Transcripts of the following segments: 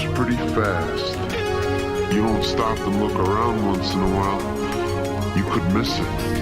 moves pretty fast. You don't stop and look around once in a while, you could miss it.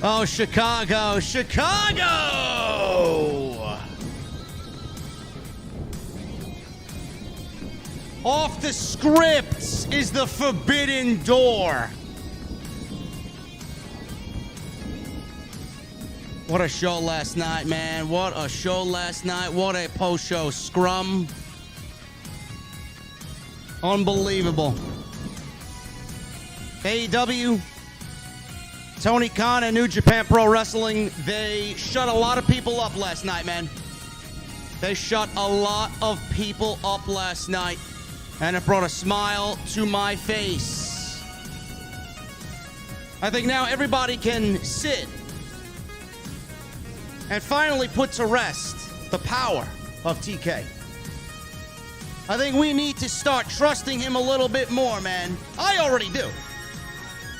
Oh, Chicago, Chicago! Off the script is the Forbidden Door. What a show last night, man. What a show last night. What a post-show scrum. Unbelievable. AEW, Tony Khan and New Japan Pro Wrestling, they shut a lot of people up last night, man. They shut a lot of people up last night, and it brought a smile to my face. I think now everybody can sit and finally put to rest the power of TK. I think we need to start trusting him a little bit more, man. I already do.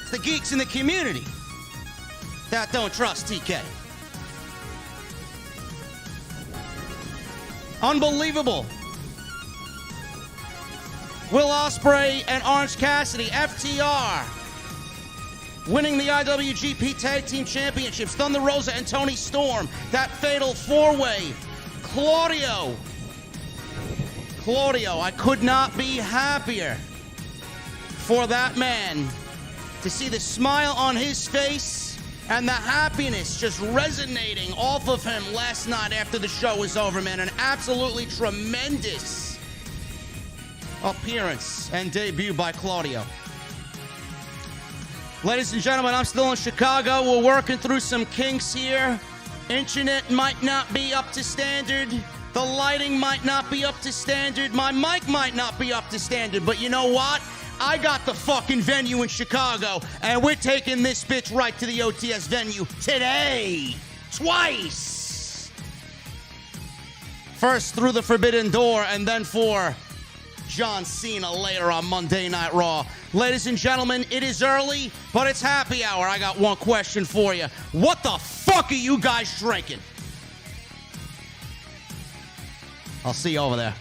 It's the geeks in the community that don't trust TK. Unbelievable. Will Ospreay and Orange Cassidy, FTR, winning the IWGP Tag Team Championships. Thunder Rosa and Toni Storm, that fatal four-way. Claudio, I could not be happier for that man to see the smile on his face and the happiness just resonating off of him last night after the show was over, man. An absolutely tremendous appearance and debut by Claudio. Ladies and gentlemen, I'm still in Chicago. We're working through some kinks here. Internet might not be up to standard. The lighting might not be up to standard. My mic might not be up to standard. But you know what? I got the fucking venue in Chicago, and we're taking this bitch right to the OTS venue today. Twice. First through the Forbidden Door, and then for John Cena later on Monday Night Raw. Ladies and gentlemen, it is early, but it's happy hour. I got one question for you. What the fuck are you guys drinking? I'll see you over there.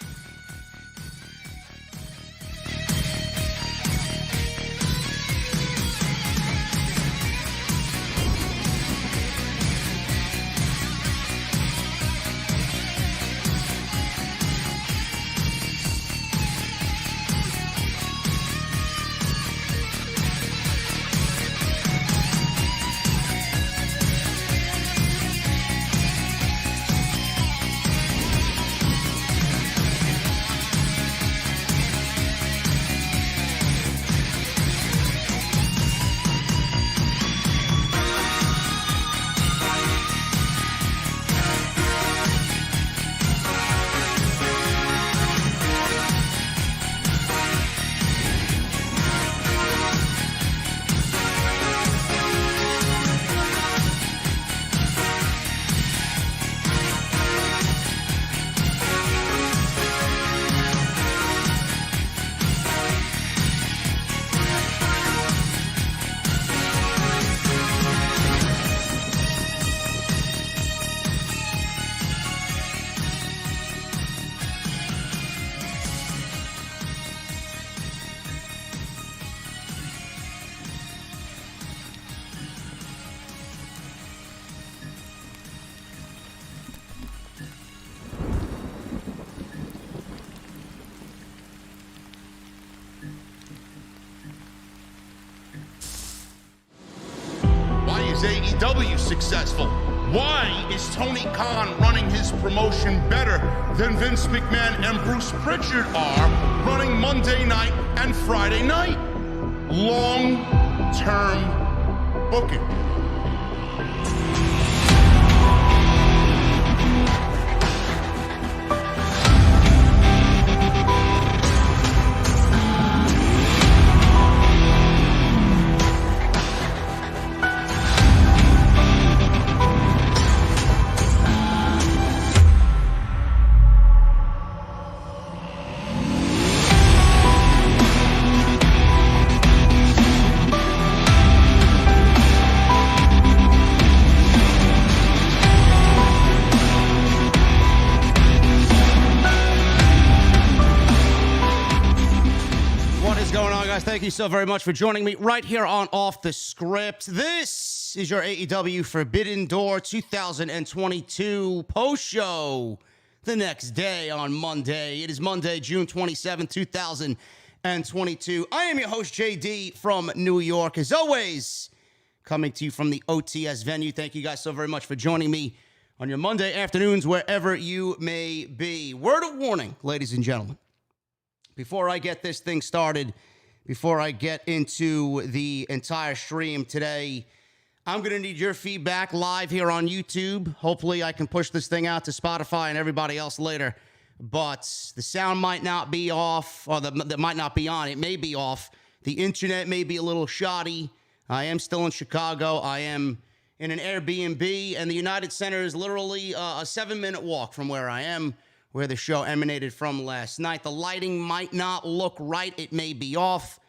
AEW successful? Why is Tony Khan running his promotion better than Vince McMahon and Bruce Pritchard are running Monday night and Friday night? Long-term booking. guys, thank you so very much for joining me right here on Off the Script. This is your AEW Forbidden Door 2022 post-show the next day on Monday. It is Monday, June 27, 2022. I am your host, JD from New York. As always, coming to you from the OTS venue. Thank you guys so very much for joining me on your Monday afternoons, wherever you may be. Word of warning, ladies and gentlemen. Before I get this thing started, before I get into the entire stream today, I'm going to need your feedback live here on YouTube. Hopefully I can push this thing out to Spotify and everybody else later. But the sound might not be off, or that might not be on. It may be off. The internet may be a little shoddy. I am still in Chicago. I am in an Airbnb, and the United Center is literally a 7-minute walk from where I am, where the show emanated from last night. The lighting might not look right. It may be off.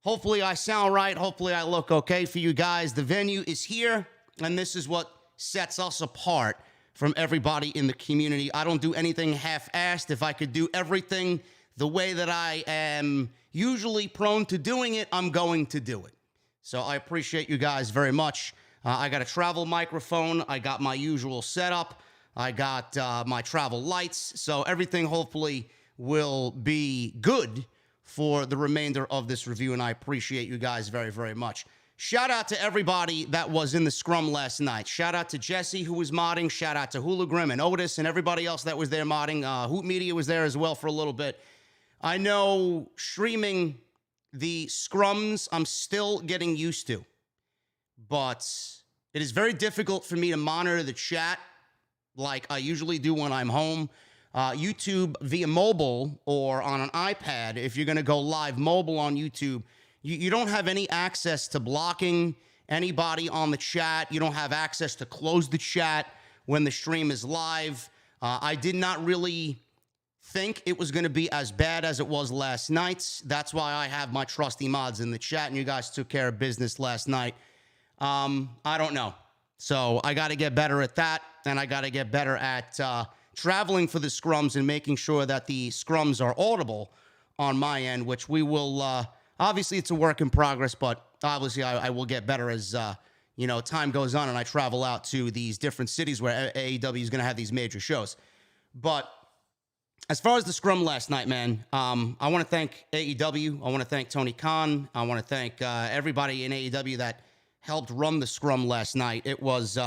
Hopefully I sound right. Hopefully I look okay for you guys. The venue is here, and this is what sets us apart from everybody in the community. I don't do anything half-assed. If I could do everything the way that I am usually prone to doing it, I'm going to do it. So I appreciate you guys very much. I got a travel microphone. I got my usual setup. I got my travel lights, so everything hopefully will be good for the remainder of this review, and I appreciate you guys very, very much. Shout out to everybody that was in the scrum last night. Shout out to Jesse, who was modding. Shout out to Hula Grim and Otis and everybody else that was there modding. Hoot Media was there as well for a little bit. I know streaming the scrums, I'm still getting used to, but it is very difficult for me to monitor the chat like I usually do when I'm home. YouTube via mobile or on an iPad, if you're going to go live mobile on YouTube, you don't have any access to blocking anybody on the chat. You don't have access to close the chat when the stream is live. I did not really think it was going to be as bad as it was last night. That's why I have my trusty mods in the chat, and you guys took care of business last night. I don't know. So I got to get better at that, and I got to get better at traveling for the scrums and making sure that the scrums are audible on my end, which we will, obviously it's a work in progress, but obviously I will get better as, time goes on and I travel out to these different cities where AEW is going to have these major shows. But as far as the scrum last night, man, I want to thank AEW. I want to thank Tony Khan. I want to thank everybody in AEW that helped run the scrum last night. It was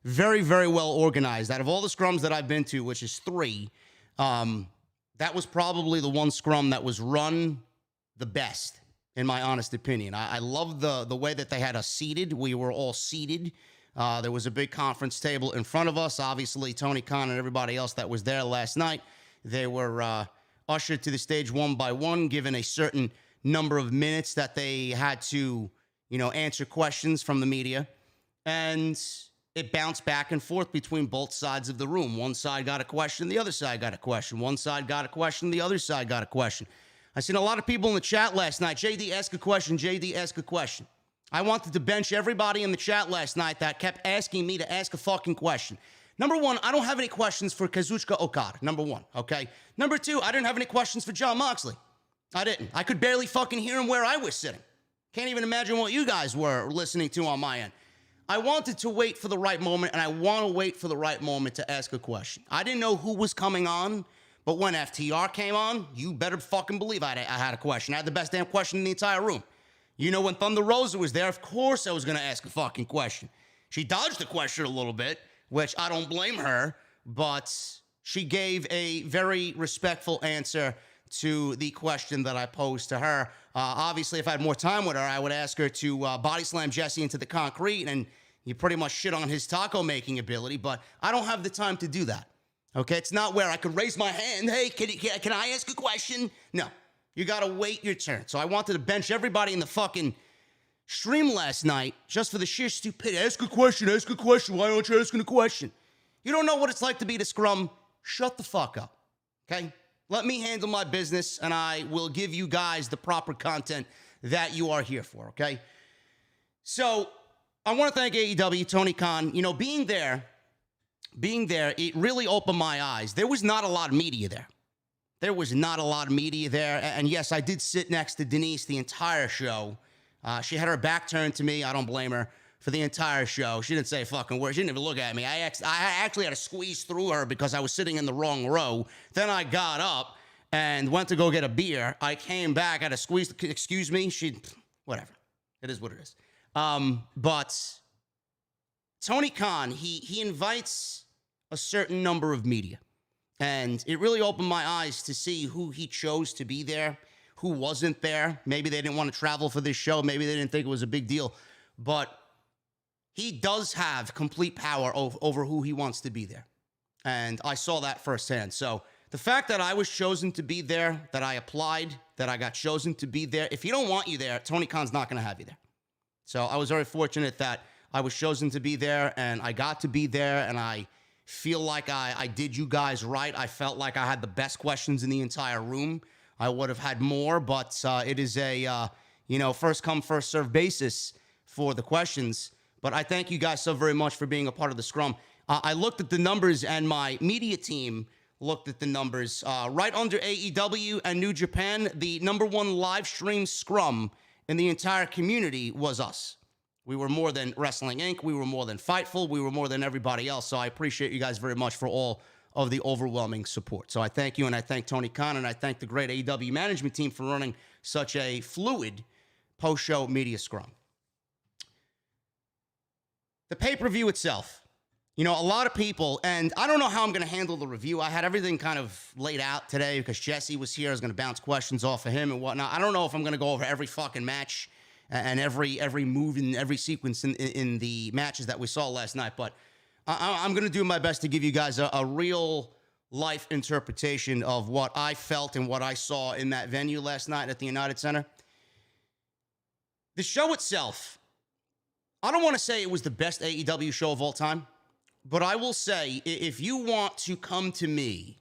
very, very well organized. Out of all the scrums that I've been to, which is 3, that was probably the one scrum that was run the best, in my honest opinion. I love the way that they had us seated. We were all seated. There was a big conference table in front of us. Obviously, Tony Khan and everybody else that was there last night, they were ushered to the stage one by one, given a certain number of minutes that they had to answer questions from the media, and it bounced back and forth between both sides of the room. One side got a question, the other side got a question. One side got a question, the other side got a question. I seen a lot of people in the chat last night. JD, ask a question. JD, ask a question. I wanted to bench everybody in the chat last night that kept asking me to ask a fucking question. Number one, I don't have any questions for Kazuchika Okada. Number one, okay? Number two, I didn't have any questions for Jon Moxley. I didn't. I could barely fucking hear him where I was sitting. Can't even imagine what you guys were listening to on my end. I wanted to wait for the right moment, and I want to wait for the right moment to ask a question. I didn't know who was coming on, but when FTR came on, you better fucking believe I had a question. I had the best damn question in the entire room. When Thunder Rosa was there, of course I was going to ask a fucking question. She dodged the question a little bit, which I don't blame her, but she gave a very respectful answer to the question that I posed to her. Obviously, if I had more time with her, I would ask her to body slam Jesse into the concrete, and you pretty much shit on his taco-making ability, but I don't have the time to do that, okay? It's not where I could raise my hand, hey, can I ask a question? No, you got to wait your turn. So I wanted to bench everybody in the fucking stream last night just for the sheer stupidity. Ask a question, why aren't you asking a question? You don't know what it's like to be the scrum, shut the fuck up, okay? Let me handle my business, and I will give you guys the proper content that you are here for, okay? So I want to thank AEW, Tony Khan. Being there, it really opened my eyes. There was not a lot of media there. there was not a lot of media there. And yes, I did sit next to Denise the entire show. She had her back turned to me. I don't blame her for the entire show. She didn't say a fucking word. She didn't even look at me. I actually had to squeeze through her because I was sitting in the wrong row. Then I got up and went to go get a beer. I came back, I had to squeeze, excuse me. Whatever. It is what it is. But Tony Khan, he invites a certain number of media. And it really opened my eyes to see who he chose to be there, who wasn't there. Maybe they didn't want to travel for this show. Maybe they didn't think it was a big deal. But he does have complete power over who he wants to be there. And I saw that firsthand. So the fact that I was chosen to be there, that I applied, that I got chosen to be there, if he don't want you there, Tony Khan's not going to have you there. So I was very fortunate that I was chosen to be there, and I got to be there, and I feel like I did you guys right. I felt like I had the best questions in the entire room. I would have had more, but it is a, first come, first serve basis for the questions. But I thank you guys so very much for being a part of the scrum. I looked at the numbers, and my media team looked at the numbers. Right under AEW and New Japan, the #1 live stream scrum in the entire community was us. We were more than Wrestling Inc. We were more than Fightful. We were more than everybody else. So I appreciate you guys very much for all of the overwhelming support. So I thank you, and I thank Tony Khan, and I thank the great AEW management team for running such a fluid post-show media scrum. The pay-per-view itself. A lot of people, and I don't know how I'm going to handle the review. I had everything kind of laid out today because Jesse was here. I was going to bounce questions off of him and whatnot. I don't know if I'm going to go over every fucking match and every move and every sequence in the matches that we saw last night, but I'm going to do my best to give you guys a real life interpretation of what I felt and what I saw in that venue last night at the United Center. The show itself, I don't want to say it was the best AEW show of all time, but I will say, if you want to come to me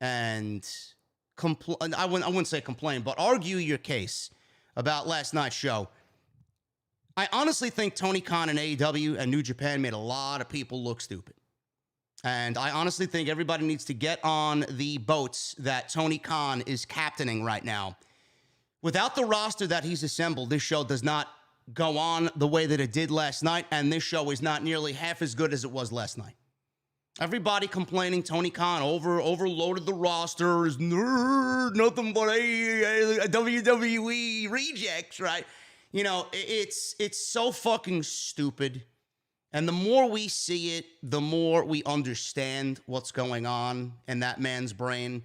and I wouldn't say complain, but argue your case about last night's show, I honestly think Tony Khan and AEW and New Japan made a lot of people look stupid. And I honestly think everybody needs to get on the boats that Tony Khan is captaining right now. Without the roster that he's assembled, this show does not go on the way that it did last night, and this show is not nearly half as good as it was last night. Everybody complaining Tony Khan overloaded the roster, is nothing but WWE rejects, right? It's so fucking stupid. And the more we see it, the more we understand what's going on in that man's brain.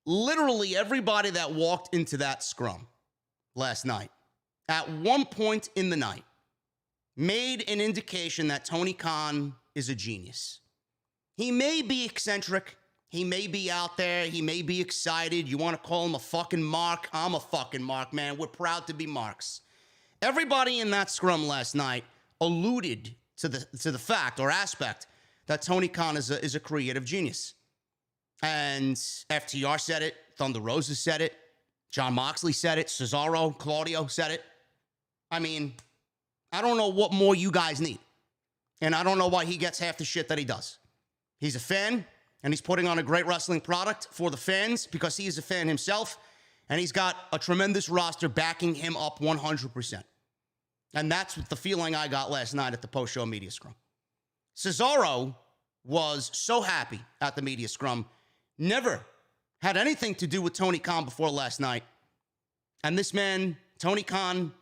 Literally everybody that walked into that scrum last night, at one point in the night, made an indication that Tony Khan is a genius. He may be eccentric. He may be out there. He may be excited. You want to call him a fucking mark? I'm a fucking mark, man. We're proud to be marks. Everybody in that scrum last night alluded to the fact or aspect that Tony Khan is a creative genius. And FTR said it. Thunder Rosa said it. Jon Moxley said it. Cesaro, Claudio said it. I mean, I don't know what more you guys need. And I don't know why he gets half the shit that he does. He's a fan, and he's putting on a great wrestling product for the fans because he is a fan himself, and he's got a tremendous roster backing him up 100%. And that's the feeling I got last night at the post-show media scrum. Cesaro was so happy at the media scrum, never had anything to do with Tony Khan before last night. And this man, Tony Khan,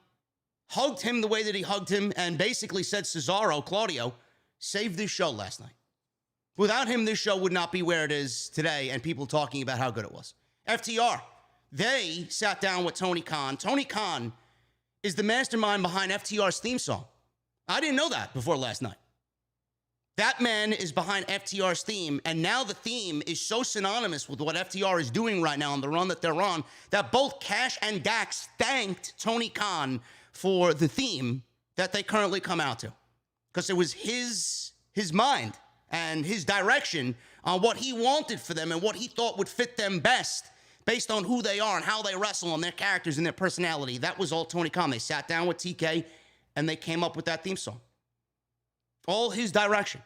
hugged him the way that he hugged him and basically said, Cesaro, Claudio, saved this show last night. Without him, this show would not be where it is today and people talking about how good it was. FTR, they sat down with Tony Khan. Tony Khan is the mastermind behind FTR's theme song. I didn't know that before last night. That man is behind FTR's theme, and now the theme is so synonymous with what FTR is doing right now on the run that they're on that both Cash and Dax thanked Tony Khan for the theme that they currently come out to. Because it was his mind and his direction on what he wanted for them and what he thought would fit them best based on who they are and how they wrestle and their characters and their personality. That was all Tony Khan. They sat down with TK and they came up with that theme song. All his direction.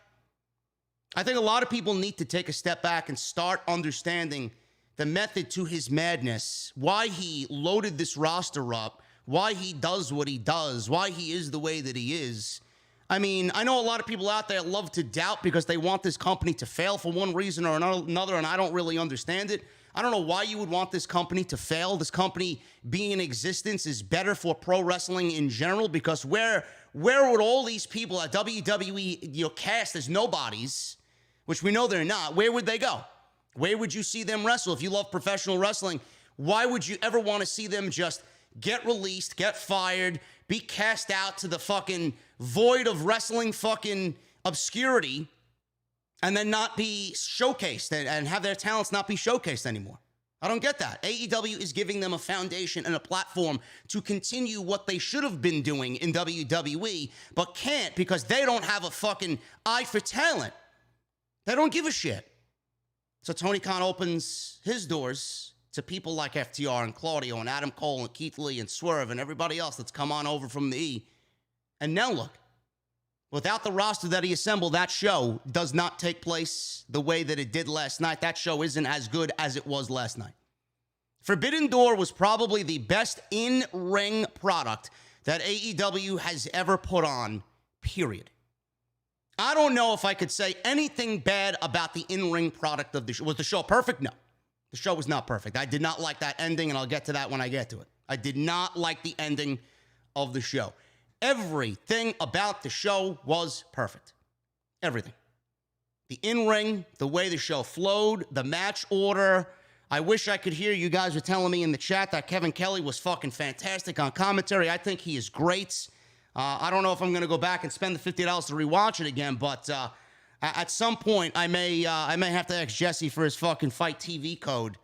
I think a lot of people need to take a step back and start understanding the method to his madness, why he loaded this roster up, why he does what he does, why he is the way that he is. I mean, I know a lot of people out there love to doubt because they want this company to fail for one reason or another, and I don't really understand it. I don't know why you would want this company to fail. This company being in existence is better for pro wrestling in general, because where would all these people at WWE, cast as nobodies, which we know they're not, where would they go? Where would you see them wrestle? If you love professional wrestling, why would you ever want to see them just get released, get fired, be cast out to the fucking void of wrestling fucking obscurity, and then not be showcased and have their talents not be showcased anymore? I don't get that. AEW is giving them a foundation and a platform to continue what they should have been doing in WWE, but can't because they don't have a fucking eye for talent. They don't give a shit. So Tony Khan opens his doors to people like FTR and Claudio and Adam Cole and Keith Lee and Swerve and everybody else that's come on over from the E. And now look, without the roster that he assembled, that show does not take place the way that it did last night. That show isn't as good as it was last night. Forbidden Door was probably the best in-ring product that AEW has ever put on, period. I don't know if I could say anything bad about the in-ring product of the show. Was the show perfect? No. The show was not perfect. I did not like that ending, and I'll get to that when I get to it. I did not like the ending of the show. Everything about the show was perfect. Everything. The in-ring, the way the show flowed, the match order. I wish I could hear you guys were telling me in the chat that Kevin Kelly was fucking fantastic on commentary. I think he is great. I don't know if I'm going to go back and spend the $50 to rewatch it again, but at some point I may have to ask Jesse for his fucking Fight TV code,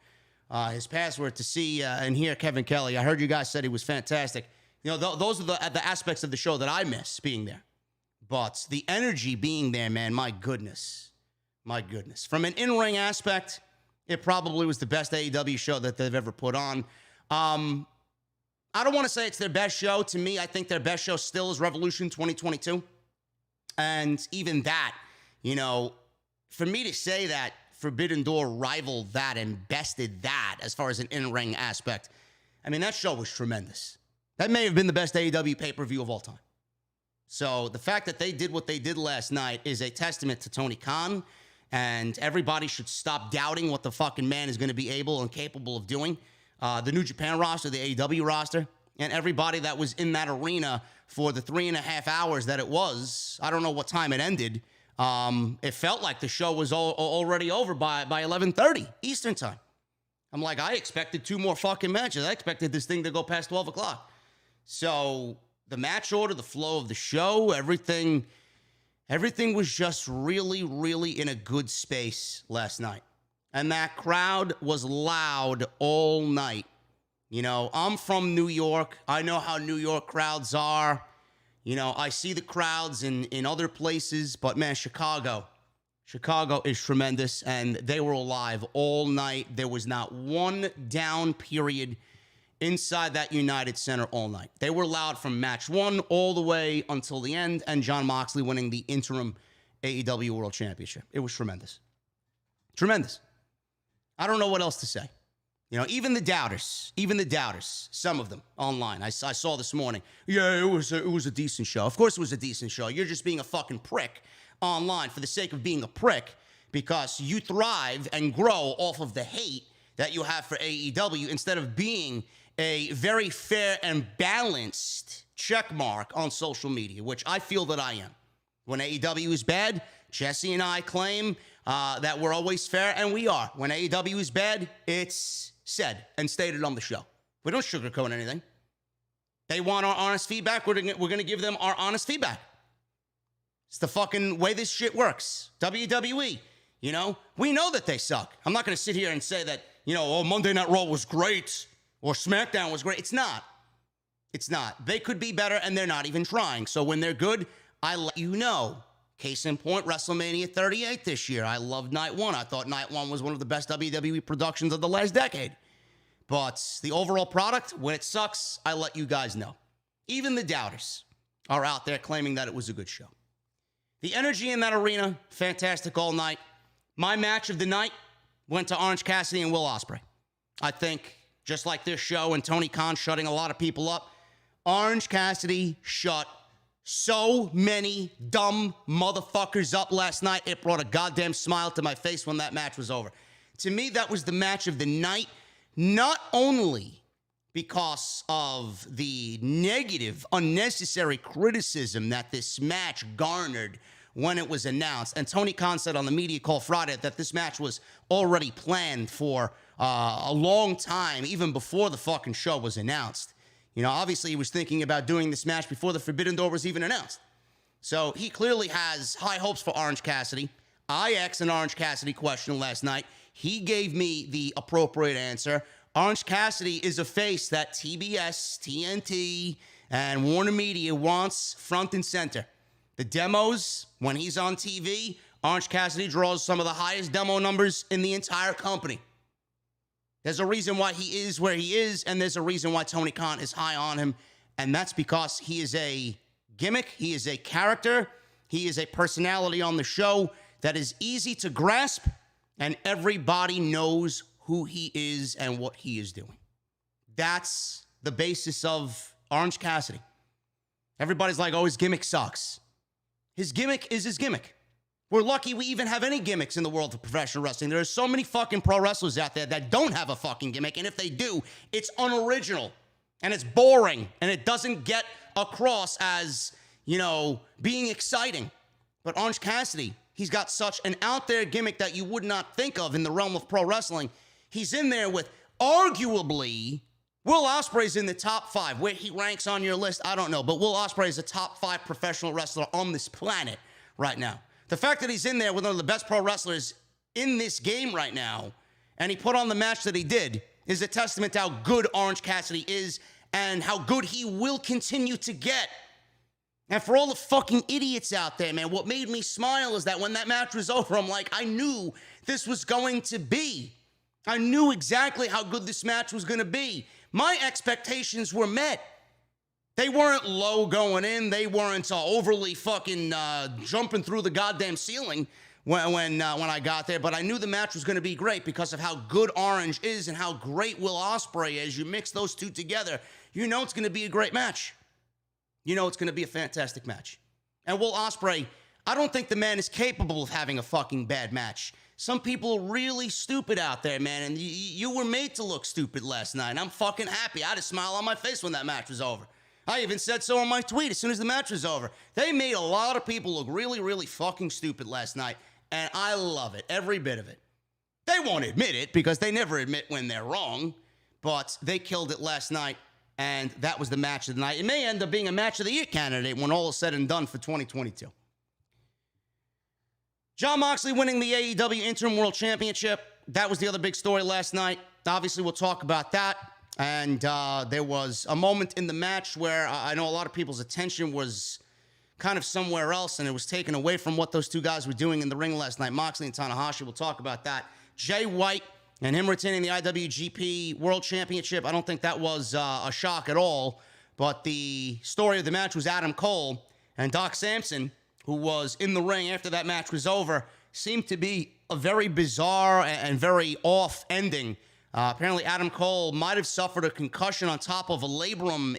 his password, to see and hear Kevin Kelly. I heard you guys said he was fantastic. Those are the aspects of the show that I miss being there. But the energy being there, man, my goodness. My goodness. From an in-ring aspect, it probably was the best AEW show that they've ever put on. I don't want to say it's their best show. To me, I think their best show still is Revolution 2022. And even that, for me to say that Forbidden Door rivaled that and bested that as far as an in-ring aspect, I mean, that show was tremendous. That may have been the best AEW pay-per-view of all time. So the fact that they did what they did last night is a testament to Tony Khan, and everybody should stop doubting what the fucking man is going to be able and capable of doing. The New Japan roster, the AEW roster, and everybody that was in that arena for the 3.5 hours that it was. I don't know what time it ended. It felt like the show was already over by 11:30 Eastern time. I'm like, I expected 2 more fucking matches. I expected this thing to go past 12 o'clock. So the match order, the flow of the show, everything was just really, really in a good space last night. And that crowd was loud all night. I'm from New York. I know how New York crowds are. I see the crowds in other places, but man, Chicago is tremendous, and they were alive all night. There was not one down period inside that United Center all night. They were loud from match 1 all the way until the end, and Jon Moxley winning the Interim AEW World Championship. It was tremendous. Tremendous. I don't know what else to say. Even the doubters, some of them online, I saw this morning, yeah, it was a decent show. Of course it was a decent show. You're just being a fucking prick online for the sake of being a prick, because you thrive and grow off of the hate that you have for AEW instead of being a very fair and balanced check mark on social media, which I feel that I am. When AEW is bad, Jesse and I claim that we're always fair, and we are. When AEW is bad, it's said and stated on the show. We don't sugarcoat anything. They want our honest feedback. We're going to give them our honest feedback. It's the fucking way this shit works. WWE, we know that they suck. I'm not going to sit here and say that, Monday Night Raw was great or SmackDown was great. It's not. It's not. They could be better, and they're not even trying. So when they're good, I let you know. Case in point, WrestleMania 38 this year. I loved Night 1. I thought Night 1 was one of the best WWE productions of the last decade. But the overall product, when it sucks, I let you guys know. Even the doubters are out there claiming that it was a good show. The energy in that arena, fantastic all night. My match of the night, went to Orange Cassidy and Will Ospreay. I think, just like this show and Tony Khan shutting a lot of people up, Orange Cassidy shut so many dumb motherfuckers up last night. It brought a goddamn smile to my face when that match was over. To me, that was the match of the night, not only because of the negative, unnecessary criticism that this match garnered when it was announced. And Tony Khan said on the media call Friday that this match was already planned for a long time, even before the fucking show was announced. You know, obviously he was thinking about doing this match before the Forbidden Door was even announced. So he clearly has high hopes for Orange Cassidy. I asked an Orange Cassidy question last night. He gave me the appropriate answer. Orange Cassidy is a face that TBS, TNT, and Warner Media wants front and center. The demos, when he's on TV, Orange Cassidy draws some of the highest demo numbers in the entire company. There's a reason why he is where he is, and there's a reason why Tony Khan is high on him, and that's because he is a gimmick, he is a character, he is a personality on the show that is easy to grasp, and everybody knows who he is and what he is doing. That's the basis of Orange Cassidy. Everybody's like, oh, his gimmick sucks. His gimmick is his gimmick. We're lucky we even have any gimmicks in the world of professional wrestling. There are so many fucking pro wrestlers out there that don't have a fucking gimmick, and if they do, it's unoriginal, and it's boring, and it doesn't get across as, you know, being exciting. But Orange Cassidy, he's got such an out there gimmick that you would not think of in the realm of pro wrestling. He's in there with arguably Will Ospreay's in the top 5. Where he ranks on your list, I don't know. But Will Ospreay is a top 5 professional wrestler on this planet right now. The fact that he's in there with one of the best pro wrestlers in this game right now, and he put on the match that he did, is a testament to how good Orange Cassidy is and how good he will continue to get. And for all the fucking idiots out there, man, what made me smile is that when that match was over, I'm like, I knew this was going to be. I knew exactly how good this match was going to be. My expectations were met. They weren't low going in. They weren't overly fucking jumping through the goddamn ceiling when I got there. But I knew the match was going to be great because of how good Orange is and how great Will Ospreay is. You mix those two together, you know it's going to be a great match. You know it's going to be a fantastic match. And Will Ospreay, I don't think the man is capable of having a fucking bad match. Some people are really stupid out there, man, and you were made to look stupid last night, and I'm fucking happy. I had a smile on my face when that match was over. I even said so on my tweet as soon as the match was over. They made a lot of people look really, really fucking stupid last night, and I love it, every bit of it. They won't admit it because they never admit when they're wrong, but they killed it last night, and that was the match of the night. It may end up being a match of the year candidate when all is said and done for 2022. Jon Moxley winning the AEW Interim World Championship. That was the other big story last night. Obviously, we'll talk about that. And there was a moment in the match where I know a lot of people's attention was kind of somewhere else, and it was taken away from what those two guys were doing in the ring last night. Moxley and Tanahashi, we'll talk about that. Jay White and him retaining the IWGP World Championship, I don't think that was a shock at all. But the story of the match was Adam Cole and Doc Sampson, who was in the ring after that match was over, seemed to be a very bizarre and very off ending. Apparently, Adam Cole might have suffered a concussion on top of a labrum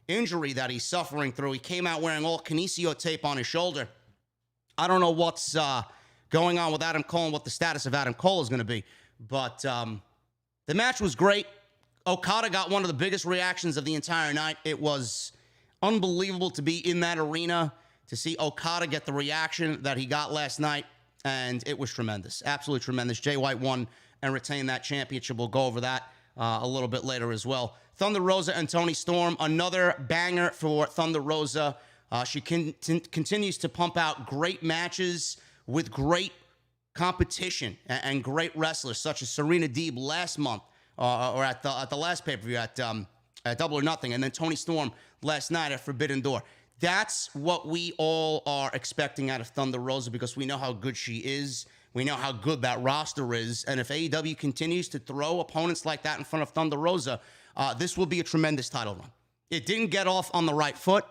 injury that he's suffering through. He came out wearing all kinesio tape on his shoulder. I don't know what's going on with Adam Cole and what the status of Adam Cole is going to be. But the match was great. Okada got one of the biggest reactions of the entire night. It was unbelievable to be in that arena, to see Okada get the reaction that he got last night, and it was tremendous. Absolutely tremendous. Jay White won and retained that championship. We'll go over that a little bit later as well. Thunder Rosa and Toni Storm, another banger for Thunder Rosa. She continues to pump out great matches with great competition and great wrestlers, such as Serena Deeb last month, or at the last pay-per-view at Double or Nothing, and then Toni Storm last night at Forbidden Door. That's what we all are expecting out of Thunder Rosa because we know how good she is. We know how good that roster is. And if AEW continues to throw opponents like that in front of Thunder Rosa, this will be a tremendous title run. It didn't get off on the right foot,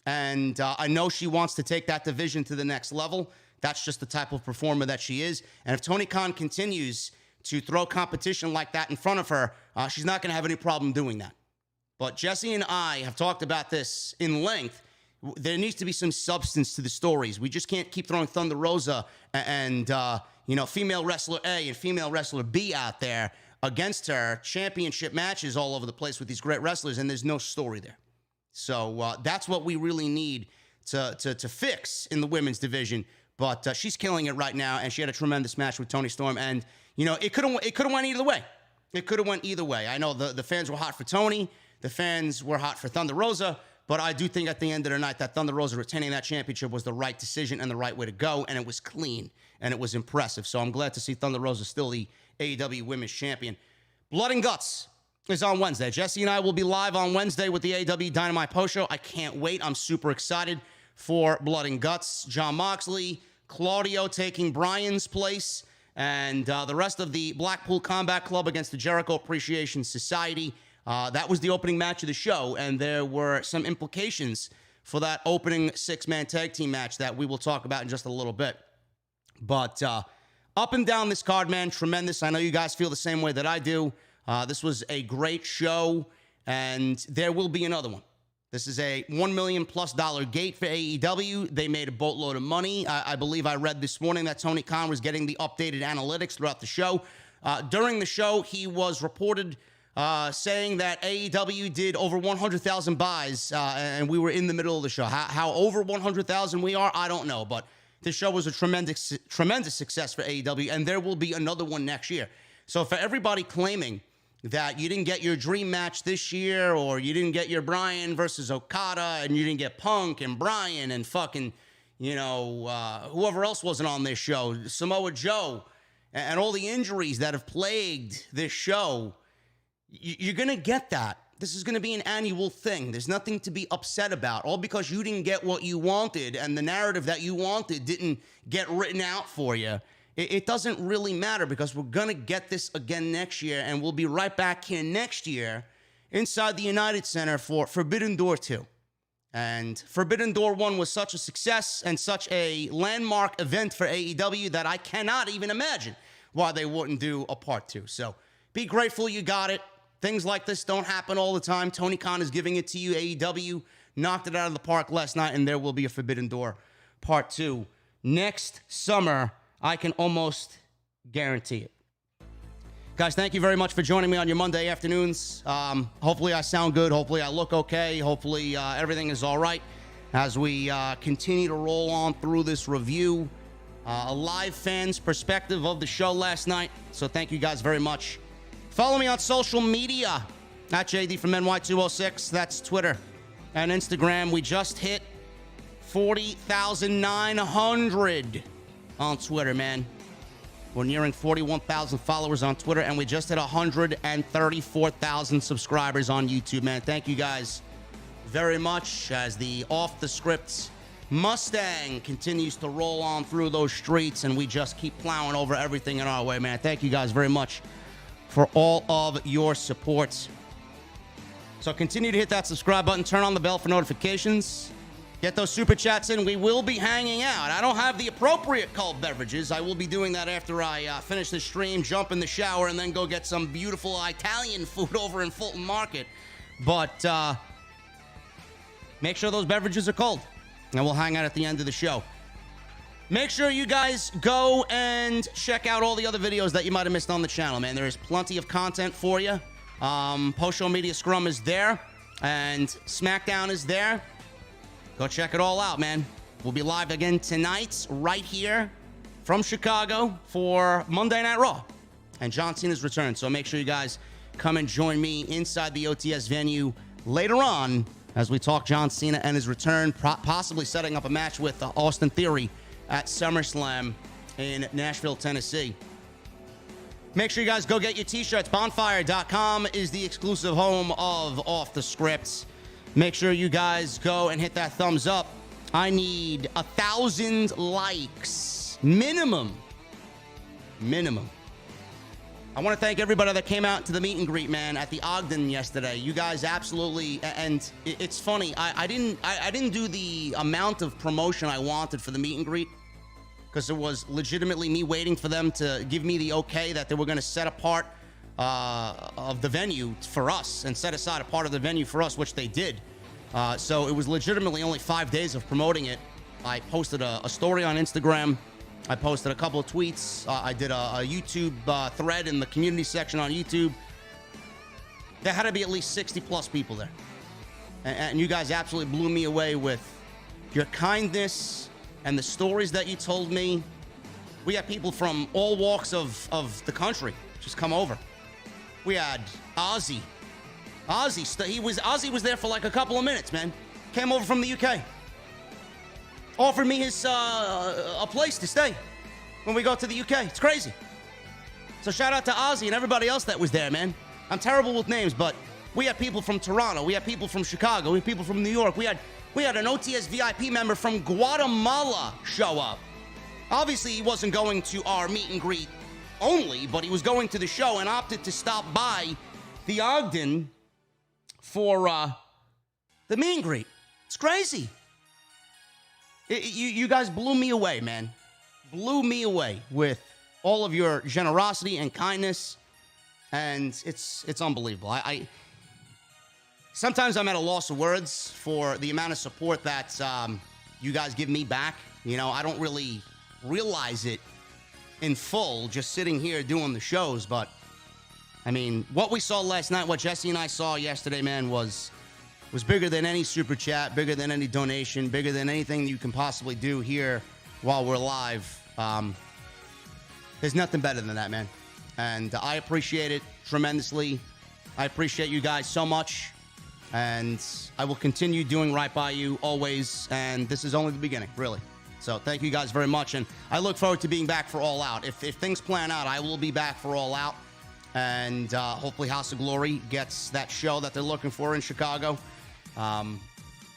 and I know she wants to take that division to the next level. That's just the type of performer that she is. And if Tony Khan continues to throw competition like that in front of her, she's not going to have any problem doing that. But Jesse and I have talked about this in length. There needs to be some substance to the stories. We just can't keep throwing Thunder Rosa and female wrestler A and female wrestler B out there against her, championship matches all over the place with these great wrestlers, and there's no story there. So that's what we really need to fix in the women's division. But she's killing it right now, and she had a tremendous match with Toni Storm. And, it could have went either way. It could have went either way. I know the fans were hot for Toni. The fans were hot for Thunder Rosa. But I do think at the end of the night that Thunder Rosa retaining that championship was the right decision and the right way to go, and it was clean, and it was impressive. So I'm glad to see Thunder Rosa still the AEW Women's Champion. Blood and Guts is on Wednesday. Jesse and I will be live on Wednesday with the AEW Dynamite Post Show. I can't wait. I'm super excited for Blood and Guts. Jon Moxley, Claudio taking Brian's place, and the rest of the Blackpool Combat Club against the Jericho Appreciation Society. That was the opening match of the show, and there were some implications for that opening six-man tag team match that we will talk about in just a little bit. But up and down this card, man, tremendous. I know you guys feel the same way that I do. This was a great show, and there will be another one. This is a $1 million+ gate for AEW. They made a boatload of money. I believe I read this morning that Tony Khan was getting the updated analytics throughout the show. During the show, he was reported saying that AEW did over 100,000 buys, and we were in the middle of the show. How over 100,000 we are, I don't know, but this show was a tremendous success for AEW, and there will be another one next year. So for everybody claiming that you didn't get your dream match this year, or you didn't get your Bryan versus Okada, and you didn't get Punk and Bryan and fucking, whoever else wasn't on this show, Samoa Joe, and all the injuries that have plagued this show, you're going to get that. This is going to be an annual thing. There's nothing to be upset about. All because you didn't get what you wanted and the narrative that you wanted didn't get written out for you. It doesn't really matter, because we're going to get this again next year, and we'll be right back here next year inside the United Center for Forbidden Door 2. And Forbidden Door 1 was such a success and such a landmark event for AEW that I cannot even imagine why they wouldn't do a part 2. So be grateful you got it. Things like this don't happen all the time. Tony Khan is giving it to you. AEW knocked it out of the park last night, and there will be a Forbidden Door Part 2 next summer. I can almost guarantee it. Guys, thank you very much for joining me on your Monday afternoons. Hopefully I sound good. Hopefully I look okay. Hopefully everything is all right as we continue to roll on through this review. A live fan's perspective of the show last night. So thank you guys very much. Follow me on social media at JDfromNY206. That's Twitter and Instagram. We just hit 40,900 on Twitter, man. We're nearing 41,000 followers on Twitter, and we just hit 134,000 subscribers on YouTube, man. Thank you guys very much as the Off the Script Mustang continues to roll on through those streets, and we just keep plowing over everything in our way, man. Thank you guys very much for all of your support. So continue to hit that subscribe button, turn on the bell for notifications, get those super chats in. We will be hanging out. I don't have the appropriate cold beverages. I will be doing that after I finish the stream, jump in the shower, and then go get some beautiful Italian food over in Fulton Market. But make sure those beverages are cold, and we'll hang out at the end of the show. Make sure you guys go and check out all the other videos that you might have missed on the channel, man. There is plenty of content for you. Post-show media scrum is there, and SmackDown is there. Go check it all out, man. We'll be live again tonight, right here from Chicago for Monday Night Raw and John Cena's return. So make sure you guys come and join me inside the OTS venue later on as we talk John Cena and his return, possibly setting up a match with Austin Theory at SummerSlam in Nashville, Tennessee. Make sure you guys go get your t-shirts. Bonfire.com is the exclusive home of Off the Script. Make sure you guys go and hit that thumbs up. I need 1,000 likes. Minimum. I want to thank everybody that came out to the meet and greet, man, at the Ogden yesterday. You guys absolutely, and it's funny. I didn't do the amount of promotion I wanted for the meet and greet. because it was legitimately me waiting for them to give me the okay that they were going to set apart of the venue for us and set aside a part of the venue for us, which they did. So it was legitimately only 5 days of promoting it. I posted a story on Instagram. I posted a couple of tweets. I did a YouTube thread in the community section on YouTube. There had to be at least 60 plus people there. And you guys absolutely blew me away with your kindness and the stories that you told me. We had people from all walks of the country just come over. We had Ozzy. Ozzy was there for like a couple of minutes, man. Came over from the UK. Offered me his a place to stay when we go to the UK. It's crazy. So shout out to Ozzy and everybody else that was there, man. I'm terrible with names, but we had people from Toronto. We had people from Chicago. We had people from New York. We had an OTS VIP member from Guatemala show up. Obviously, he wasn't going to our meet and greet only, but he was going to the show and opted to stop by the Ogden for the meet and greet. It's crazy. You guys blew me away, man. Blew me away with all of your generosity and kindness, and it's unbelievable. Sometimes I'm at a loss of words for the amount of support that you guys give me back. You know, I don't really realize it in full just sitting here doing the shows, but I mean, what we saw last night, what Jesse and I saw yesterday, man, was bigger than any super chat, bigger than any donation, bigger than anything you can possibly do here while we're live. There's nothing better than that, man. And I appreciate it tremendously. I appreciate you guys so much. And I will continue doing right by you always. And this is only the beginning, really. So thank you guys very much. And I look forward to being back for All Out. If things plan out, I will be back for All Out. And hopefully House of Glory gets that show that they're looking for in Chicago.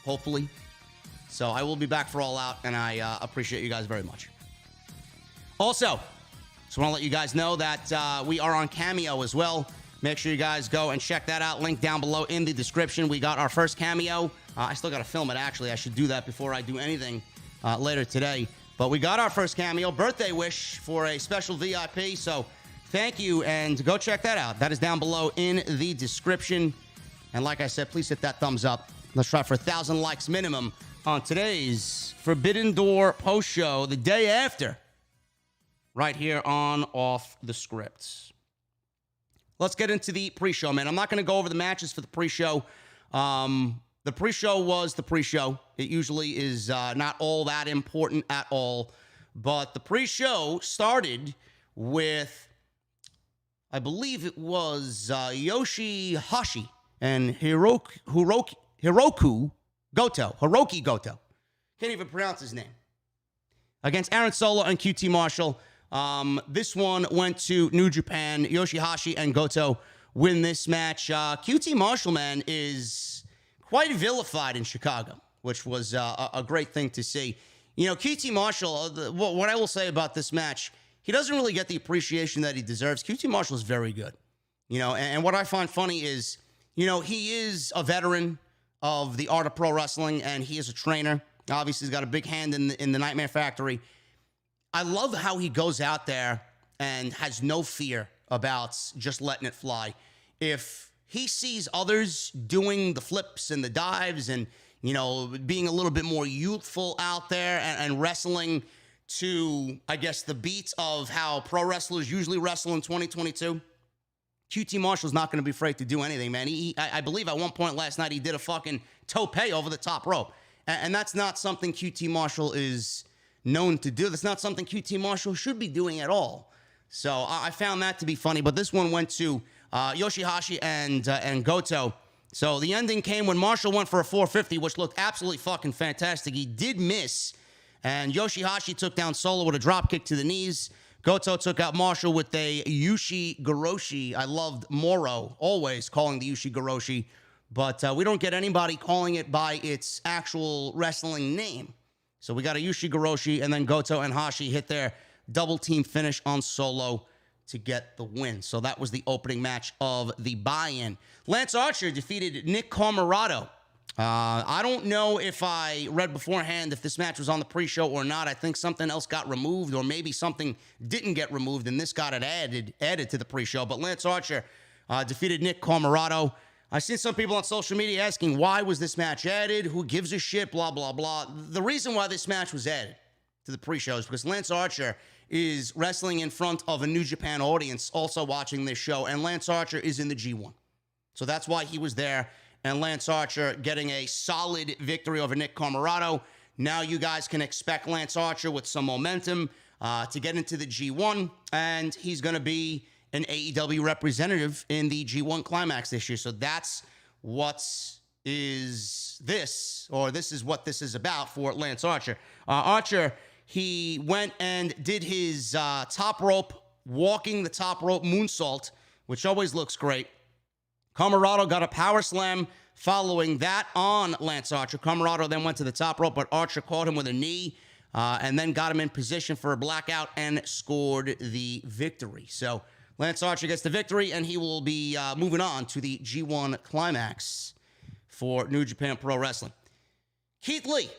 Hopefully. So I will be back for All Out, and I appreciate you guys very much. Also, just want to let you guys know that we are on Cameo as well. Make sure you guys go and check that out. Link down below in the description. We got our first Cameo. I still got to film it, actually. I should do that before I do anything later today. But we got our first Cameo. Birthday wish for a special VIP. So thank you, and go check that out. That is down below in the description. And like I said, please hit that thumbs up. Let's try for 1,000 likes minimum on today's Forbidden Door post show, the day after, right here on Off the Script. Let's get into the pre-show, man. I'm not going to go over the matches for the pre-show. The pre-show was the pre-show. It usually is not all that important at all. But the pre-show started with, I believe it was Yoshihashi and Hiroki Goto. Can't even pronounce his name. Against Aaron Solo and QT Marshall. This one went to New Japan. Yoshihashi and Goto win this match. QT Marshall, man, is quite vilified in Chicago, which was a great thing to see. You know, QT Marshall, what I will say about this match, he doesn't really get the appreciation that he deserves. QT Marshall is very good. You know, and what I find funny is, you know, he is a veteran of the art of pro wrestling, and he is a trainer. Obviously, he's got a big hand in the Nightmare Factory. I love how he goes out there and has no fear about just letting it fly. If he sees others doing the flips and the dives and, you know, being a little bit more youthful out there and wrestling to, I guess, the beats of how pro wrestlers usually wrestle in 2022, QT Marshall's not going to be afraid to do anything, man. I believe at one point last night he did a fucking tope over the top rope. And that's not something QT Marshall is known to do. That's not something QT Marshall should be doing at all. So I found that to be funny. But this one went to Yoshihashi and Goto. So the ending came when Marshall went for a 450, which looked absolutely fucking fantastic. He did miss. And Yoshihashi took down Solo with a dropkick to the knees. Goto took out Marshall with a Yushi Goroshi. I loved Moro always calling the Yushi Goroshi. But we don't get anybody calling it by its actual wrestling name. So we got a Yushi Goroshi, and then Goto and Hashi hit their double team finish on Solo to get the win. So that was the opening match of the buy-in. Lance Archer defeated Nick Comoroto I don't know if I read beforehand if this match was on the pre-show or not. I think something else got removed, or maybe something didn't get removed, and this got it added to the pre-show. But Lance Archer defeated Nick Comoroto. I've seen some people on social media asking, why was this match added? Who gives a shit? Blah, blah, blah. The reason why this match was added to the pre-show is because Lance Archer is wrestling in front of a New Japan audience also watching this show, and Lance Archer is in the G1. So that's why he was there, and Lance Archer getting a solid victory over Nick Comoroto. Now you guys can expect Lance Archer with some momentum to get into the G1, and he's going to be an AEW representative in the G1 Climax this year. So that's what is this, or this is what this is about for Lance Archer. Archer, he went and did his top rope, walking the top rope moonsault, which always looks great. Comoroto got a power slam following that on Lance Archer. Comoroto then went to the top rope, but Archer caught him with a knee and then got him in position for a blackout and scored the victory. So Lance Archer gets the victory, and he will be moving on to the G1 Climax for New Japan Pro Wrestling. Keith Lee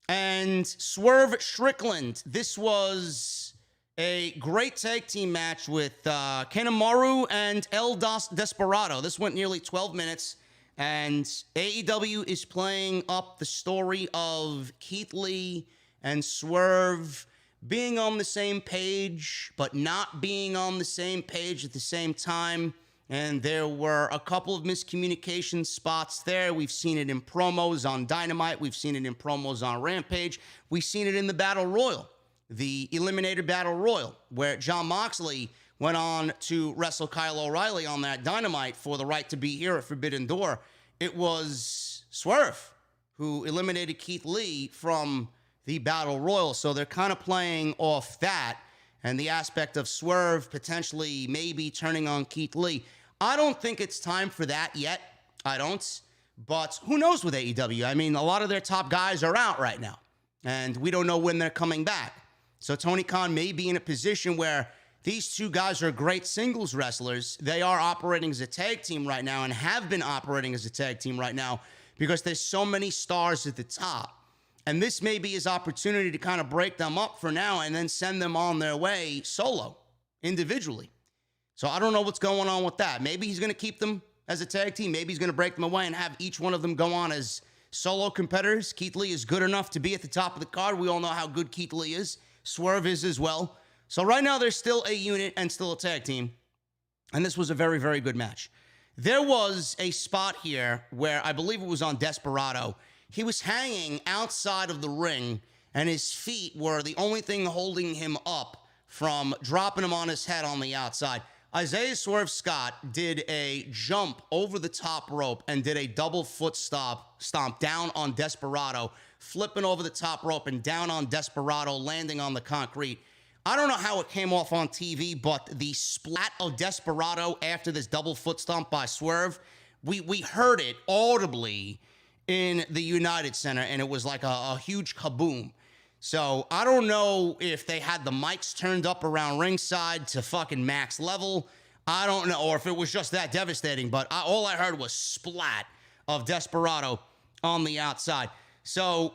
and Swerve Strickland. This was a great tag team match with Kanemaru and El Desperado. This went nearly 12 minutes, and AEW is playing up the story of Keith Lee and Swerve being on the same page, but not being on the same page at the same time. And there were a couple of miscommunication spots there. We've seen it in promos on Dynamite. We've seen it in promos on Rampage. We've seen it in the Battle Royal, the Eliminator Battle Royal, where Jon Moxley went on to wrestle Kyle O'Reilly on that Dynamite for the right to be here at Forbidden Door. It was Swerve who eliminated Keith Lee from the Battle Royal. So they're kind of playing off that and the aspect of Swerve potentially maybe turning on Keith Lee. I don't think it's time for that yet. I don't. But who knows with AEW? I mean, a lot of their top guys are out right now, and we don't know when they're coming back. So Tony Khan may be in a position where these two guys are great singles wrestlers. They are operating as a tag team right now and have been operating as a tag team right now because there's so many stars at the top. And this may be his opportunity to kind of break them up for now and then send them on their way solo, individually. So I don't know what's going on with that. Maybe he's going to keep them as a tag team. Maybe he's going to break them away and have each one of them go on as solo competitors. Keith Lee is good enough to be at the top of the card. We all know how good Keith Lee is. Swerve is as well. So right now they're still a unit and still a tag team. And this was a very, very good match. There was a spot here where I believe it was on Desperado. He was hanging outside of the ring, and his feet were the only thing holding him up from dropping him on his head on the outside. Isaiah Swerve Scott did a jump over the top rope and did a double foot stomp down on Desperado, flipping over the top rope and down on Desperado, landing on the concrete. I don't know how it came off on TV, but the splat of Desperado after this double foot stomp by Swerve, we heard it audibly in the United Center, and it was like a huge kaboom. So I don't know if they had the mics turned up around ringside to fucking max level. I don't know, or if it was just that devastating, but all I heard was splat of Desperado on the outside. So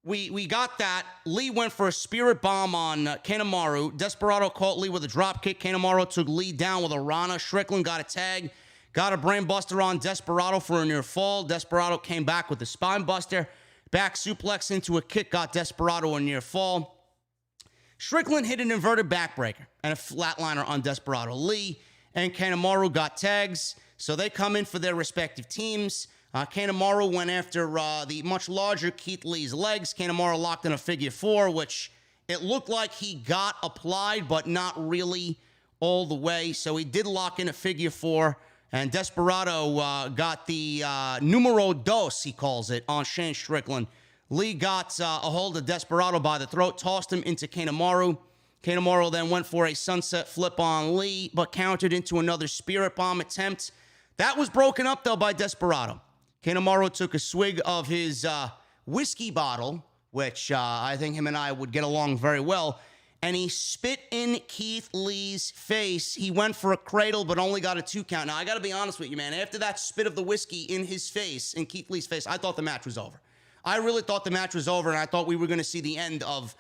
we got that. Lee went for a spirit bomb on Kanemaru. Desperado caught Lee with a drop kick. Kanemaru took Lee down with a Rana. Strickland got a tag. Got a brain buster on Desperado for a near fall. Desperado came back with a spine buster. Back suplex into a kick, got Desperado a near fall. Strickland hit an inverted backbreaker and a flatliner on Desperado. Lee and Kanemaru got tags, so they come in for their respective teams. Kanemaru went after the much larger Keith Lee's legs. Kanemaru locked in a figure four, which it looked like he got applied, but not really all the way. So he did lock in a figure four. And Desperado got the numero dos, he calls it, on Shane Strickland. Lee got a hold of Desperado by the throat, tossed him into Kanemaru. Kanemaru then went for a sunset flip on Lee, but countered into another spirit bomb attempt. That was broken up, though, by Desperado. Kanemaru took a swig of his whiskey bottle, which I think him and I would get along very well, and he spit in Keith Lee's face. He went for a cradle, but only got a 2 count. Now, I got to be honest with you, man. After that spit of the whiskey in his face, in Keith Lee's face, I thought the match was over. I really thought the match was over, and I thought we were going to see the end of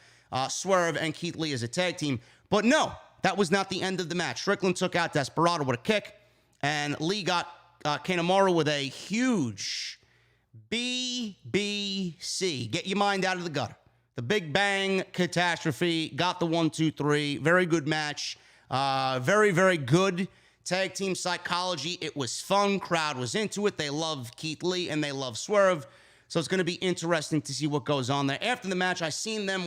Swerve and Keith Lee as a tag team. But no, that was not the end of the match. Strickland took out Desperado with a kick, and Lee got Kanemaru with a huge BBC. Get your mind out of the gutter. The Big Bang Catastrophe got the 1, 2, 3. Very good match. Very, very good tag team psychology. It was fun. Crowd was into it. They love Keith Lee and they love Swerve. So it's going to be interesting to see what goes on there. After the match, I seen them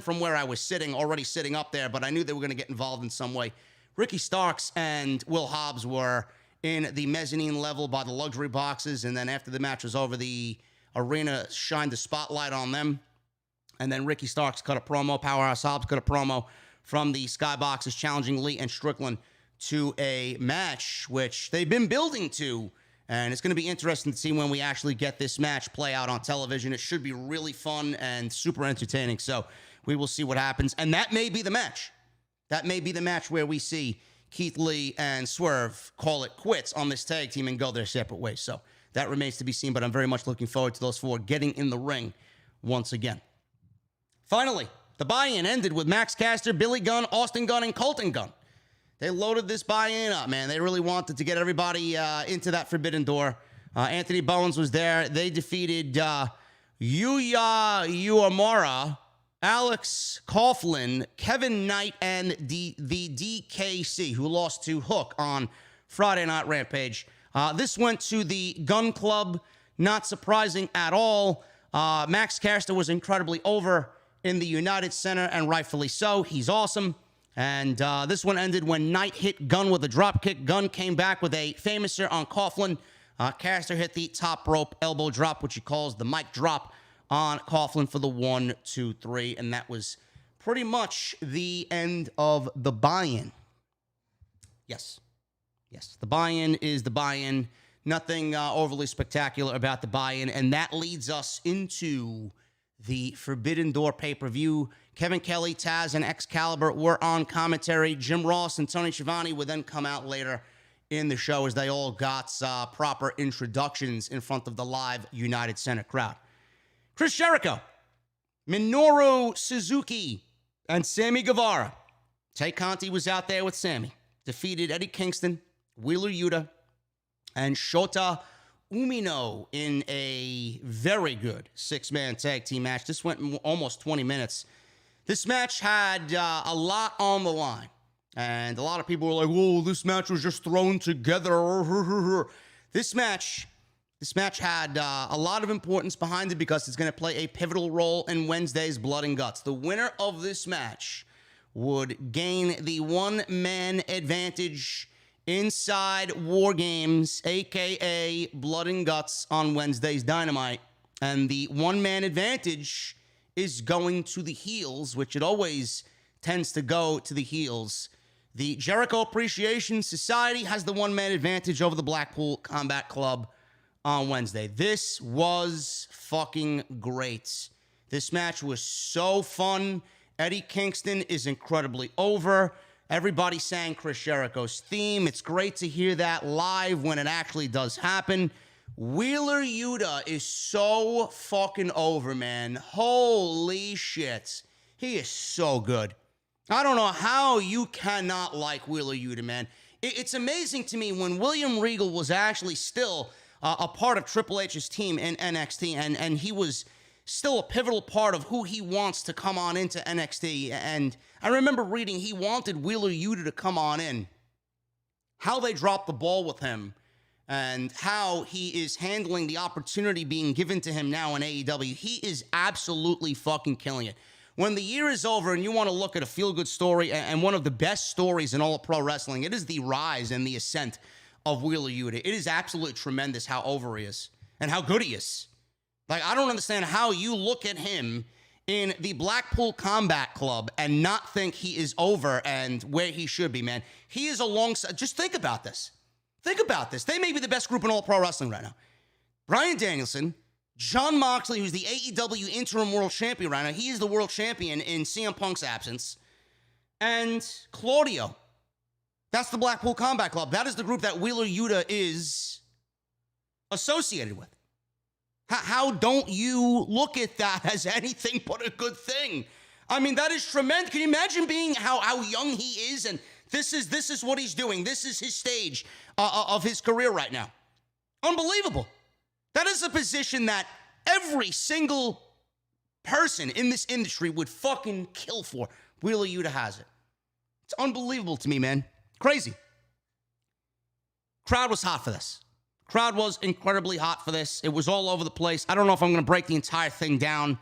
from where I was sitting, already sitting up there, but I knew they were going to get involved in some way. Ricky Starks and Will Hobbs were in the mezzanine level by the luxury boxes, and then after the match was over, the arena shined the spotlight on them. And then Ricky Starks cut a promo, Powerhouse Hobbs cut a promo from the skyboxes challenging Lee and Strickland to a match, which they've been building to. And it's going to be interesting to see when we actually get this match play out on television. It should be really fun and super entertaining. So we will see what happens. And that may be the match. That may be the match where we see Keith Lee and Swerve call it quits on this tag team and go their separate ways. So that remains to be seen, but I'm very much looking forward to those four getting in the ring once again. Finally, the buy-in ended with Max Caster, Billy Gunn, Austin Gunn, and Colton Gunn. They loaded this buy-in up, man. They really wanted to get everybody into that Forbidden Door. Anthony Bowens was there. They defeated Yuya Uemura, Alex Coughlin, Kevin Knight, and the DKC, who lost to Hook on Friday Night Rampage. This went to the Gun Club. Not surprising at all. Max Caster was incredibly over in the United Center, and rightfully so. He's awesome. And this one ended when Knight hit Gunn with a drop kick. Gunn came back with a famouser on Coughlin. Caster hit the top rope elbow drop, which he calls the mic drop, on Coughlin for the 1, 2, 3. And that was pretty much the end of the buy-in. Yes. Yes, the buy-in is the buy-in. Nothing overly spectacular about the buy-in. And that leads us into the Forbidden Door pay-per-view. Kevin Kelly, Taz, and Excalibur were on commentary. Jim Ross and Tony Schiavone would then come out later in the show as they all got proper introductions in front of the live United Center crowd. Chris Jericho, Minoru Suzuki, and Sammy Guevara. Tay Conti was out there with Sammy. Defeated Eddie Kingston, Wheeler Yuta, and Shota Umino in a very good 6-man tag team match. This went almost 20 minutes. This match had a lot on the line. And a lot of people were like, whoa, this match was just thrown together. This match had a lot of importance behind it because it's going to play a pivotal role in Wednesday's Blood and Guts. The winner of this match would gain the one-man advantage inside War Games, a.k.a. Blood and Guts, on Wednesday's Dynamite. And the one-man advantage is going to the heels, which it always tends to go to the heels. The Jericho Appreciation Society has the one-man advantage over the Blackpool Combat Club on Wednesday. This was fucking great. This match was so fun. Eddie Kingston is incredibly over. Everybody sang Chris Jericho's theme. It's great to hear that live when it actually does happen. Wheeler Yuta is so fucking over, man. Holy shit. He is so good. I don't know how you cannot like Wheeler Yuta, man. It's amazing to me when William Regal was actually still a part of Triple H's team in NXT, and he was still a pivotal part of who he wants to come on into NXT. And I remember reading he wanted Wheeler Yuta to come on in. How they dropped the ball with him and how he is handling the opportunity being given to him now in AEW. He is absolutely fucking killing it. When the year is over and you want to look at a feel-good story and one of the best stories in all of pro wrestling, it is the rise and the ascent of Wheeler Yuta. It is absolutely tremendous how over he is and how good he is. Like, I don't understand how you look at him in the Blackpool Combat Club and not think he is over and where he should be, man. He is alongside. Just think about this. Think about this. They may be the best group in all pro wrestling right now. Bryan Danielson, Jon Moxley, who's the AEW Interim World Champion right now, he is the World Champion in CM Punk's absence, and Claudio. That's the Blackpool Combat Club. That is the group that Wheeler Yuta is associated with. How don't you look at that as anything but a good thing? I mean, that is tremendous. Can you imagine being how young he is, and this is what he's doing. This is his stage of his career right now. Unbelievable. That is a position that every single person in this industry would fucking kill for. Wheeler Yuta has it. It's unbelievable to me, man. Crazy. Crowd was hot for this. Crowd was incredibly hot for this. It was all over the place. I don't know if I'm going to break the entire thing down.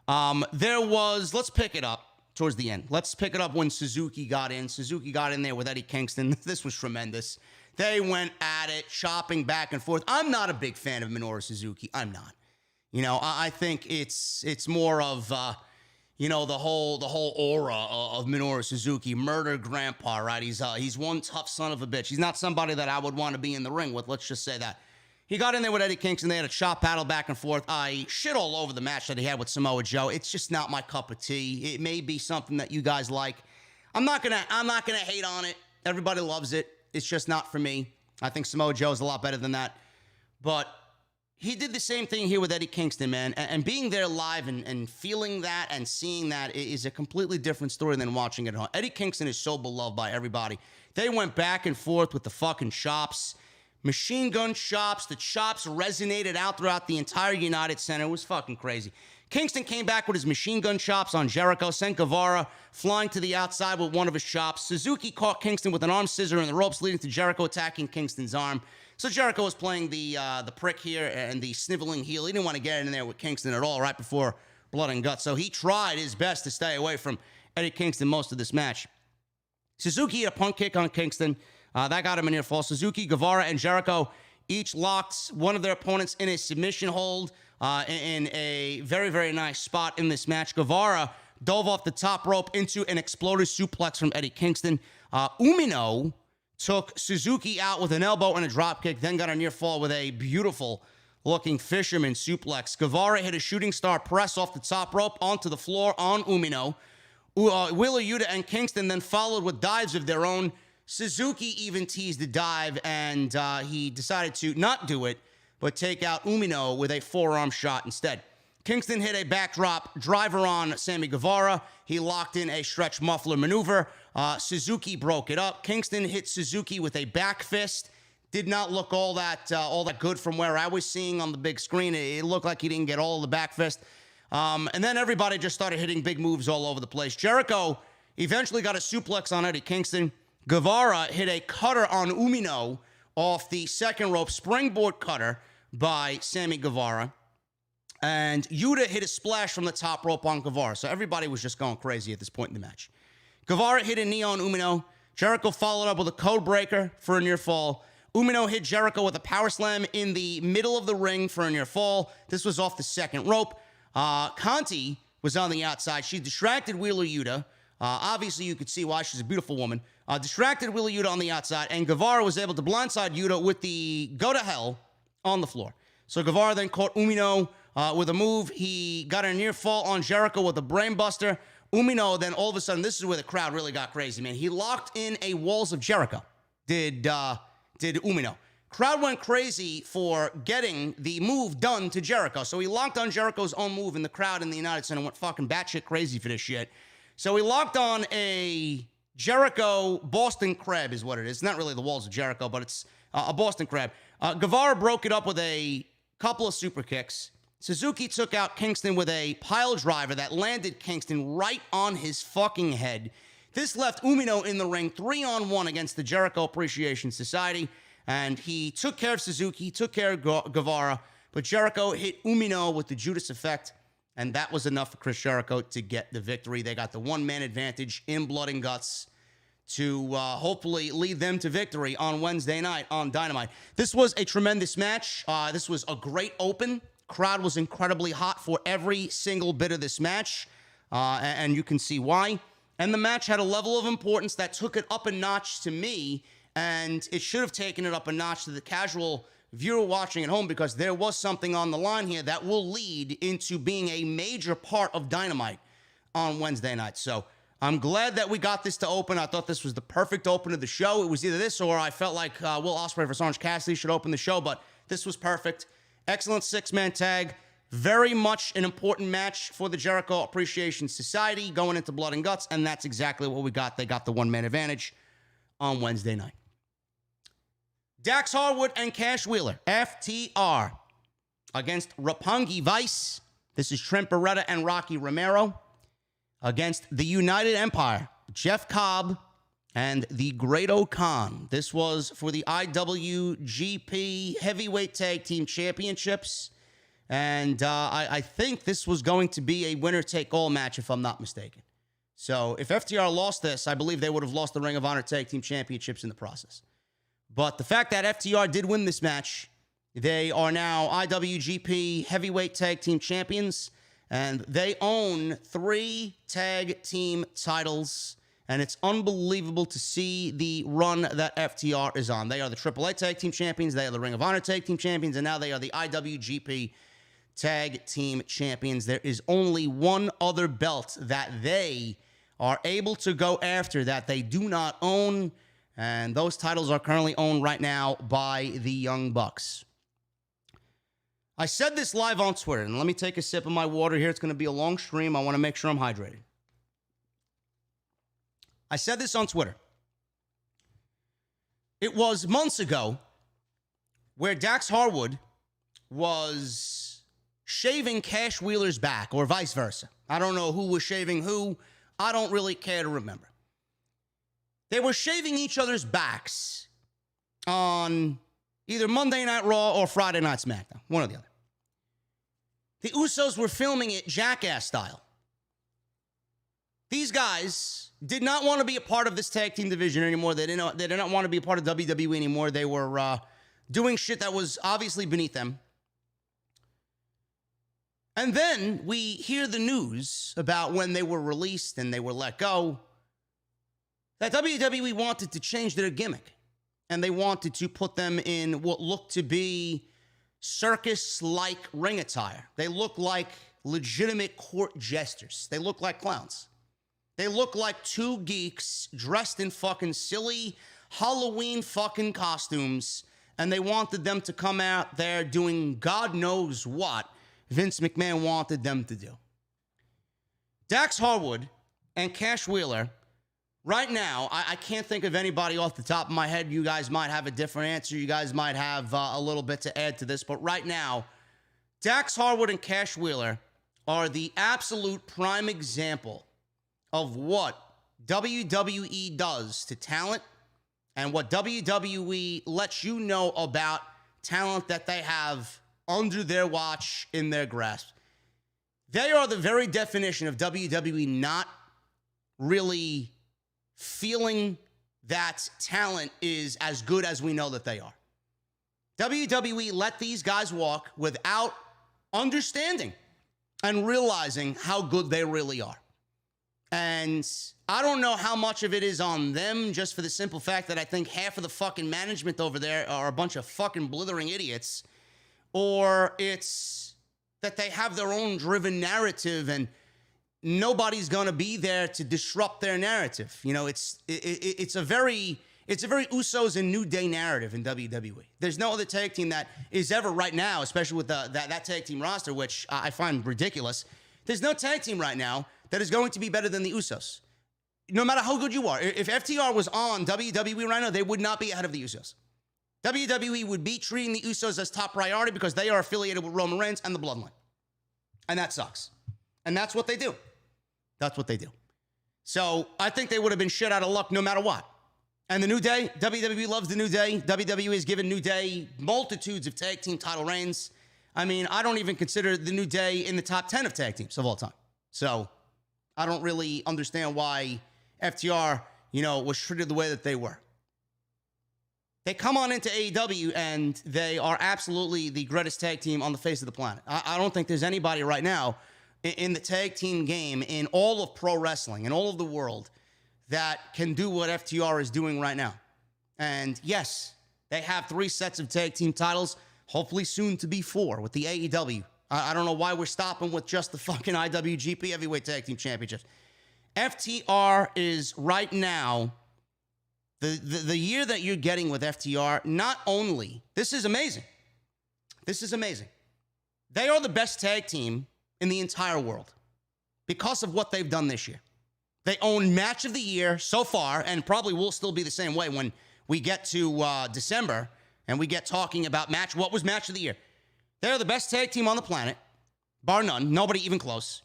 Let's pick it up towards the end. Let's pick it up when Suzuki got in. Suzuki got in there with Eddie Kingston. This was tremendous. They went at it, chopping back and forth. I'm not a big fan of Minoru Suzuki. I'm not. You know, I think it's more of, the whole aura of Minoru Suzuki, murder grandpa, right? He's one tough son of a bitch. He's not somebody that I would want to be in the ring with. Let's just say that. He got in there with Eddie Kingston. They had a chop battle back and forth. I shit all over the match that he had with Samoa Joe. It's just not my cup of tea. It may be something that you guys like. I'm not gonna hate on it. Everybody loves it. It's just not for me. I think Samoa Joe is a lot better than that. But he did the same thing here with Eddie Kingston, man. And being there live and feeling that and seeing that is a completely different story than watching it at home. Eddie Kingston is so beloved by everybody. They went back and forth with the fucking chops. Machine gun chops. The chops resonated out throughout the entire United Center. It was fucking crazy. Kingston came back with his machine gun chops on Jericho, sent Guevara flying to the outside with one of his chops. Suzuki caught Kingston with an arm scissor in the ropes, leading to Jericho attacking Kingston's arm. So Jericho was playing the prick here and the sniveling heel. He didn't want to get in there with Kingston at all right before Blood and Guts. So he tried his best to stay away from Eddie Kingston most of this match. Suzuki hit a punt kick on Kingston. That got him a near fall. Suzuki, Guevara, and Jericho each locked one of their opponents in a submission hold in a very, very nice spot in this match. Guevara dove off the top rope into an exploder suplex from Eddie Kingston. Umino took Suzuki out with an elbow and a dropkick, then got a near fall with a beautiful-looking fisherman suplex. Guevara hit a shooting star press off the top rope onto the floor on Umino. Wheeler Yuta and Kingston then followed with dives of their own. Suzuki even teased a dive, and he decided to not do it, but take out Umino with a forearm shot instead. Kingston hit a backdrop driver on Sammy Guevara. He locked in a stretch muffler maneuver. Suzuki broke it up. Kingston hit Suzuki with a back fist. Did not look all that good from where I was seeing on the big screen. It looked like he didn't get all of the back fist. And then everybody just started hitting big moves all over the place. Jericho eventually got a suplex on Eddie Kingston. Guevara hit a cutter on Umino off the second rope, springboard cutter by Sammy Guevara. And Yuta hit a splash from the top rope on Guevara. So everybody was just going crazy at this point in the match. Guevara hit a knee on Umino. Jericho followed up with a code breaker for a near fall. Umino hit Jericho with a power slam in the middle of the ring for a near fall. This was off the second rope. Conti was on the outside. She distracted Wheeler Yuta. Obviously, you could see why. She's a beautiful woman. Distracted Wheeler Yuta on the outside, and Guevara was able to blindside Yuta with the go to hell on the floor. So Guevara then caught Umino with a move. He got a near fall on Jericho with a brainbuster. Umino then all of a sudden, this is where the crowd really got crazy, man. He locked in a Walls of Jericho. Did Umino. Crowd went crazy for getting the move done to Jericho. So he locked on Jericho's own move, and the crowd in the United Center went fucking batshit crazy for this shit. So he locked on a Jericho Boston Crab is what it is. It's not really the Walls of Jericho, but it's a Boston Crab. Guevara broke it up with a couple of super kicks. Suzuki took out Kingston with a pile driver that landed Kingston right on his fucking head. This left Umino in the ring 3-on-1 against the Jericho Appreciation Society, and he took care of Suzuki, took care of Guevara, but Jericho hit Umino with the Judas effect, and that was enough for Chris Jericho to get the victory. They got the one-man advantage in Blood and Guts to hopefully lead them to victory on Wednesday night on Dynamite. This was a tremendous match. This was a great open. Crowd was incredibly hot for every single bit of this match, and you can see why. And the match had a level of importance that took it up a notch to me, and it should have taken it up a notch to the casual viewer watching at home, because there was something on the line here that will lead into being a major part of Dynamite on Wednesday night. So I'm glad that we got this to open. I thought this was the perfect open of the show. It was either this or I felt like Will Ospreay versus Orange Cassidy should open the show, but this was perfect. Excellent six-man tag. Very much an important match for the Jericho Appreciation Society going into Blood and Guts, and that's exactly what we got. They got the one-man advantage on Wednesday night. Dax Harwood and Cash Wheeler, FTR, against Roppongi Vice. This is Trent Beretta and Rocky Romero. Against the United Empire, Jeff Cobb and the Great O'Khan. This was for the IWGP Heavyweight Tag Team Championships. And I think this was going to be a winner-take-all match, if I'm not mistaken. So if FTR lost this, I believe they would have lost the Ring of Honor Tag Team Championships in the process. But the fact that FTR did win this match, they are now IWGP Heavyweight Tag Team Champions, and they own 3 tag team titles, and it's unbelievable to see the run that FTR is on. They are the AAA Tag Team Champions, they are the Ring of Honor Tag Team Champions, and now they are the IWGP Tag Team Champions. There is only one other belt that they are able to go after that they do not own, and those titles are currently owned right now by the Young Bucks. I said this live on Twitter, and let me take a sip of my water here. It's going to be a long stream. I want to make sure I'm hydrated. I said this on Twitter. It was months ago where Dax Harwood was shaving Cash Wheeler's back, or vice versa. I don't know who was shaving who. I don't really care to remember. They were shaving each other's backs on either Monday Night Raw or Friday Night SmackDown, one or the other. The Usos were filming it Jackass style. These guys did not want to be a part of this tag team division anymore. They did not want to be a part of WWE anymore. They were doing shit that was obviously beneath them. And then we hear the news about when they were released and they were let go, that WWE wanted to change their gimmick. And they wanted to put them in what looked to be circus-like ring attire. They look like legitimate court jesters. They look like clowns. They look like 2 geeks dressed in fucking silly Halloween fucking costumes, and they wanted them to come out there doing God knows what Vince McMahon wanted them to do. Dax Harwood and Cash Wheeler, right now, I can't think of anybody off the top of my head. You guys might have a different answer. You guys might have a little bit to add to this. But right now, Dax Harwood and Cash Wheeler are the absolute prime example of what WWE does to talent and what WWE lets you know about talent that they have under their watch, in their grasp. They are the very definition of WWE not really feeling that talent is as good as we know that they are. WWE let these guys walk without understanding and realizing how good they really are. And I don't know how much of it is on them, just for the simple fact that I think half of the fucking management over there are a bunch of fucking blithering idiots, or it's that they have their own driven narrative and nobody's going to be there to disrupt their narrative. You know, it's a very Usos and New Day narrative in WWE. There's no other tag team that is ever right now, especially with that tag team roster, which I find ridiculous. There's no tag team right now that is going to be better than the Usos. No matter how good you are. If FTR was on WWE right now, they would not be ahead of the Usos. WWE would be treating the Usos as top priority because they are affiliated with Roman Reigns and the Bloodline. And that sucks. And that's what they do. That's what they do. So I think they would have been shit out of luck no matter what. And the New Day, WWE loves the New Day. WWE has given New Day multitudes of tag team title reigns. I mean, I don't even consider the New Day in the top 10 of tag teams of all time. So I don't really understand why FTR, was treated the way that they were. They come on into AEW and they are absolutely the greatest tag team on the face of the planet. I don't think there's anybody right now in the tag team game, in all of pro wrestling, in all of the world, that can do what FTR is doing right now. And yes, They have 3 sets of tag team titles, hopefully soon to be 4 with the AEW. I don't know why we're stopping with just the fucking IWGP Heavyweight Tag Team Championships. FTR is right now, the year that you're getting with FTR, not only, this is amazing. This is amazing. They are the best tag team in the entire world because of what they've done this year. They own Match of the Year so far, and probably will still be the same way when we get to December and we get talking about what was Match of the Year. They're the best tag team on the planet, bar none, nobody even close.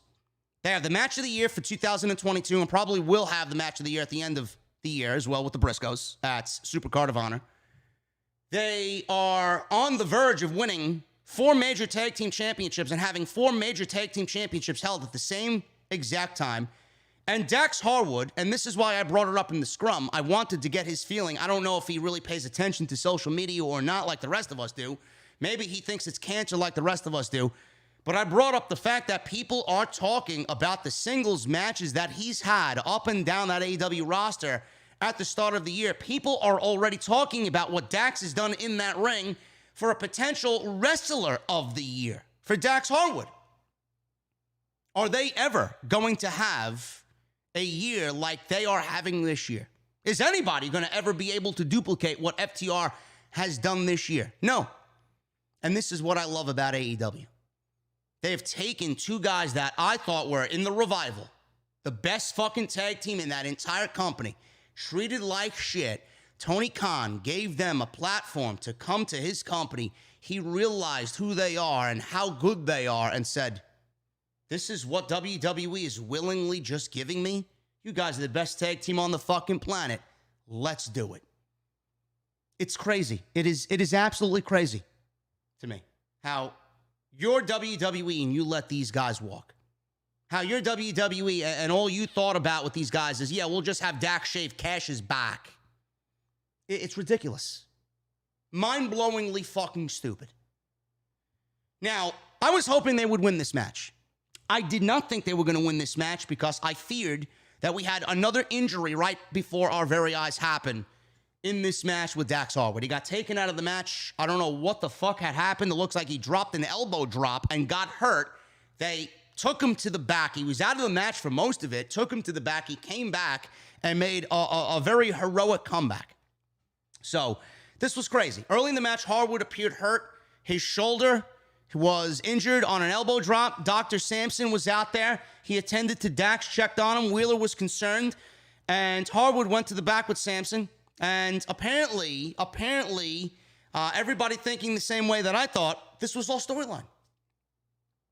They have the Match of the Year for 2022 and probably will have the Match of the Year at the end of the year as well with the Briscoes at Supercard of Honor. They are on the verge of winning 4 major tag team championships and having 4 major tag team championships held at the same exact time. And Dax Harwood, and this is why I brought it up in the scrum, I wanted to get his feeling. I don't know if he really pays attention to social media or not like the rest of us do. Maybe he thinks it's cancer like the rest of us do. But I brought up the fact that people are talking about the singles matches that he's had up and down that AEW roster at the start of the year. People are already talking about what Dax has done in that ring for a potential wrestler of the year for Dax Harwood. Are they ever going to have a year like they are having this year? Is anybody going to ever be able to duplicate what FTR has done this year? No. And this is what I love about AEW. They've taken 2 guys that I thought were in the revival, the best fucking tag team in that entire company, treated like shit. Tony Khan gave them a platform to come to his company. He realized who they are and how good they are and said, this is what WWE is willingly just giving me? You guys are the best tag team on the fucking planet. Let's do it. It's crazy. It is absolutely crazy to me how you're WWE and you let these guys walk. How you're WWE and all you thought about with these guys is, yeah, we'll just have Dax shave Cash's back. It's ridiculous. Mind-blowingly fucking stupid. Now, I was hoping they would win this match. I did not think they were going to win this match because I feared that we had another injury right before our very eyes happen in this match with Dax Harwood. He got taken out of the match. I don't know what the fuck had happened. It looks like he dropped an elbow drop and got hurt. They took him to the back. He was out of the match for most of it, took him to the back. He came back and made a very heroic comeback. So this was crazy. Early in the match, Harwood appeared hurt. His shoulder was injured on an elbow drop. Dr. Sampson was out there. He attended to Dax, checked on him. Wheeler was concerned. And Harwood went to the back with Sampson. And apparently, everybody thinking the same way that I thought, this was all storyline.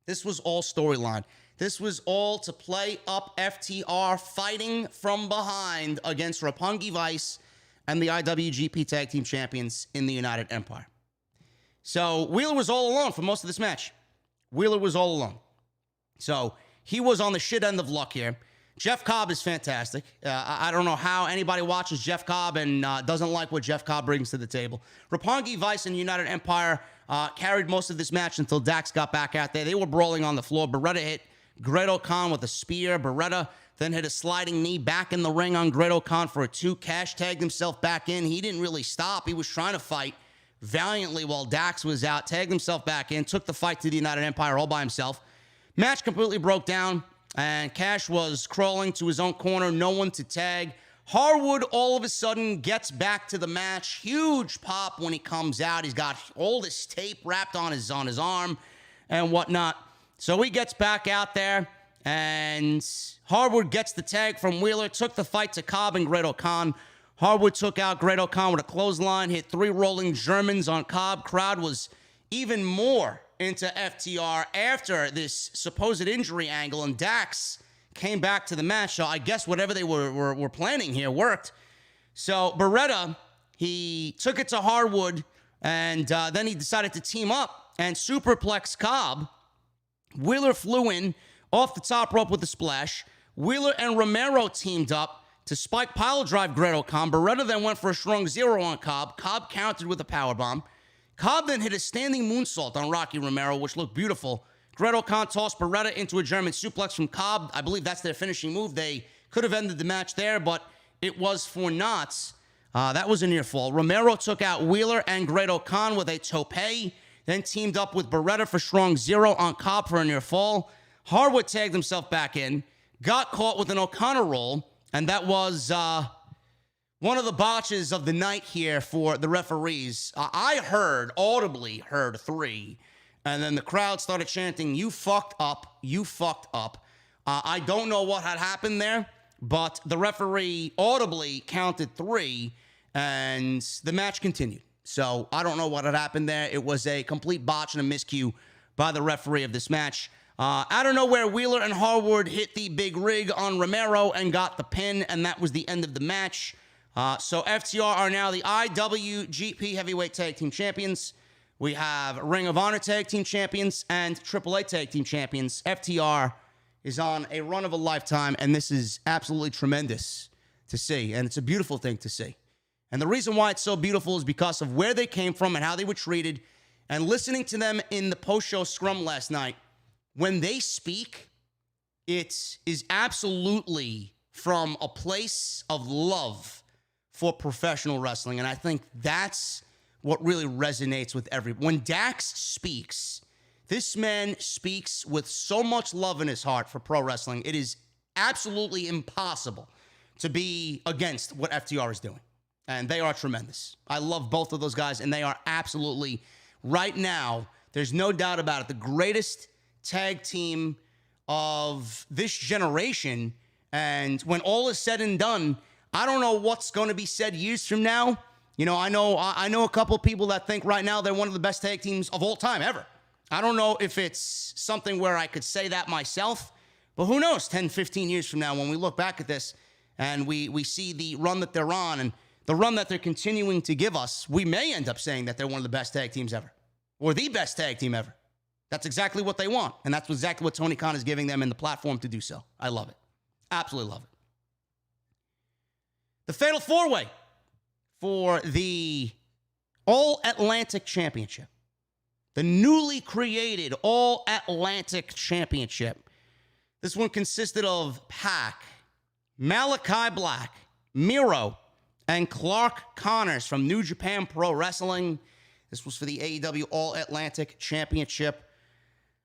This was all storyline. This was all to play up FTR fighting from behind against Roppongi Vice and the IWGP Tag Team Champions in the United Empire. So Wheeler was all alone for most of this match. Wheeler was all alone. So he was on the shit end of luck here. Jeff Cobb is fantastic. I don't know how anybody watches Jeff Cobb and doesn't like what Jeff Cobb brings to the table. Roppongi Vice and United Empire carried most of this match until Dax got back out there. They were brawling on the floor. Beretta hit Great-O-Khan with a spear. Beretta then hit a sliding knee back in the ring on Great-O-Khan for a 2. Cash tagged himself back in. He didn't really stop. He was trying to fight valiantly while Dax was out. Tagged himself back in. Took the fight to the United Empire all by himself. Match completely broke down. And Cash was crawling to his own corner. No one to tag. Harwood all of a sudden gets back to the match. Huge pop when he comes out. He's got all this tape wrapped on his arm and whatnot. So he gets back out there. And Harwood gets the tag from Wheeler. Took the fight to Cobb and Great-O-Khan. Harwood took out Great-O-Khan with a clothesline. Hit 3 rolling Germans on Cobb. Crowd was even more into FTR after this supposed injury angle, and Dax came back to the match. So I guess whatever they were planning here worked. So Beretta, he took it to Harwood, and then he decided to team up and superplex Cobb. Wheeler flew in off the top rope with a splash. Wheeler and Romero teamed up to spike pile drive Great-O-Khan. Beretta then went for a strong 0 on Cobb. Cobb countered with a powerbomb. Cobb then hit a standing moonsault on Rocky Romero, which looked beautiful. Great-O-Khan tossed Beretta into a German suplex from Cobb. I believe that's their finishing move. They could have ended the match there, but it was for naught. That was a near fall. Romero took out Wheeler and Great-O-Khan with a tope, then teamed up with Beretta for strong zero on Cobb for a near fall. Harwood tagged himself back in, got caught with an O'Connor roll, and that was one of the botches of the night here for the referees. I audibly heard 3, and then the crowd started chanting, "You fucked up, you fucked up." I don't know what had happened there, but the referee audibly counted 3, and the match continued. So I don't know what had happened there. It was a complete botch and a miscue by the referee of this match. I don't know where Wheeler and Harwood hit the big rig on Romero and got the pin, and that was the end of the match. So FTR are now the IWGP Heavyweight Tag Team Champions. We have Ring of Honor Tag Team Champions and AAA Tag Team Champions. FTR is on a run of a lifetime, and this is absolutely tremendous to see, and it's a beautiful thing to see. And the reason why it's so beautiful is because of where they came from and how they were treated, and listening to them in the post-show scrum last night. When they speak, it is absolutely from a place of love for professional wrestling, and I think that's what really resonates with everyone. When Dax speaks, this man speaks with so much love in his heart for pro wrestling. It is absolutely impossible to be against what FTR is doing, and they are tremendous. I love both of those guys, and they are absolutely, right now, there's no doubt about it, the greatest tag team of this generation. And when all is said and done, I don't know what's going to be said years from now. You know, I know a couple of people that think right now they're one of the best tag teams of all time ever. I don't know if it's something where I could say that myself, but who knows, 10, 15 years from now when we look back at this and we see the run that they're on and the run that they're continuing to give us, we may end up saying that they're one of the best tag teams ever or the best tag team ever. That's exactly what they want, and that's exactly what Tony Khan is giving them in the platform to do so. I love it. Absolutely love it. The Fatal 4-Way for the All-Atlantic Championship. The newly created All-Atlantic Championship. This one consisted of Pac, Malachi Black, Miro, and Clark Connors from New Japan Pro Wrestling. This was for the AEW All-Atlantic Championship.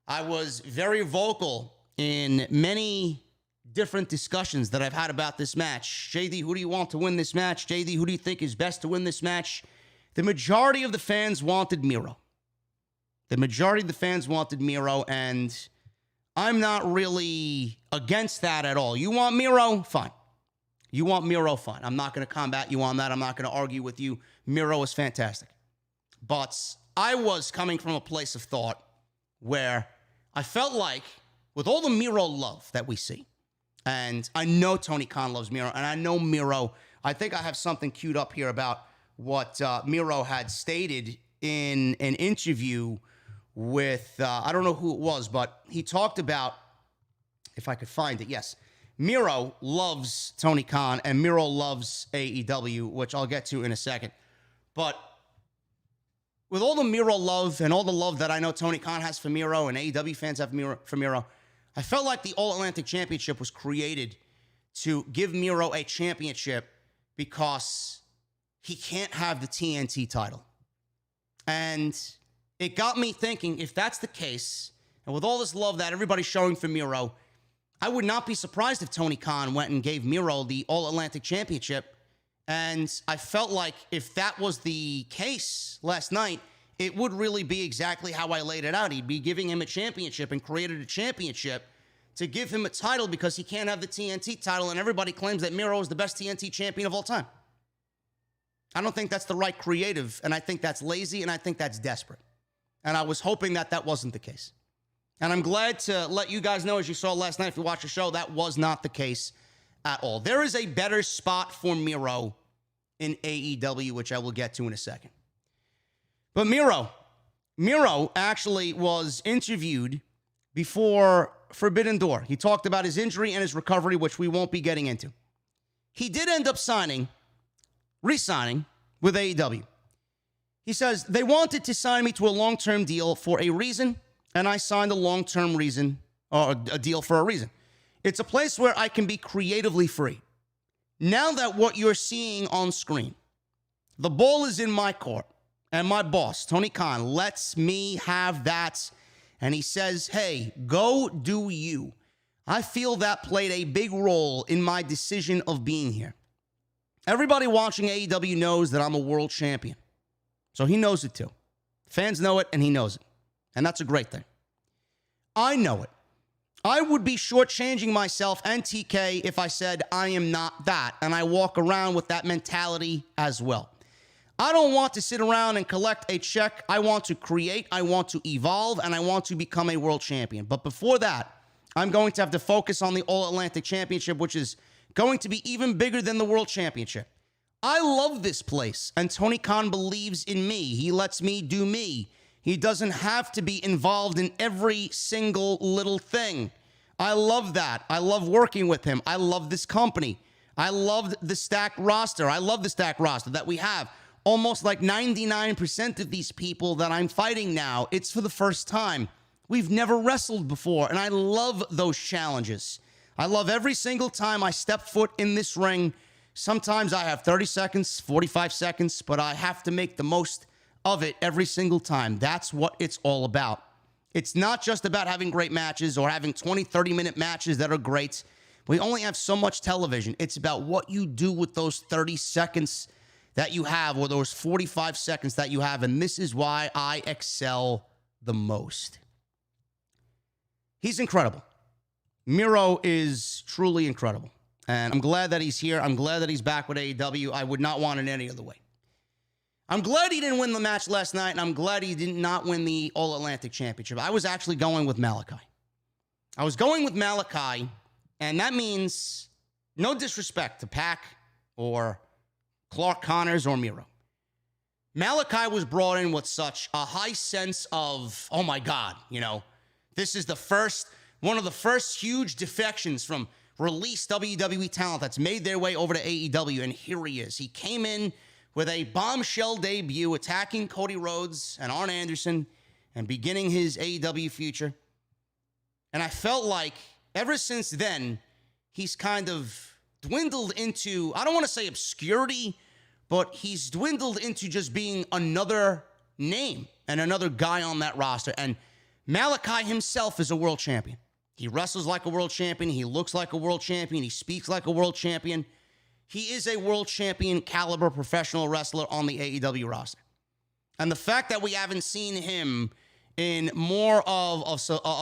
I was very vocal in many different discussions that I've had about this match. JD, who do you want to win this match? JD, who do you think is best to win this match? The majority of the fans wanted Miro. The majority of the fans wanted Miro, and I'm not really against that at all. You want Miro? Fine. You want Miro? Fine. I'm not going to combat you on that. I'm not going to argue with you. Miro is fantastic. But I was coming from a place of thought where I felt like, with all the Miro love that we see, and I know Tony Khan loves Miro, and I know Miro, I think I have something queued up here about what Miro had stated in an interview with, I don't know who it was, but he talked about, if I could find it, yes, Miro loves Tony Khan, and Miro loves AEW, which I'll get to in a second. But with all the Miro love and all the love that I know Tony Khan has for Miro and AEW fans have for Miro, I felt like the All-Atlantic Championship was created to give Miro a championship because he can't have the TNT title. And it got me thinking, if that's the case, and with all this love that everybody's showing for Miro, I would not be surprised if Tony Khan went and gave Miro the All-Atlantic Championship. And I felt like if that was the case last night, it would really be exactly how I laid it out. He'd be giving him a championship and created a championship to give him a title because he can't have the TNT title, and everybody claims that Miro is the best TNT champion of all time. I don't think that's the right creative, and I think that's lazy, and I think that's desperate. And I was hoping that that wasn't the case. And I'm glad to let you guys know, as you saw last night, if you watched the show, that was not the case at all. There is a better spot for Miro in AEW, which I will get to in a second. But Miro actually was interviewed before Forbidden Door. He talked about his injury and his recovery, which we won't be getting into. He did end up re-signing with AEW. He says, they wanted to sign me to a long-term deal for a reason, and I signed a long-term reason, or a deal for a reason. It's a place where I can be creatively free. Now that what you're seeing on screen The ball is in my court, and my boss, Tony Khan, lets me have that, and he says, hey, go do you. I feel that played a big role in my decision of being here. Everybody watching AEW knows that I'm a world champion, so he knows it too. Fans know it, and he knows it, and that's a great thing. I know it. I would be shortchanging myself and TK if I said I am not that, and I walk around with that mentality as well. I don't want to sit around and collect a check. I want to create, I want to evolve, and I want to become a world champion. But before that, I'm going to have to focus on the All-Atlantic Championship, which is going to be even bigger than the World Championship. I love this place, and Tony Khan believes in me. He lets me do me. He doesn't have to be involved in every single little thing. I love that. I love working with him. I love this company. I love the stacked roster. I love the stacked roster that we have. Almost like 99% of these people that I'm fighting now, it's for the first time. We've never wrestled before, and I love those challenges. I love every single time I step foot in this ring. Sometimes I have 30 seconds, 45 seconds, but I have to make the most of it every single time. That's what it's all about. It's not just about having great matches or having 20, 30-minute matches that are great. We only have so much television. It's about what you do with those 30 seconds that you have or those 45 seconds that you have, and this is why I excel the most. He's incredible. Miro is truly incredible, and I'm glad that he's here. I'm glad that he's back with AEW. I would not want it any other way. I'm glad he didn't win the match last night, and I'm glad he did not win the All-Atlantic Championship. I was actually going with Malachi. I was going with Malachi, and that means no disrespect to Pac or Clark Connors or Miro. Malachi was brought in with such a high sense of, oh my God, this is one of the first huge defections from released WWE talent that's made their way over to AEW, and here he is. He came in with a bombshell debut, attacking Cody Rhodes and Arn Anderson and beginning his AEW future. And I felt like ever since then, he's kind of dwindled into, I don't want to say obscurity, but he's dwindled into just being another name and another guy on that roster. And Malachi himself is a world champion. He wrestles like a world champion. He looks like a world champion. He speaks like a world champion. He is a world champion caliber professional wrestler on the AEW roster. And the fact that we haven't seen him in more of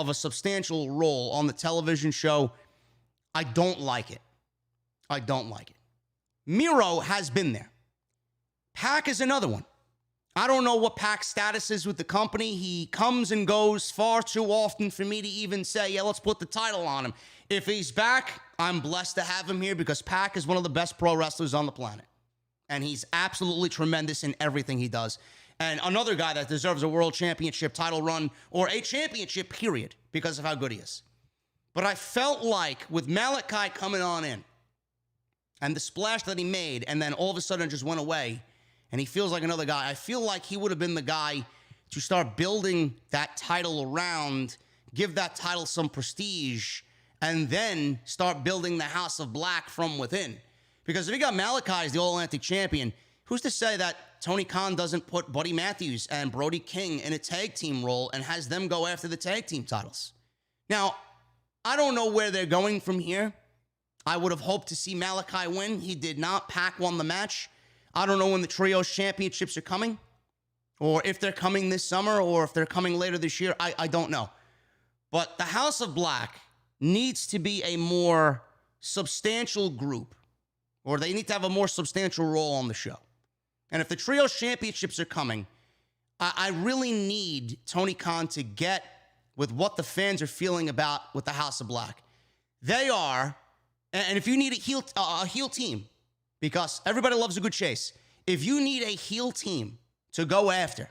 a substantial role on the television show, I don't like it. I don't like it. Miro has been there. Pac is another one. I don't know what Pac's status is with the company. He comes and goes far too often for me to even say, yeah, let's put the title on him. If he's back, I'm blessed to have him here because Pac is one of the best pro wrestlers on the planet. And he's absolutely tremendous in everything he does. And another guy that deserves a world championship title run or a championship, period, because of how good he is. But I felt like with Malachi coming on in and the splash that he made and then all of a sudden just went away and he feels like another guy, I feel like he would have been the guy to start building that title around, give that title some prestige, and then start building the House of Black from within. Because if you got Malachi as the All-Atlantic Champion, who's to say that Tony Khan doesn't put Buddy Matthews and Brody King in a tag team role and has them go after the tag team titles? Now, I don't know where they're going from here. I would have hoped to see Malachi win. He did not. Pac won the match. I don't know when the Trios Championships are coming, or if they're coming this summer, or if they're coming later this year. I don't know. But the House of Black needs to be a more substantial group, or they need to have a more substantial role on the show. And if the Trios Championships are coming, I really need Tony Khan to get with what the fans are feeling about with the House of Black. They are, and if you need a heel team, because everybody loves a good chase, if you need a heel team to go after,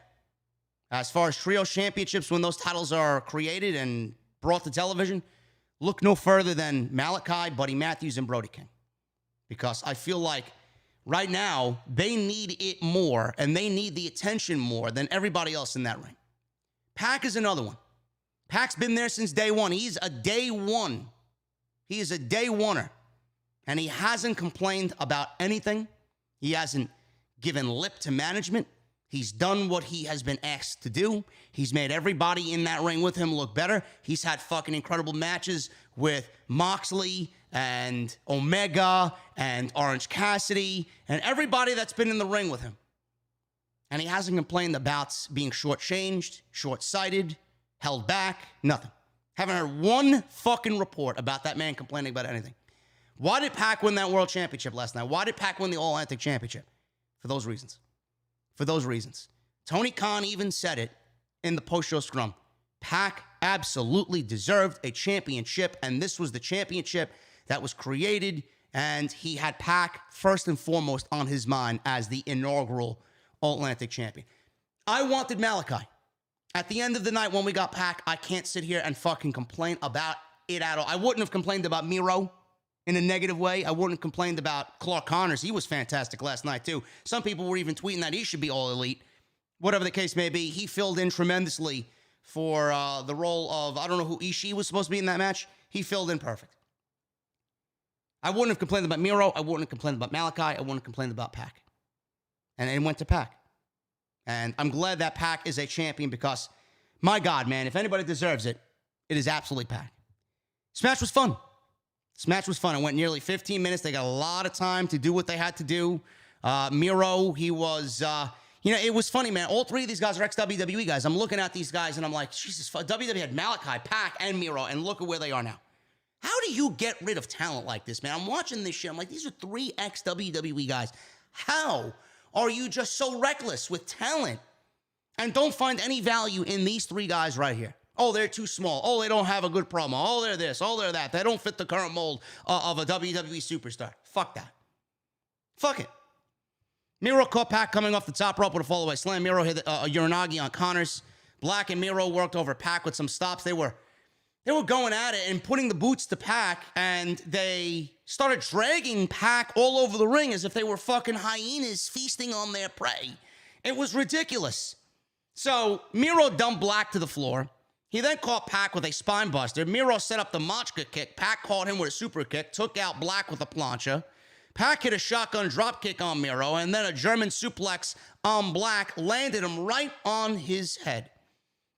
as far as Trios Championships, when those titles are created and brought to television, look no further than Malachi, Buddy Matthews, and Brody King. Because I feel like right now, they need it more, and they need the attention more than everybody else in that ring. Pac is another one. Pac's been there since day one. He's a day one. He is a day oneer. And he hasn't complained about anything. He hasn't given lip to management. He's done what he has been asked to do. He's made everybody in that ring with him look better. He's had fucking incredible matches with Moxley and Omega and Orange Cassidy and everybody that's been in the ring with him. And he hasn't complained about being shortchanged, short-sighted, held back, nothing. Haven't heard one fucking report about that man complaining about anything. Why did Pac win that World Championship last night? Why did Pac win the All-Atlantic Championship? For those reasons. For those reasons. Tony Khan even said it in the post-show scrum. Pac absolutely deserved a championship, and this was the championship that was created, and he had Pac first and foremost on his mind as the inaugural All-Atlantic champion. I wanted Malachi. At the end of the night when we got Pac, I can't sit here and fucking complain about it at all. I wouldn't have complained about Miro in a negative way. I wouldn't have complained about Clark Connors. He was fantastic last night, too. Some people were even tweeting that he should be all elite. Whatever the case may be, he filled in tremendously for the role of, I don't know who Ishii was supposed to be in that match. He filled in perfect. I wouldn't have complained about Miro. I wouldn't have complained about Malachi. I wouldn't have complained about Pac. And it went to Pac. And I'm glad that Pac is a champion because, my God, man, if anybody deserves it, it is absolutely Pac. This match was fun. This match was fun. It went nearly 15 minutes. They got a lot of time to do what they had to do. Miro, he was, it was funny, man. All three of these guys are ex-WWE guys. I'm looking at these guys, and I'm like, Jesus, WWE had Malachi, Pac, and Miro, and look at where they are now. How do you get rid of talent like this, man? I'm watching this shit. I'm like, these are three ex-WWE guys. How are you just so reckless with talent and don't find any value in these three guys right here? Oh, they're too small. Oh, they don't have a good promo. Oh, they're this. Oh, they're that. They don't fit the current mold of a WWE superstar. Fuck that. Fuck it. Miro caught Pac coming off the top rope with a fall-away slam. Miro hit a Uranagi on Connors. Black and Miro worked over Pac with some stops. They were going at it and putting the boots to Pac, and they started dragging Pac all over the ring as if they were fucking hyenas feasting on their prey. It was ridiculous. So Miro dumped Black to the floor. He then caught Pac with a spine buster. Miro set up the Machka kick. Pac caught him with a super kick, took out Black with a plancha. Pac hit a shotgun drop kick on Miro, and then a German suplex on Black landed him right on his head.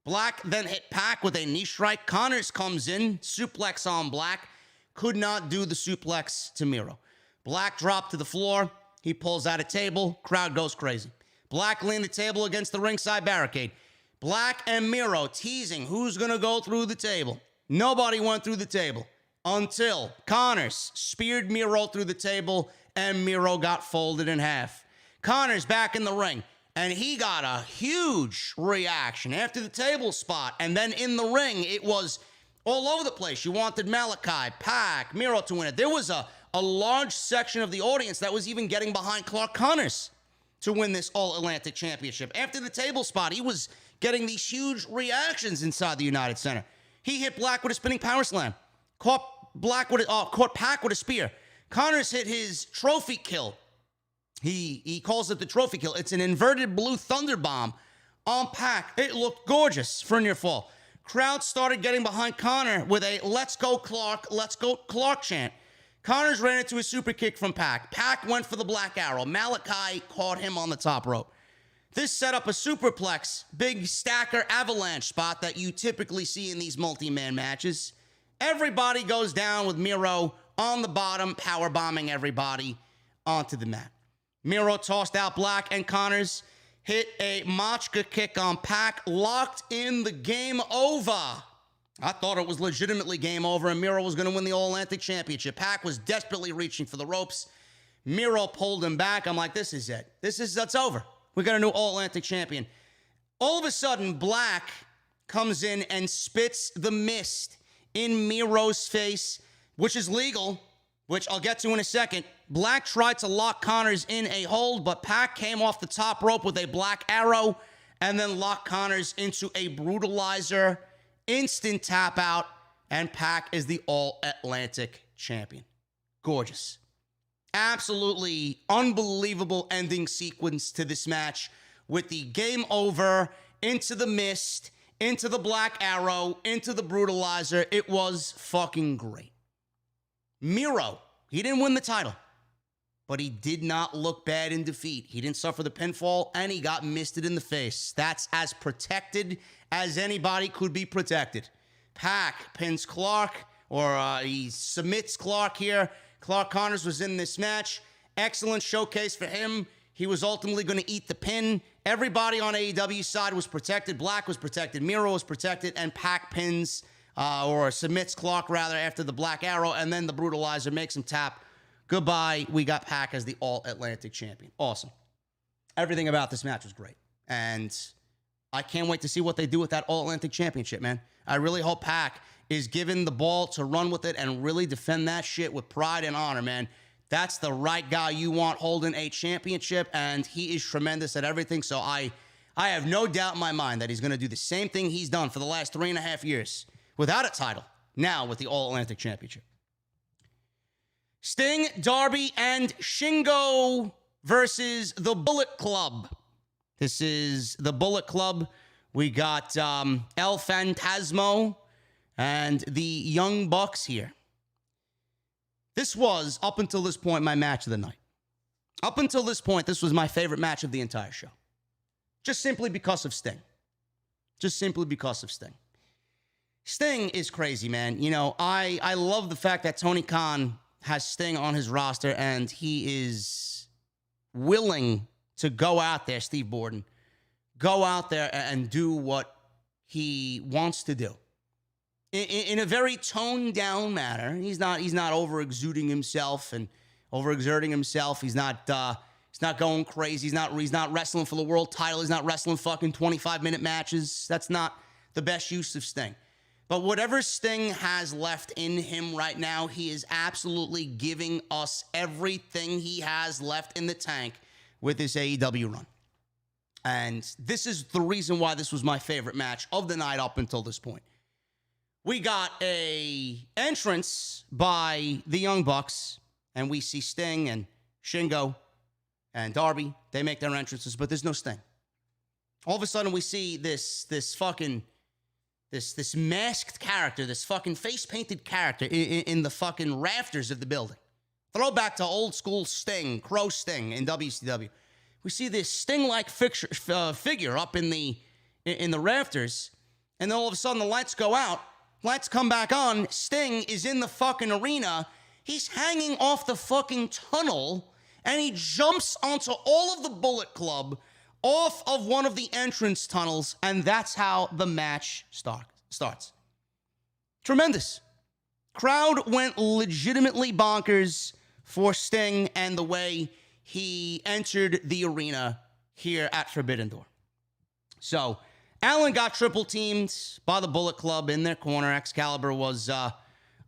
Black then hit Pac with a knee strike. Connors comes in, suplex on Black. Could not do the suplex to Miro. Black dropped to the floor. He pulls out a table. Crowd goes crazy. Black leaned the table against the ringside barricade. Black and Miro teasing who's going to go through the table. Nobody went through the table until Connors speared Miro through the table and Miro got folded in half. Connors back in the ring, and he got a huge reaction after the table spot. And then in the ring, it was all over the place. You wanted Malachi, Pac, Miro to win it. There was a large section of the audience that was even getting behind Clark Connors to win this All-Atlantic Championship. After the table spot, he was getting these huge reactions inside the United Center. He hit Black with a spinning power slam. Caught Pac with a spear. Connors hit his trophy kill. He calls it the trophy kill. It's an inverted blue thunder bomb on Pac. It looked gorgeous for a near fall. Crowd started getting behind Connor with a let's go Clark chant. Connors ran into a super kick from Pac. Pac went for the Black Arrow. Malachi caught him on the top rope. This set up a superplex, big stacker avalanche spot that you typically see in these multi-man matches. Everybody goes down with Miro on the bottom, power bombing everybody onto the mat. Miro tossed out Black, and Connors hit a Machka kick on Pac, locked in the game over. I thought it was legitimately game over, and Miro was going to win the All-Atlantic Championship. Pac was desperately reaching for the ropes. Miro pulled him back. I'm like, this is it. That's over. We got a new All-Atlantic champion. All of a sudden, Black comes in and spits the mist in Miro's face, which is legal, which I'll get to in a second. Black tried to lock Connors in a hold, but Pac came off the top rope with a Black Arrow and then locked Connors into a brutalizer. Instant tap out, and Pac is the All-Atlantic champion. Gorgeous. Absolutely unbelievable ending sequence to this match with the game over, into the mist, into the Black Arrow, into the brutalizer. It was fucking great. Miro, he didn't win the title. but he did not look bad in defeat. He didn't suffer the pinfall, and he got misted in the face. That's as protected as anybody could be protected. Pac pins Clark, or he submits Clark here. Clark Connors was in this match. Excellent showcase for him. He was ultimately going to eat the pin. Everybody on AEW's side was protected. Black was protected. Miro was protected. And Pac pins, or submits Clark, rather, after the Black Arrow. And then the Brutalizer makes him tap. Goodbye. We got Pac as the All-Atlantic Champion. Awesome. Everything about this match was great. And I can't wait to see what they do with that All-Atlantic Championship, man. I really hope Pac is given the ball to run with it and really defend that shit with pride and honor, man. That's the right guy you want holding a championship, and he is tremendous at everything. So I have no doubt in my mind that he's going to do the same thing he's done for the last 3.5 years without a title, now with the All-Atlantic Championship. Sting, Darby, and Shingo versus the Bullet Club. This is the Bullet Club. We got El Phantasmo and the Young Bucks here. This was, up until this point, my match of the night. Up until this point, this was my favorite match of the entire show. Just simply because of Sting. Just simply because of Sting. Sting is crazy, man. You know, I love the fact that Tony Khan has Sting on his roster, and he is willing to go out there, Steve Borden, go out there and do what he wants to do. In a very toned down manner. He's not over-exuding himself and overexerting himself. He's not going crazy. He's not wrestling for the world title. He's not wrestling fucking 25-minute matches. That's not the best use of Sting. But whatever Sting has left in him right now, he is absolutely giving us everything he has left in the tank with this AEW run. And this is the reason why this was my favorite match of the night up until this point. We got a entrance by the Young Bucks, and we see Sting and Shingo and Darby. They make their entrances, but there's no Sting. All of a sudden, we see this masked character, this fucking face-painted character in the fucking rafters of the building. Throwback to old school Sting, Crow Sting in WCW. We see this Sting-like figure up in the rafters, and then all of a sudden the lights go out. Lights come back on. Sting is in the fucking arena. He's hanging off the fucking tunnel, and he jumps onto all of the Bullet Club off of one of the entrance tunnels, and that's how the match starts. Tremendous. Crowd went legitimately bonkers for Sting and the way he entered the arena here at Forbidden Door. So, Allen got triple teamed by the Bullet Club in their corner. Excalibur was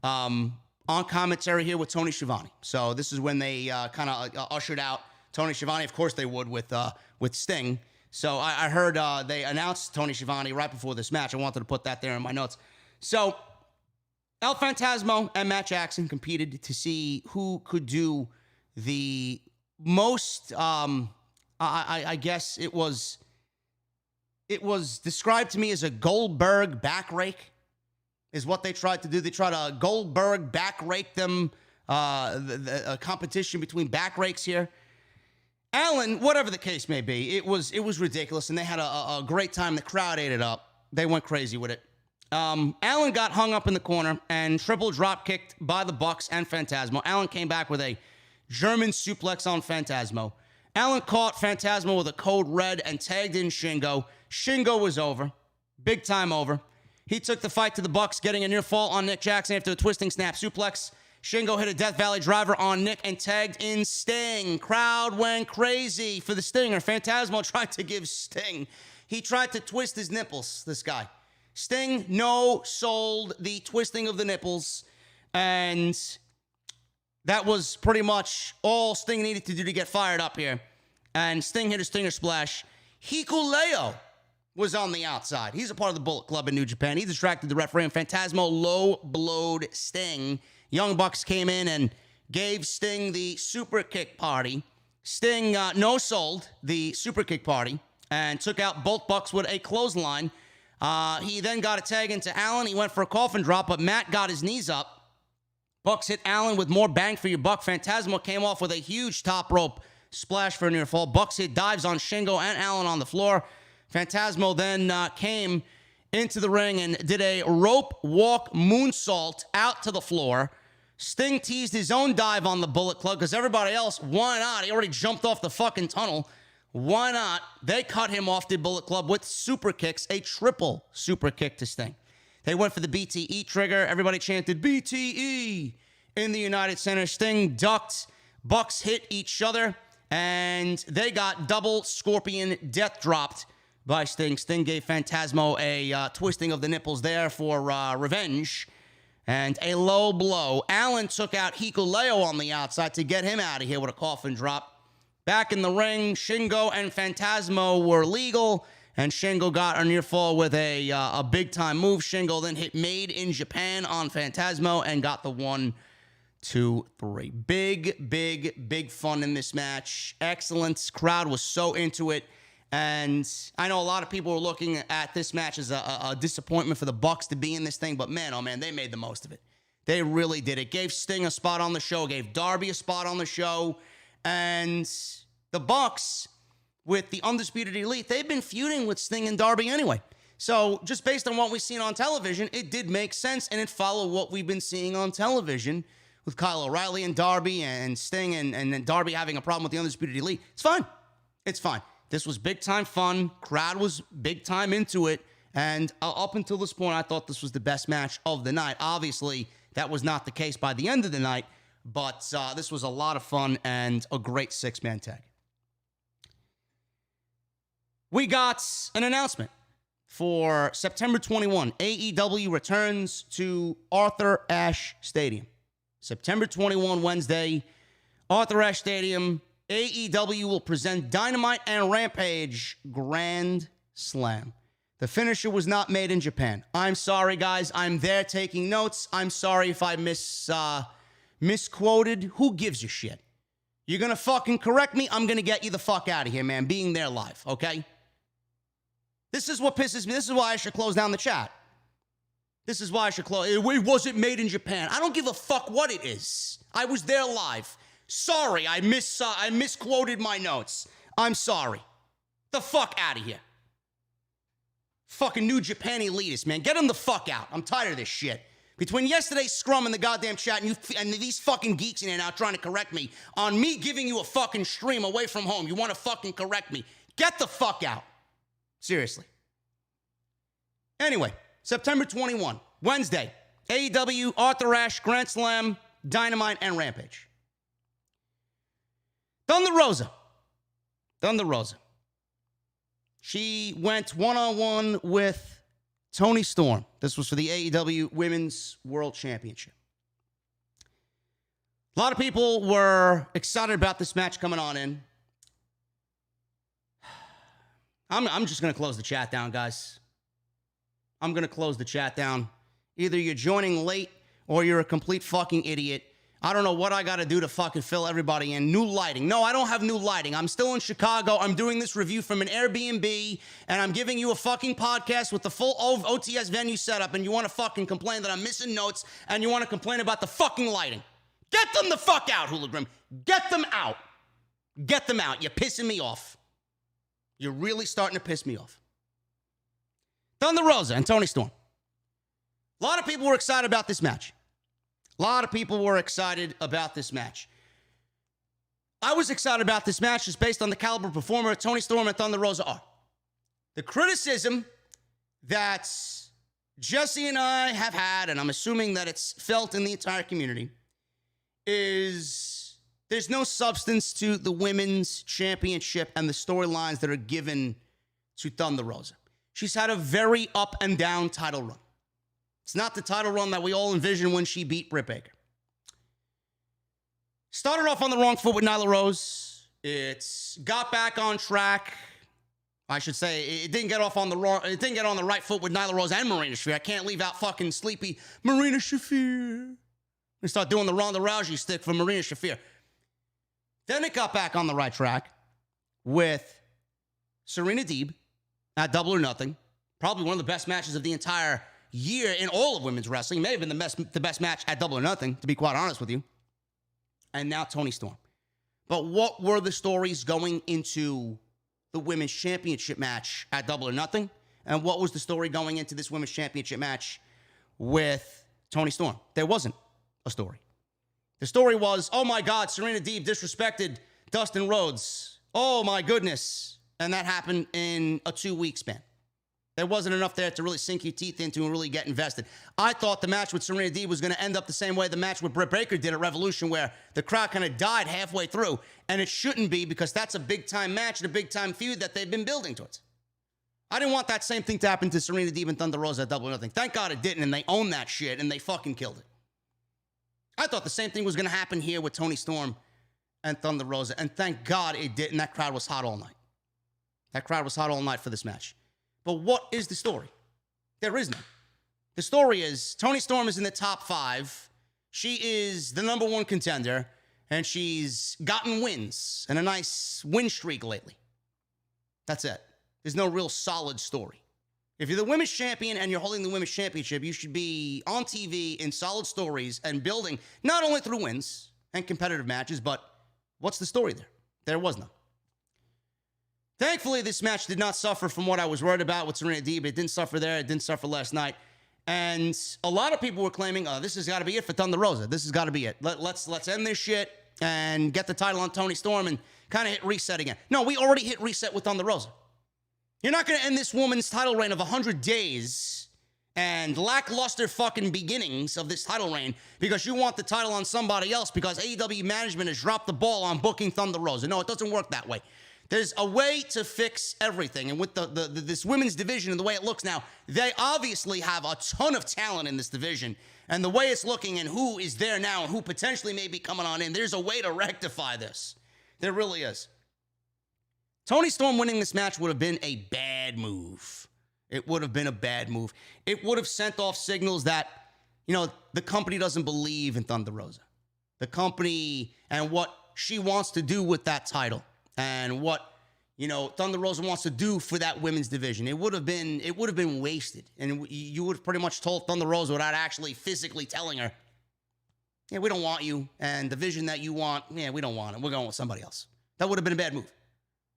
on commentary here with Tony Schiavone. So this is when they kind of ushered out Tony Schiavone. Of course they would with Sting. So I heard they announced Tony Schiavone right before this match. I wanted to put that there in my notes. So El Phantasmo and Matt Jackson competed to see who could do the most, I guess it was described to me as a Goldberg back rake, is what they tried to do. They tried to Goldberg back rake them, a competition between back rakes here. Allen, whatever the case may be, it was ridiculous, and they had a great time. The crowd ate it up. They went crazy with it. Allen got hung up in the corner and triple drop kicked by the Bucks and Phantasmo. Allen came back with a German suplex on Phantasmo. Allen caught Phantasmo with a code red and tagged in Shingo. Shingo was over. Big time over. He took the fight to the Bucks, getting a near fall on Nick Jackson after a twisting snap suplex. Shingo hit a Death Valley driver on Nick and tagged in Sting. Crowd went crazy for the Stinger. Phantasmo tried to give Sting. He tried to twist his nipples, this guy. Sting no-sold the twisting of the nipples, and that was pretty much all Sting needed to do to get fired up here. And Sting hit a Stinger splash. Hikuleo was on the outside. He's a part of the Bullet Club in New Japan. He distracted the referee, and Phantasmo low-blowed Sting. Young Bucks came in and gave Sting the super kick party. Sting no-sold the super kick party and took out both Bucks with a clothesline. He then got a tag into Allen. He went for a coffin drop, but Matt got his knees up. Bucks hit Allen with more bang for your buck. Phantasmo came off with a huge top rope splash for a near fall. Bucks hit dives on Shingo and Allen on the floor. Phantasmo then came into the ring and did a rope walk moonsault out to the floor. Sting teased his own dive on the Bullet Club because everybody else, why not? He already jumped off the fucking tunnel. Why not? They cut him off the Bullet Club with super kicks, a triple super kick to Sting. They went for the BTE trigger. Everybody chanted BTE in the United Center. Sting ducked. Bucks hit each other, and they got double scorpion death dropped by Sting. Sting gave Phantasmo a twisting of the nipples there for revenge and a low blow. Allen took out Hikuleo on the outside to get him out of here with a coffin drop. Back in the ring, Shingo and Phantasmo were legal, and Shingo got a near fall with a big-time move. Shingo then hit Made in Japan on Phantasmo and got the 1, 2, 3. Big fun in this match. Excellent. Crowd was so into it. And I know a lot of people were looking at this match as a disappointment for the Bucks to be in this thing, but man, oh man, they made the most of it. They really did. It gave Sting a spot on the show, gave Darby a spot on the show, and the Bucks, with the Undisputed Elite, they've been feuding with Sting and Darby anyway. So just based on what we've seen on television, it did make sense, and it followed what we've been seeing on television with Kyle O'Reilly and Darby and Sting and Darby having a problem with the Undisputed Elite. It's fine. It's fine. This was big-time fun. Crowd was big-time into it. And up until this point, I thought this was the best match of the night. Obviously, that was not the case by the end of the night, but this was a lot of fun and a great six-man tag. We got an announcement for September 21. AEW returns to Arthur Ashe Stadium. September 21, Wednesday, Arthur Ashe Stadium. AEW will present Dynamite and Rampage Grand Slam. The finisher was not made in Japan. I'm sorry, guys. I'm there taking notes. I'm sorry if I misquoted. Who gives a shit? You're going to fucking correct me? I'm going to get you the fuck out of here, man, being there live, okay? This is what pisses me. This is why I should close down the chat. This is why I should close. It wasn't made in Japan. I don't give a fuck what it is. I was there live. Sorry, I misquoted my notes. I'm sorry. The fuck out of here. Fucking New Japan elitists, man. Get them the fuck out. I'm tired of this shit. Between yesterday's scrum and the goddamn chat and these fucking geeks in here now trying to correct me on me giving you a fucking stream away from home, you want to fucking correct me. Get the fuck out. Seriously. Anyway, September 21, Wednesday, AEW, Arthur Ashe, Grand Slam, Dynamite, and Rampage. Thunder Rosa. She went one-on-one with Toni Storm. This was for the AEW Women's World Championship. A lot of people were excited about this match coming on in. I'm just going to close the chat down, guys. I'm going to close the chat down. Either you're joining late or you're a complete fucking idiot. I don't know what I got to do to fucking fill everybody in. New lighting. No, I don't have new lighting. I'm still in Chicago. I'm doing this review from an Airbnb, and I'm giving you a fucking podcast with the full OTS venue setup, and you want to fucking complain that I'm missing notes, and you want to complain about the fucking lighting. Get them the fuck out, Hooligram. Get them out. Get them out. You're pissing me off. You're really starting to piss me off. Thunder Rosa and Toni Storm. A lot of people were excited about this match. A lot of people were excited about this match. I was excited about this match just based on the caliber performer Toni Storm and Thunder Rosa are. The criticism that Jesse and I have had, and I'm assuming that it's felt in the entire community, is there's no substance to the women's championship and the storylines that are given to Thunder Rosa. She's had a very up and down title run. It's not the title run that we all envisioned when she beat Britt Baker. Started off on the wrong foot with Nyla Rose. It's got back on track. I should say it didn't get on the right foot with Nyla Rose and Marina Shafir. I can't leave out fucking sleepy Marina Shafir. We start doing the Ronda Rousey stick for Marina Shafir. Then it got back on the right track with Serena Deeb at Double or Nothing. Probably one of the best matches of the entire year in all of women's wrestling. May have been the best match at Double or Nothing, to be quite honest with you. And now Toni Storm. But what were the stories going into the Women's Championship match at Double or Nothing? And what was the story going into this Women's Championship match with Toni Storm? There wasn't a story. The story was, oh my God, Serena Deeb disrespected Dustin Rhodes. Oh my goodness. And that happened in a 2-week span. There wasn't enough there to really sink your teeth into and really get invested. I thought the match with Serena Deeb was going to end up the same way the match with Britt Baker did at Revolution, where the crowd kind of died halfway through. And it shouldn't be, because that's a big-time match and a big-time feud that they've been building towards. I didn't want that same thing to happen to Serena Deeb and Thunder Rosa at Double or Nothing. Thank God it didn't, and they owned that shit, and they fucking killed it. I thought the same thing was going to happen here with Toni Storm and Thunder Rosa, and thank God it didn't. That crowd was hot all night. That crowd was hot all night for this match. But what is the story? There is none. The story is Toni Storm is in the top 5. She is the number 1 contender, and she's gotten wins and a nice win streak lately. That's it. There's no real solid story. If you're the women's champion and you're holding the women's championship, you should be on TV in solid stories and building, not only through wins and competitive matches, but what's the story there? There was none. Thankfully, this match did not suffer from what I was worried about with Serena Deeb. It didn't suffer there. It didn't suffer last night. And a lot of people were claiming, oh, this has got to be it for Thunder Rosa. This has got to be it. Let's end this shit and get the title on Toni Storm and kind of hit reset again. No, we already hit reset with Thunder Rosa. You're not going to end this woman's title reign of 100 days and lackluster fucking beginnings of this title reign because you want the title on somebody else because AEW management has dropped the ball on booking Thunder Rosa. No, it doesn't work that way. There's a way to fix everything. And with this women's division and the way it looks now, they obviously have a ton of talent in this division. And the way it's looking and who is there now and who potentially may be coming on in, there's a way to rectify this. There really is. Toni Storm winning this match would have been a bad move. It would have been a bad move. It would have sent off signals that, you know, the company doesn't believe in Thunder Rosa. The company and what she wants to do with that title. And what, you know, Thunder Rosa wants to do for that women's division. It would have been wasted. And you would have pretty much told Thunder Rosa without actually physically telling her, yeah, we don't want you. And the vision that you want, yeah, we don't want it. We're going with somebody else. That would have been a bad move.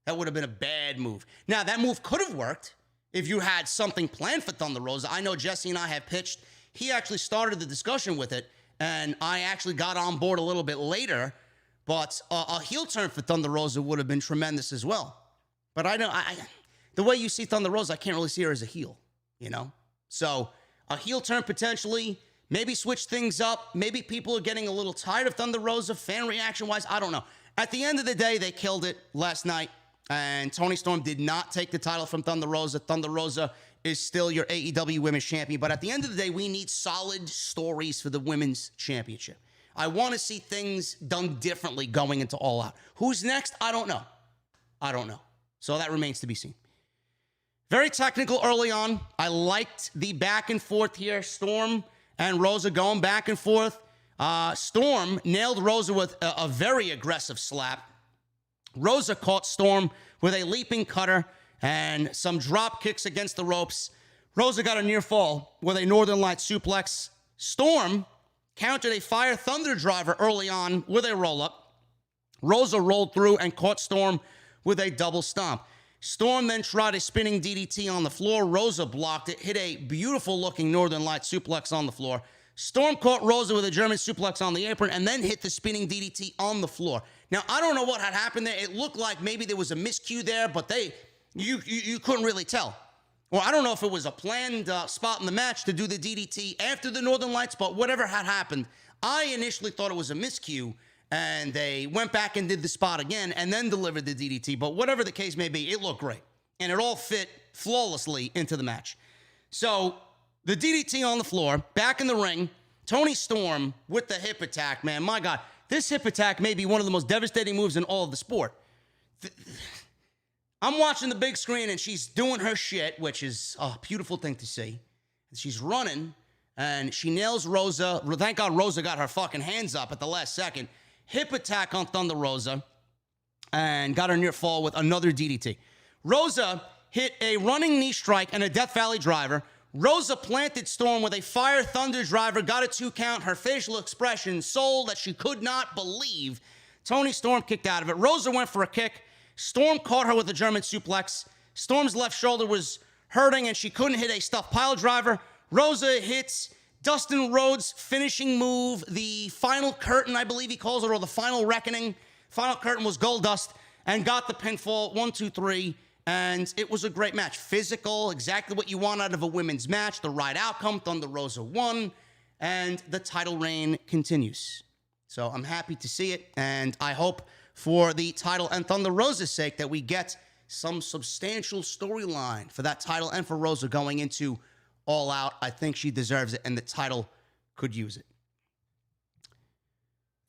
That would have been a bad move. Now, that move could have worked if you had something planned for Thunder Rosa. I know Jesse and I have pitched. He actually started the discussion with it. And I actually got on board a little bit later. But a heel turn for Thunder Rosa would have been tremendous as well. But the way you see Thunder Rosa, I can't really see her as a heel, you know? So a heel turn potentially, maybe switch things up. Maybe people are getting a little tired of Thunder Rosa, fan reaction-wise. I don't know. At the end of the day, they killed it last night. And Toni Storm did not take the title from Thunder Rosa. Thunder Rosa is still your AEW Women's Champion. But at the end of the day, we need solid stories for the Women's Championship. I want to see things done differently going into All Out. Who's next? I don't know. So that remains to be seen. Very technical early on. I liked the back and forth here. Storm and Rosa going back and forth. Storm nailed Rosa with a very aggressive slap. Rosa caught Storm with a leaping cutter and some drop kicks against the ropes. Rosa got a near fall with a Northern Lights suplex. Storm countered a Fire Thunder driver early on with a roll-up. Rosa rolled through and caught Storm with a double stomp. Storm then tried a spinning DDT on the floor. Rosa blocked it, hit a beautiful-looking Northern Light suplex on the floor. Storm caught Rosa with a German suplex on the apron and then hit the spinning DDT on the floor. Now, I don't know what had happened there. It looked like maybe there was a miscue there, but you couldn't really tell. Well, I don't know if it was a planned spot in the match to do the DDT after the Northern Lights, but whatever had happened, I initially thought it was a miscue, and they went back and did the spot again and then delivered the DDT. But whatever the case may be, it looked great, and it all fit flawlessly into the match. So the DDT on the floor, back in the ring, Toni Storm with the hip attack, man. My God, this hip attack may be one of the most devastating moves in all of the sport. I'm watching the big screen, and she's doing her shit, which is a beautiful thing to see. She's running, and she nails Rosa. Thank God Rosa got her fucking hands up at the last second. Hip attack on Thunder Rosa, and got her near fall with another DDT. Rosa hit a running knee strike and a Death Valley driver. Rosa planted Storm with a Fire Thunder driver, got a 2 count. Her facial expression sold that she could not believe. Toni Storm kicked out of it. Rosa went for a kick. Storm caught her with a German suplex. Storm's left shoulder was hurting and she couldn't hit a stuffed pile driver. Rosa hits Dustin Rhodes' finishing move, the final curtain, I believe he calls it, or the final reckoning. Final curtain was Goldust, and got the pinfall, 1, 2, 3, and it was a great match. Physical, exactly what you want out of a women's match. The right outcome, Thunder Rosa won, and the title reign continues. So I'm happy to see it, and I hope for the title and Thunder Rosa's sake that we get some substantial storyline for that title and for Rosa going into All Out. I think she deserves it, and the title could use it.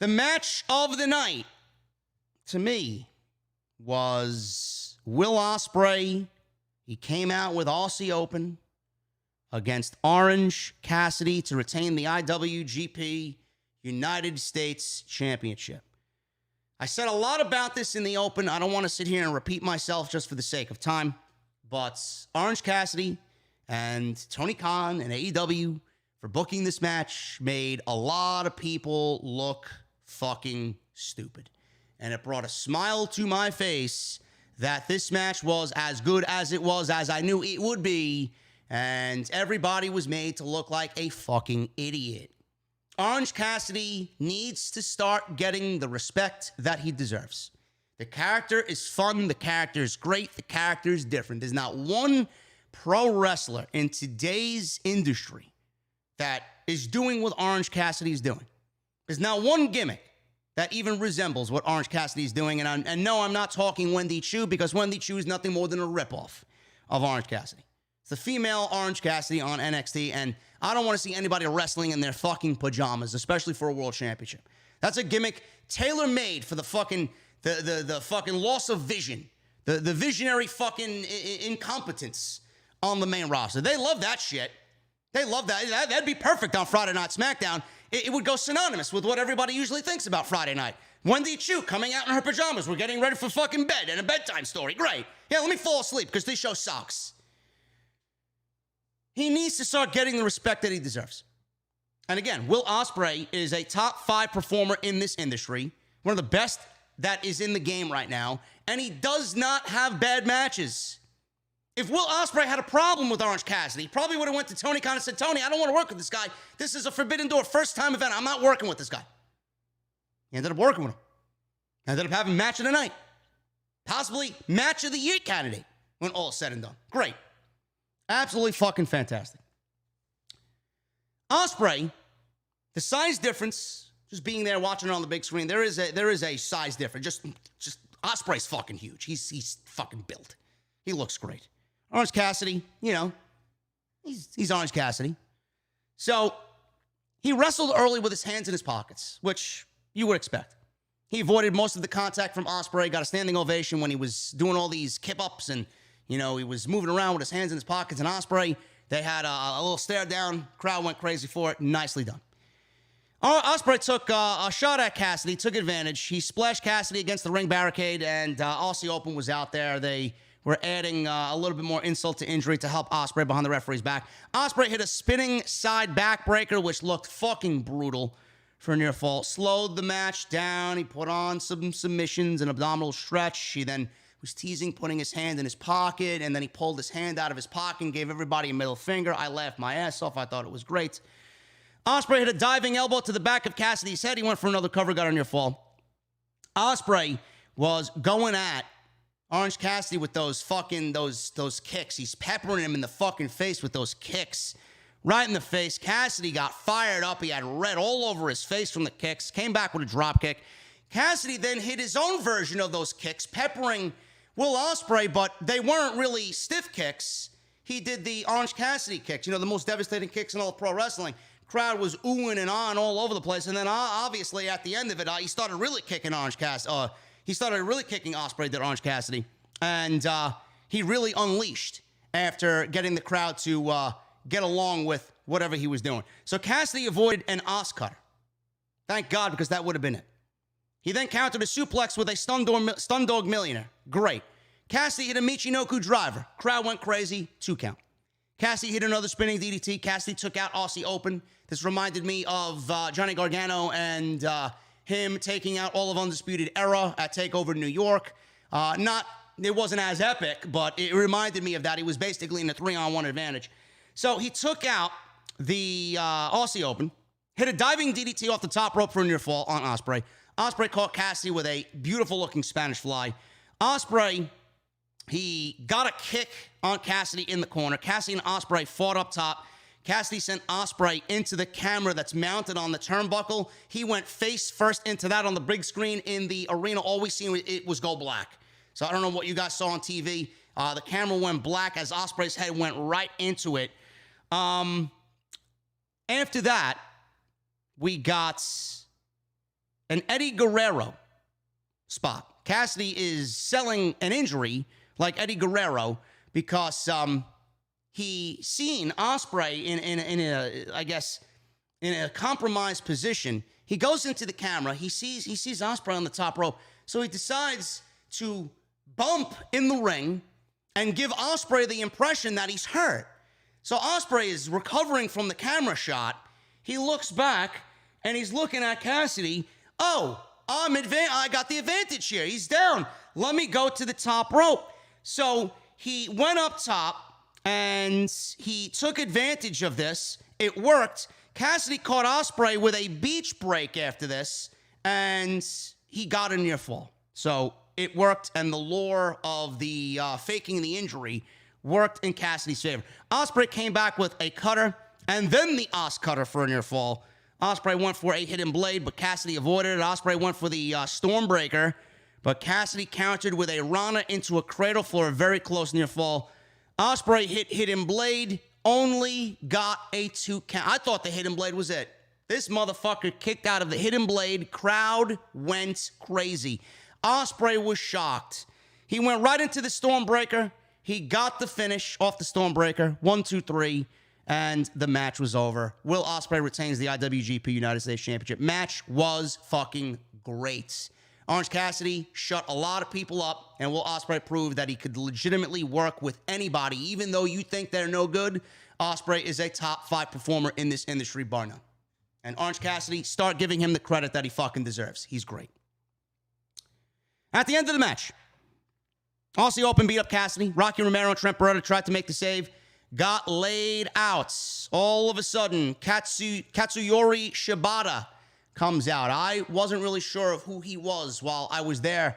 The match of the night, to me, was Will Ospreay. He came out with Aussie Open against Orange Cassidy to retain the IWGP United States Championship. I said a lot about this in the open. I don't want to sit here and repeat myself just for the sake of time, but Orange Cassidy and Tony Khan and AEW for booking this match made a lot of people look fucking stupid. And it brought a smile to my face that this match was as good as it was, as I knew it would be, and everybody was made to look like a fucking idiot. Orange Cassidy needs to start getting the respect that he deserves. The character is fun, the character is great, the character is different. There's not one pro wrestler in today's industry that is doing what Orange Cassidy is doing. There's not one gimmick that even resembles what Orange Cassidy is doing. And no, I'm not talking Wendy Chu, because Wendy Chu is nothing more than a ripoff of Orange Cassidy. It's the female Orange Cassidy on NXT, and I don't want to see anybody wrestling in their fucking pajamas, especially for a world championship. That's a gimmick tailor-made for the fucking the fucking loss of vision, the visionary fucking incompetence on the main roster. They love that shit. They love that. That'd be perfect on Friday Night SmackDown. It would go synonymous with what everybody usually thinks about Friday night. Wendy Chu coming out in her pajamas. We're getting ready for fucking bed and a bedtime story. Great. Yeah, let me fall asleep because this show sucks. He needs to start getting the respect that he deserves. And again, Will Ospreay is a top 5 performer in this industry, one of the best that is in the game right now, and he does not have bad matches. If Will Ospreay had a problem with Orange Cassidy, he probably would have went to Tony Khan and said, Tony, I don't want to work with this guy. This is a Forbidden Door first-time event. I'm not working with this guy. He ended up working with him. Ended up having match of the night. Possibly match of the year candidate when all is said and done. Great. Absolutely fucking fantastic. Ospreay, the size difference, just being there watching it on the big screen, there is a size difference. Just Ospreay's fucking huge. He's fucking built. He looks great. Orange Cassidy, you know, he's Orange Cassidy. So he wrestled early with his hands in his pockets, which you would expect. He avoided most of the contact from Ospreay, got a standing ovation when he was doing all these kip-ups, and, you know, he was moving around with his hands in his pockets, and Ospreay, they had a little stare down. Crowd went crazy for it. Nicely done. Ospreay took a shot at Cassidy, took advantage. He splashed Cassidy against the ring barricade, and Aussie Open was out there. They were adding a little bit more insult to injury to help Ospreay behind the referee's back. Ospreay hit a spinning side backbreaker, which looked fucking brutal for a near fall. Slowed the match down. He put on some submissions, an abdominal stretch. He then was teasing putting his hand in his pocket, and then he pulled his hand out of his pocket and gave everybody a middle finger. I laughed my ass off. I thought it was great. Ospreay hit a diving elbow to the back of Cassidy's head. He went for another cover, got a near fall. Ospreay was going at Orange Cassidy with those kicks. He's peppering him in the fucking face with those kicks. Right in the face. Cassidy got fired up. He had red all over his face from the kicks. Came back with a drop kick. Cassidy then hit his own version of those kicks, peppering Will Ospreay, but they weren't really stiff kicks. He did the Orange Cassidy kicks, you know, the most devastating kicks in all of pro wrestling. Crowd was oohing and on all over the place. And then obviously at the end of it, he started really kicking he started really kicking Ospreay, did Orange Cassidy. And he really unleashed after getting the crowd to get along with whatever he was doing. So Cassidy avoided an Os cutter. Thank God, because that would have been it. He then countered a suplex with a stun dog millionaire. Great. Cassidy hit a Michinoku driver. Crowd went crazy. 2 count. Cassidy hit another spinning DDT. Cassidy took out Aussie Open. This reminded me of Johnny Gargano and him taking out all of Undisputed Era at TakeOver New York. It wasn't as epic, but it reminded me of that. He was basically in a 3-on-1 advantage. So he took out the Aussie Open, hit a diving DDT off the top rope for a near fall on Ospreay. Ospreay caught Cassidy with a beautiful-looking Spanish fly. Ospreay, he got a kick on Cassidy in the corner. Cassidy and Ospreay fought up top. Cassidy sent Ospreay into the camera that's mounted on the turnbuckle. He went face first into that on the big screen in the arena. All we seen it was go black. So I don't know what you guys saw on TV. The camera went black as Ospreay's head went right into it. After that, we got an Eddie Guerrero spot. Cassidy is selling an injury like Eddie Guerrero because he seen Ospreay in a compromised position. He goes into the camera. He sees Ospreay on the top rope. So he decides to bump in the ring and give Ospreay the impression that he's hurt. So Ospreay is recovering from the camera shot. He looks back and he's looking at Cassidy. Oh, I got the advantage here. He's down. Let me go to the top rope. So he went up top and he took advantage of this. It worked. Cassidy caught Ospreay with a beach break after this, and he got a near fall. So it worked, and the lore of the faking the injury worked in Cassidy's favor. Ospreay came back with a cutter, and then the Os cutter for a near fall. Ospreay went for a hidden blade, but Cassidy avoided it. Ospreay went for the Stormbreaker, but Cassidy countered with a Rana into a cradle for a very close near fall. Ospreay hit hidden blade, only got a 2 count. I thought the hidden blade was it. This motherfucker kicked out of the hidden blade. Crowd went crazy. Ospreay was shocked. He went right into the Stormbreaker. He got the finish off the Stormbreaker. 1, 2, 3. And the match was over. Will Ospreay retains the IWGP United States Championship. Match was fucking great. Orange Cassidy shut a lot of people up, and Will Ospreay proved that he could legitimately work with anybody. Even though you think they're no good, Ospreay is a top 5 performer in this industry, bar none. And Orange Cassidy, start giving him the credit that he fucking deserves. He's great. At the end of the match, Aussie Open beat up Cassidy. Rocky Romero and Trent Beretta tried to make the save. Got laid out. All of a sudden, Katsuyori Shibata comes out. I wasn't really sure of who he was while I was there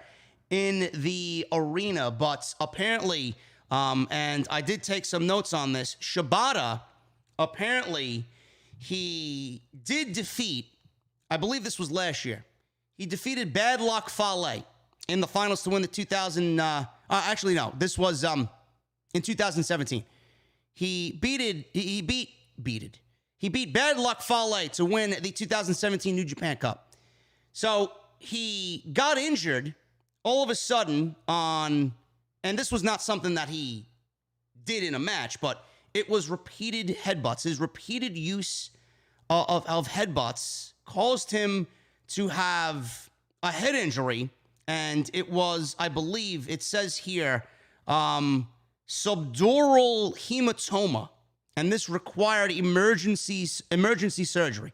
in the arena, but apparently, and I did take some notes on this, Shibata, apparently, he did defeat, I believe this was last year, he defeated Bad Luck Fale in the finals to win the 2017. He beat Bad Luck Fale to win the 2017 New Japan Cup. So he got injured all of a sudden and this was not something that he did in a match, but it was repeated headbutts. His repeated use of headbutts caused him to have a head injury, and it was, I believe, it says here, subdural hematoma, and this required emergency surgery.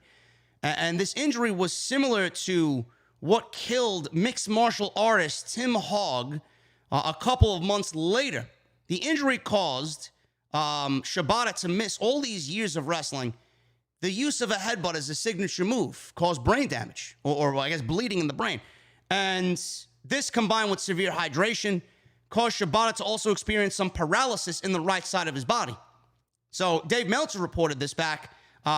And this injury was similar to what killed mixed martial artist Tim Hogg a couple of months later. The injury caused Shibata to miss all these years of wrestling. The use of a headbutt as a signature move caused brain damage, or I guess bleeding in the brain. And this, combined with severe hydration, caused Shibata to also experience some paralysis in the right side of his body. So Dave Meltzer reported this back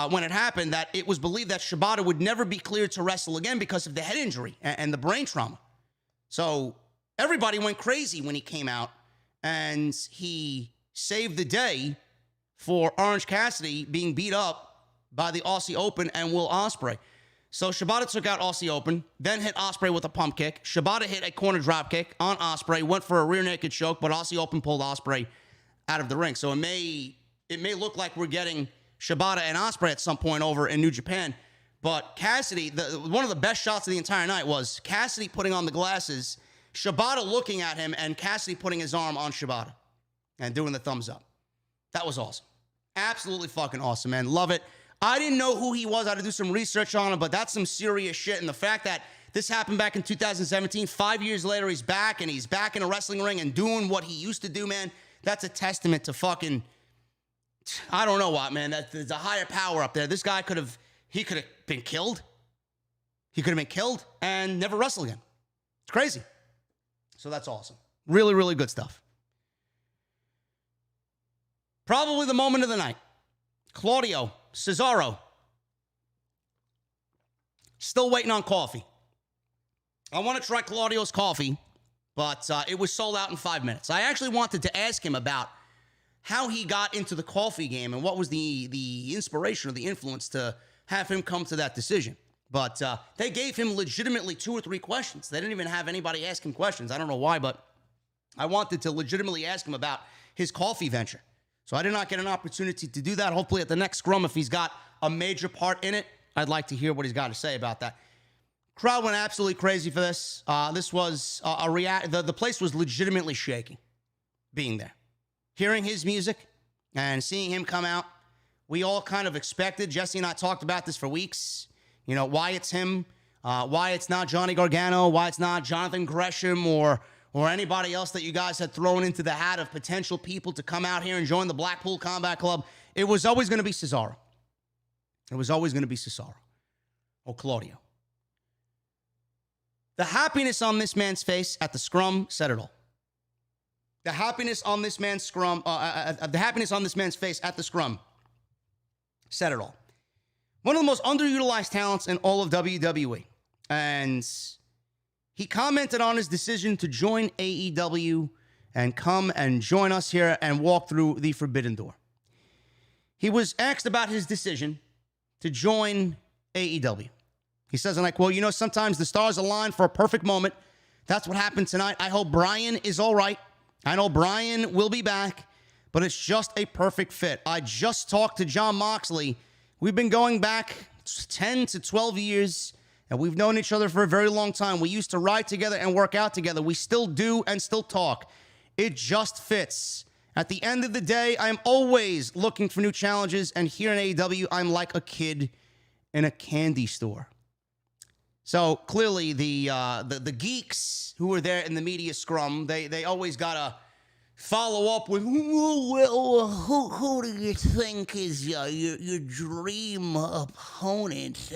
when it happened, that it was believed that Shibata would never be cleared to wrestle again because of the head injury and the brain trauma. So everybody went crazy when he came out, and he saved the day for Orange Cassidy being beat up by the Aussie Open and Will Ospreay. So Shibata took out Aussie Open, then hit Ospreay with a pump kick. Shibata hit a corner drop kick on Ospreay, went for a rear naked choke, but Aussie Open pulled Ospreay out of the ring. So it may look like we're getting Shibata and Ospreay at some point over in New Japan, but Cassidy, one of the best shots of the entire night was Cassidy putting on the glasses, Shibata looking at him, and Cassidy putting his arm on Shibata and doing the thumbs up. That was awesome. Absolutely fucking awesome, man. Love it. I didn't know who he was. I had to do some research on him, but that's some serious shit. And the fact that this happened back in 2017, 5 years later, he's back, and he's back in a wrestling ring and doing what he used to do, man. That's a testament to fucking, I don't know what, man. There's a higher power up there. This guy could have been killed. He could have been killed and never wrestled again. It's crazy. So that's awesome. Really, really good stuff. Probably the moment of the night. Claudio, Cesaro. Still waiting on coffee. I want to try Claudio's coffee, but it was sold out in 5 minutes. I actually wanted to ask him about how he got into the coffee game and what was the inspiration or the influence to have him come to that decision. But they gave him legitimately 2 or 3 questions. They didn't even have anybody ask him questions. I don't know why, but I wanted to legitimately ask him about his coffee venture. So I did not get an opportunity to do that. Hopefully at the next scrum, if he's got a major part in it, I'd like to hear what he's got to say about that. Crowd went absolutely crazy for this. This was the place was legitimately shaking being there. Hearing his music and seeing him come out, we all kind of expected. Jesse and I talked about this for weeks. You know, why it's him, why it's not Johnny Gargano, why it's not Jonathan Gresham or anybody else that you guys had thrown into the hat of potential people to come out here and join the Blackpool Combat Club. It was always going to be Cesaro. It was always going to be Cesaro or Claudio. The happiness on this man's face at the scrum said it all. The happiness on this man's face at the scrum said it all. One of the most underutilized talents in all of WWE. And he commented on his decision to join AEW and come and join us here and walk through the Forbidden Door. He was asked about his decision to join AEW. He says, and I quote, "You know, sometimes the stars align for a perfect moment. That's what happened tonight. I hope Brian is all right. I know Brian will be back, but it's just a perfect fit. I just talked to Jon Moxley. We've been going back 10 to 12 years, and we've known each other for a very long time. We used to ride together and work out together. We still do and still talk. It just fits. At the end of the day, I'm always looking for new challenges, and here in AEW, I'm like a kid in a candy store." So clearly, the geeks who were there in the media scrum, they always gotta follow up with, "Well, who do you think is your dream opponent?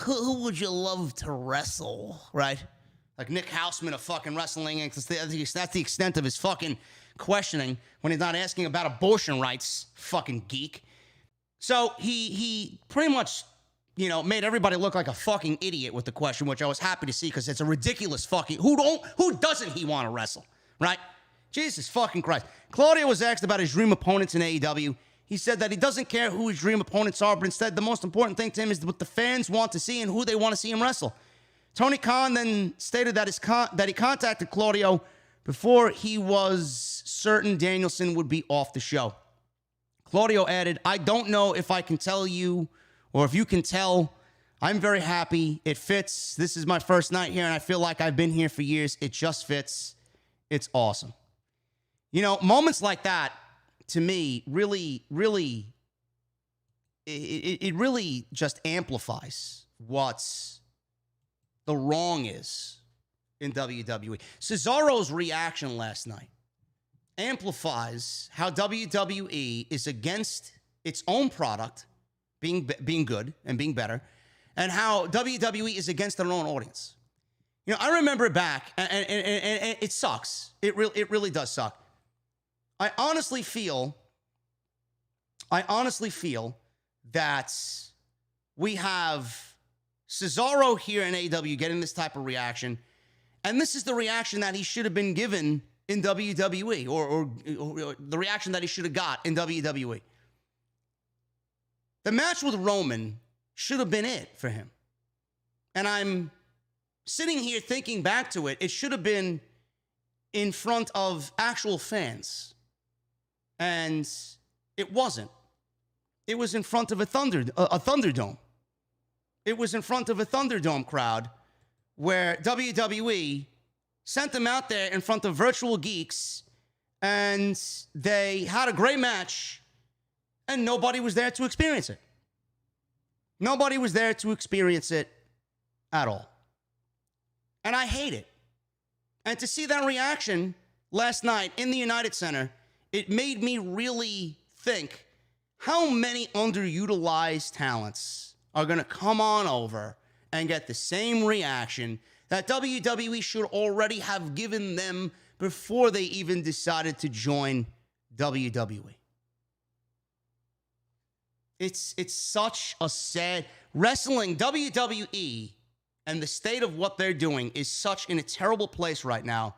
Who would you love to wrestle?" Right? Like Nick Houseman of fucking wrestling. That's the extent of his fucking questioning when he's not asking about abortion rights, fucking geek. So he pretty much, you know, made everybody look like a fucking idiot with the question, which I was happy to see because it's a ridiculous fucking... Who doesn't he want to wrestle, right? Jesus fucking Christ. Claudio was asked about his dream opponents in AEW. He said that he doesn't care who his dream opponents are, but instead the most important thing to him is what the fans want to see and who they want to see him wrestle. Tony Khan then stated that he contacted Claudio before he was certain Danielson would be off the show. Claudio added, "I don't know if I can tell you or if you can tell, I'm very happy. It fits. This is my first night here, and I feel like I've been here for years. It just fits. It's awesome." You know, moments like that, to me, really, it really just amplifies what's the wrong is in WWE. Cesaro's reaction last night amplifies how WWE is against its own product being good and being better, and how WWE is against their own audience. You know, I remember back, and it sucks. It really does suck. I honestly feel that we have Cesaro here in AEW getting this type of reaction, and this is the reaction that he should have been given in WWE, or the reaction that he should have got in WWE. The match with Roman should have been it for him. And I'm sitting here thinking back to it. It should have been in front of actual fans. And it wasn't. It was in front of a Thunderdome. It was in front of a Thunderdome crowd where WWE sent them out there in front of virtual geeks, and they had a great match. And nobody was there to experience it. Nobody was there to experience it at all. And I hate it. And to see that reaction last night in the United Center, it made me really think how many underutilized talents are going to come on over and get the same reaction that WWE should already have given them before they even decided to join WWE. It's such a sad... Wrestling, WWE, and the state of what they're doing is such in a terrible place right now.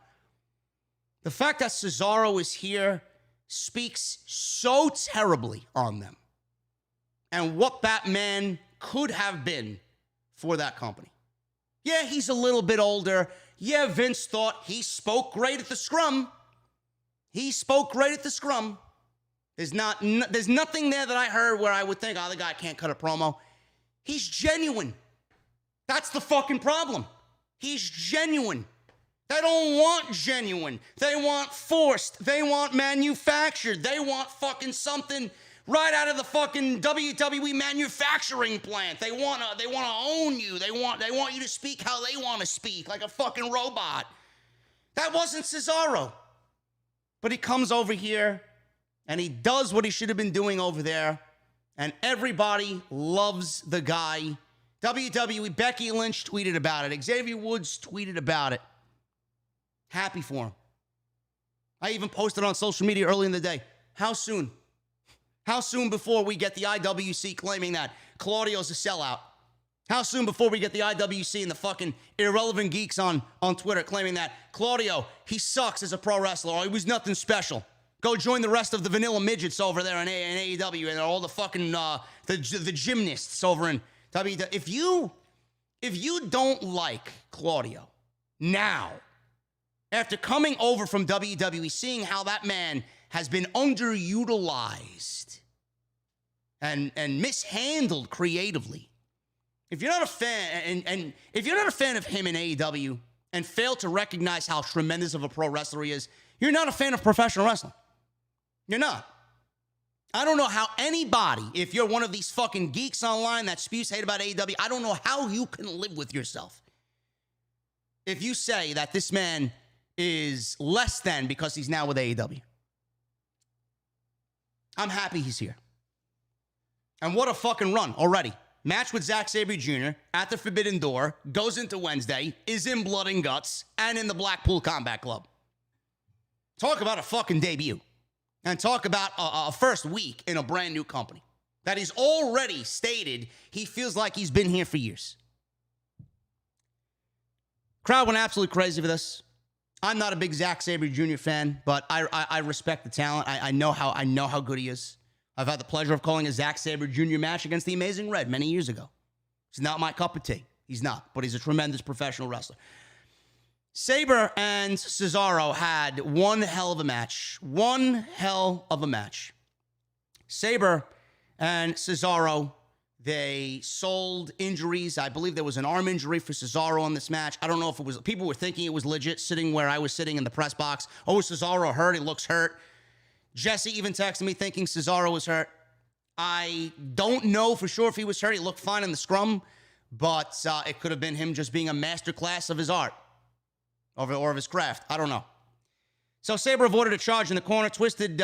The fact that Cesaro is here speaks so terribly on them and what that man could have been for that company. Yeah, he's a little bit older. Yeah, Vince thought he spoke great at the scrum. He spoke great at the scrum. There's nothing there that I heard where I would think, oh, the guy can't cut a promo. He's genuine. That's the fucking problem. He's genuine. They don't want genuine. They want forced. They want manufactured. They want fucking something right out of the fucking WWE manufacturing plant. They want to own you. They want you to speak how they want to speak, like a fucking robot. That wasn't Cesaro. But he comes over here and he does what he should have been doing over there. And everybody loves the guy. WWE, Becky Lynch tweeted about it. Xavier Woods tweeted about it. Happy for him. I even posted on social media early in the day. How soon? How soon before we get the IWC claiming that Claudio's a sellout? How soon before we get the IWC and the fucking irrelevant geeks on Twitter claiming that Claudio, he sucks as a pro wrestler, or he was nothing special? Go join the rest of the vanilla midgets over there in AEW and all the fucking the gymnasts over in WWE. If you don't like Claudio now, after coming over from WWE, seeing how that man has been underutilized and mishandled creatively, if you're not a fan and if you're not a fan of him in AEW and fail to recognize how tremendous of a pro wrestler he is, you're not a fan of professional wrestling. You're not. I don't know how anybody, if you're one of these fucking geeks online that spews hate about AEW, I don't know how you can live with yourself if you say that this man is less than because he's now with AEW. I'm happy he's here. And what a fucking run already. Match with Zack Sabe Jr. at the Forbidden Door, goes into Wednesday, is in Blood and Guts, and in the Blackpool Combat Club. Talk about a fucking debut. And talk about a first week in a brand new company that he's already stated he feels like he's been here for years. Crowd went absolutely crazy for this. I'm not a big Zack Sabe Jr. fan, but I respect the talent. I know how good he is. I've had the pleasure of calling a Zack Sabe Jr. match against the Amazing Red many years ago. He's not my cup of tea. He's not, but he's a tremendous professional wrestler. Sabre and Cesaro had one hell of a match. One hell of a match. Sabre and Cesaro, they sold injuries. I believe there was an arm injury for Cesaro in this match. I don't know if it was, people were thinking it was legit sitting where I was sitting in the press box. Oh, Cesaro hurt? He looks hurt. Jesse even texted me thinking Cesaro was hurt. I don't know for sure if he was hurt. He looked fine in the scrum, but it could have been him just being a masterclass of his art. Or of his craft. I don't know. So Sabre avoided a charge in the corner, twisted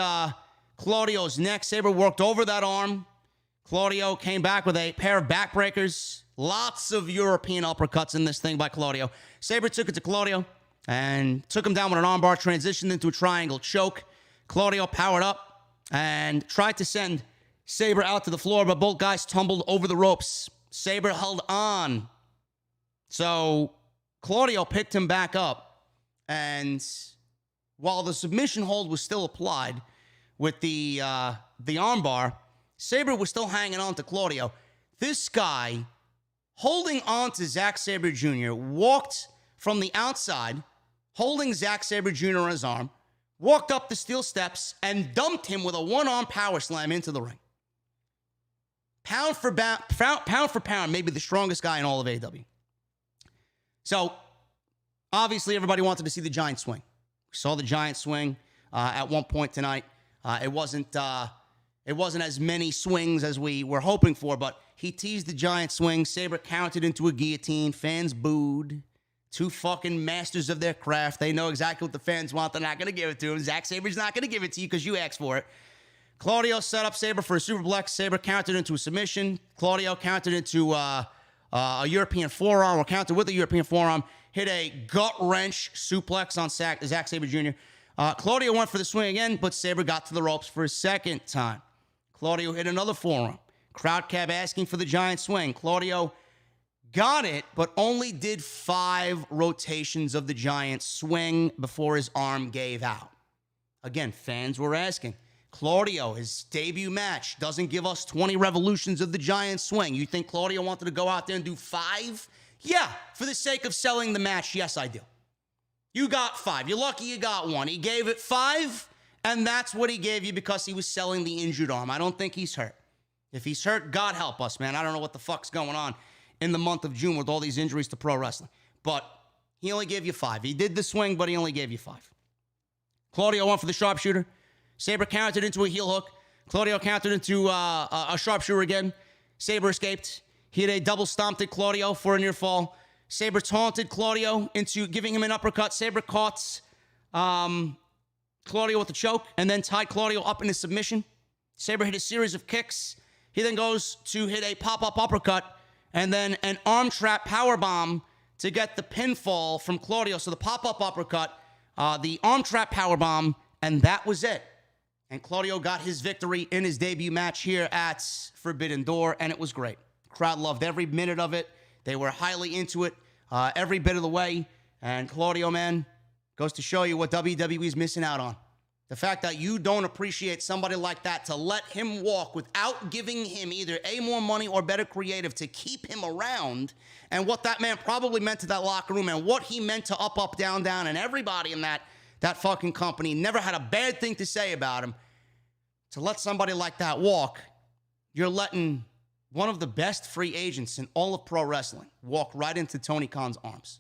Claudio's neck. Sabre worked over that arm. Claudio came back with a pair of backbreakers. Lots of European uppercuts in this thing by Claudio. Sabre took it to Claudio and took him down with an armbar, transitioned into a triangle choke. Claudio powered up and tried to send Sabre out to the floor, but both guys tumbled over the ropes. Sabre held on. So Claudio picked him back up, and while the submission hold was still applied with the armbar, Sabre was still hanging on to Claudio. This guy, holding on to Zack Sabe Jr., walked from the outside, holding Zack Sabe Jr. on his arm, walked up the steel steps, and dumped him with a one-arm power slam into the ring. Pound for pound, maybe the strongest guy in all of AEW. So, obviously, everybody wanted to see the giant swing. We saw the giant swing at one point tonight. It wasn't It wasn't as many swings as we were hoping for, but he teased the giant swing. Sabre counted into a guillotine. Fans booed. Two fucking masters of their craft. They know exactly what the fans want. They're not going to give it to him. Zack Sabre's not going to give it to you because you asked for it. Claudio set up Sabre for a superplex. Sabre countered into a submission. Claudio countered into a European forearm, or countered with a European forearm. Hit a gut-wrench suplex on Zack Sabe Jr. Claudio went for the swing again, but Sabre got to the ropes for a second time. Claudio hit another forearm. Crowd kept asking for the giant swing. Claudio got it, but only did 5 rotations of the giant swing before his arm gave out. Again, fans were asking. Claudio, his debut match, doesn't give us 20 revolutions of the giant swing. You think Claudio wanted to go out there and do 5? Yeah, for the sake of selling the match, yes, I do. You got 5. You're lucky you got 1. He gave it 5, and that's what he gave you because he was selling the injured arm. I don't think he's hurt. If he's hurt, God help us, man. I don't know what the fuck's going on in the month of June with all these injuries to pro wrestling. But he only gave you 5. He did the swing, but he only gave you 5. Claudio went for the sharpshooter. Sabre countered into a heel hook. Claudio countered into a sharpshooter again. Sabre escaped. He had a double stomped at Claudio for a near fall. Sabre taunted Claudio into giving him an uppercut. Sabre caught Claudio with a choke and then tied Claudio up in a submission. Sabre hit a series of kicks. He then goes to hit a pop-up uppercut and then an arm trap powerbomb to get the pinfall from Claudio. So the pop-up uppercut, the arm trap powerbomb, and that was it. And Claudio got his victory in his debut match here at Forbidden Door, and it was great. Crowd loved every minute of it. They were highly into it every bit of the way. And Claudio, man, goes to show you what WWE's missing out on. The fact that you don't appreciate somebody like that, to let him walk without giving him either A, more money or better creative to keep him around, and what that man probably meant to that locker room and what he meant to up, down, down, and everybody in that fucking company never had a bad thing to say about him. To let somebody like that walk, you're letting one of the best free agents in all of pro wrestling walk right into Tony Khan's arms.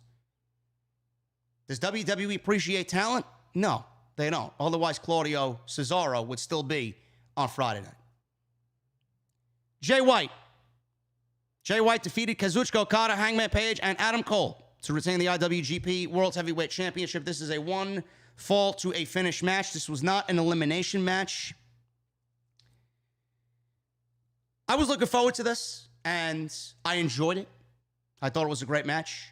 Does WWE appreciate talent? No, they don't. Otherwise, Claudio Cesaro would still be on Friday night. Jay White. Jay White defeated Kazuchika Okada, Hangman Page, and Adam Cole to retain the IWGP World Heavyweight Championship. This is a 1 fall to a finish match. This was not an elimination match. I was looking forward to this, and I enjoyed it. I thought it was a great match.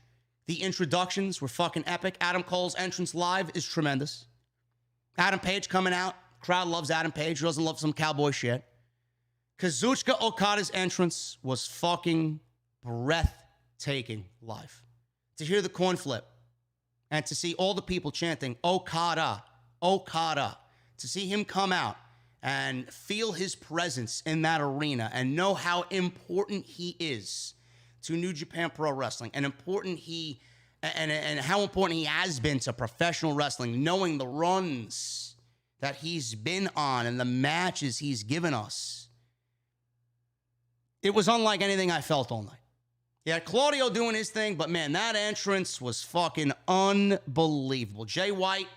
The introductions were fucking epic. Adam Cole's entrance live is tremendous. Adam Page coming out. Crowd loves Adam Page. Who doesn't love some cowboy shit? Kazuchika Okada's entrance was fucking breathtaking live. To hear the coin flip and to see all the people chanting, Okada, Okada. To see him come out and feel his presence in that arena and know how important he is to New Japan Pro Wrestling and important and how important he has been to professional wrestling, knowing the runs that he's been on and the matches he's given us. It was unlike anything I felt all night. Yeah, Claudio doing his thing, but man, that entrance was fucking unbelievable. Jay White,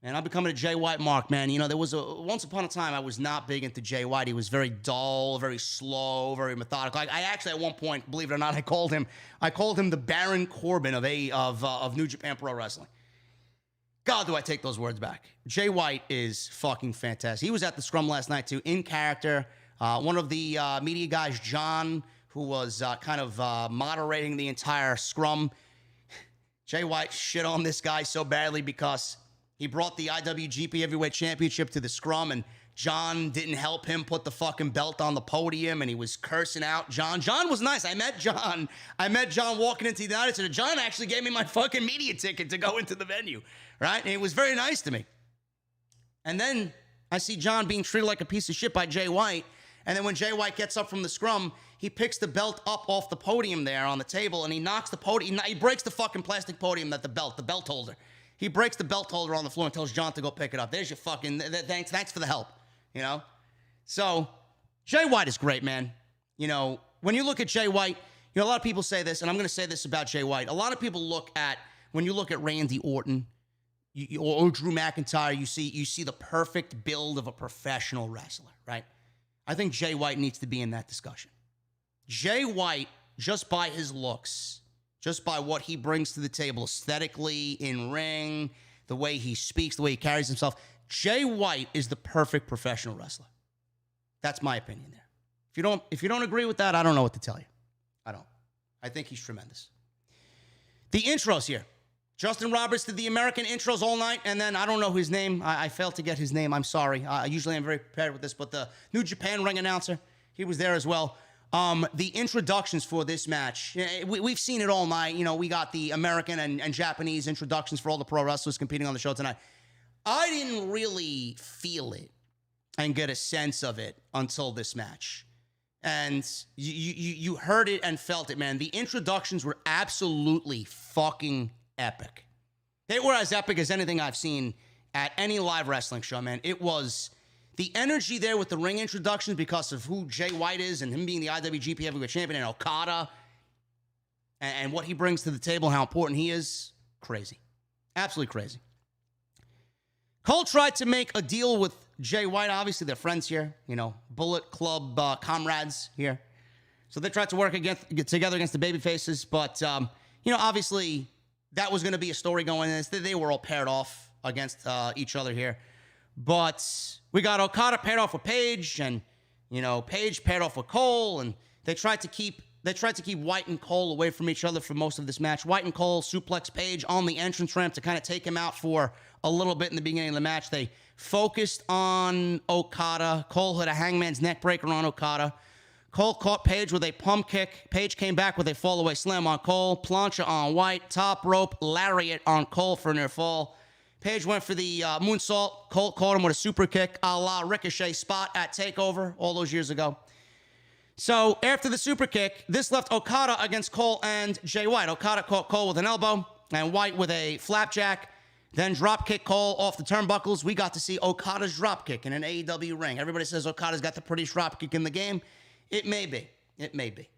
man, I'm becoming a Jay White mark, man. You know, there was once upon a time I was not big into Jay White. He was very dull, very slow, very methodical. I actually, at one point, believe it or not, I called him the Baron Corbin of New Japan Pro Wrestling. God, do I take those words back. Jay White is fucking fantastic. He was at the scrum last night, too, in character. One of the media guys, John, who was kind of moderating the entire scrum. Jay White shit on this guy so badly because he brought the IWGP Heavyweight Championship to the scrum, and John didn't help him put the fucking belt on the podium, and he was cursing out John. John was nice. I met John walking into the United Center. John actually gave me my fucking media ticket to go into the venue, right? And he was very nice to me. And then I see John being treated like a piece of shit by Jay White, and then when Jay White gets up from the scrum, he picks the belt up off the podium there on the table, and he knocks the podium. He breaks the fucking plastic podium that the belt holder. He breaks the belt holder on the floor and tells John to go pick it up. There's your fucking, thanks for the help, you know? So, Jay White is great, man. You know, when you look at Jay White, you know, a lot of people say this, and I'm going to say this about Jay White. A lot of people when you look at Randy Orton or Drew McIntyre, you see the perfect build of a professional wrestler, right? I think Jay White needs to be in that discussion. Jay White, just by his looks, just by what he brings to the table aesthetically, in ring, the way he speaks, the way he carries himself, Jay White is the perfect professional wrestler. That's my opinion there. If you don't agree with that, I don't know what to tell you. I don't. I think he's tremendous. The intros here. Justin Roberts did the American intros all night, and then I don't know his name. I failed to get his name. I'm sorry. Usually I'm very prepared with this, but the New Japan ring announcer, he was there as well. The introductions for this match, we've seen it all night. You know, we got the American and Japanese introductions for all the pro wrestlers competing on the show tonight. I didn't really feel it and get a sense of it until this match. And you heard it and felt it, man. The introductions were absolutely fucking epic. They were as epic as anything I've seen at any live wrestling show, man. It was the energy there with the ring introductions because of who Jay White is and him being the IWGP Heavyweight Champion and Okada and what he brings to the table, how important he is. Crazy. Absolutely crazy. Cole tried to make a deal with Jay White. Obviously, they're friends here. You know, Bullet Club comrades here. So they tried to work together against the babyfaces. But, you know, obviously, that was going to be a story going in. They were all paired off against each other here. But we got Okada paired off with Paige. And, you know, Paige paired off with Cole. And they tried to keep White and Cole away from each other for most of this match. White and Cole suplex Paige on the entrance ramp to kind of take him out for a little bit in the beginning of the match. They focused on Okada. Cole hit a Hangman's neck breaker on Okada. Cole caught Paige with a pump kick. Paige came back with a fall-away slam on Cole. Plancha on White. Top rope lariat on Cole for a near fall. Paige went for the moonsault. Cole caught him with a super kick a la Ricochet spot at TakeOver all those years ago. So after the super kick, this left Okada against Cole and Jay White. Okada caught Cole with an elbow and White with a flapjack. Then drop kick Cole off the turnbuckles. We got to see Okada's drop kick in an AEW ring. Everybody says Okada's got the prettiest drop kick in the game. It may be. It may be.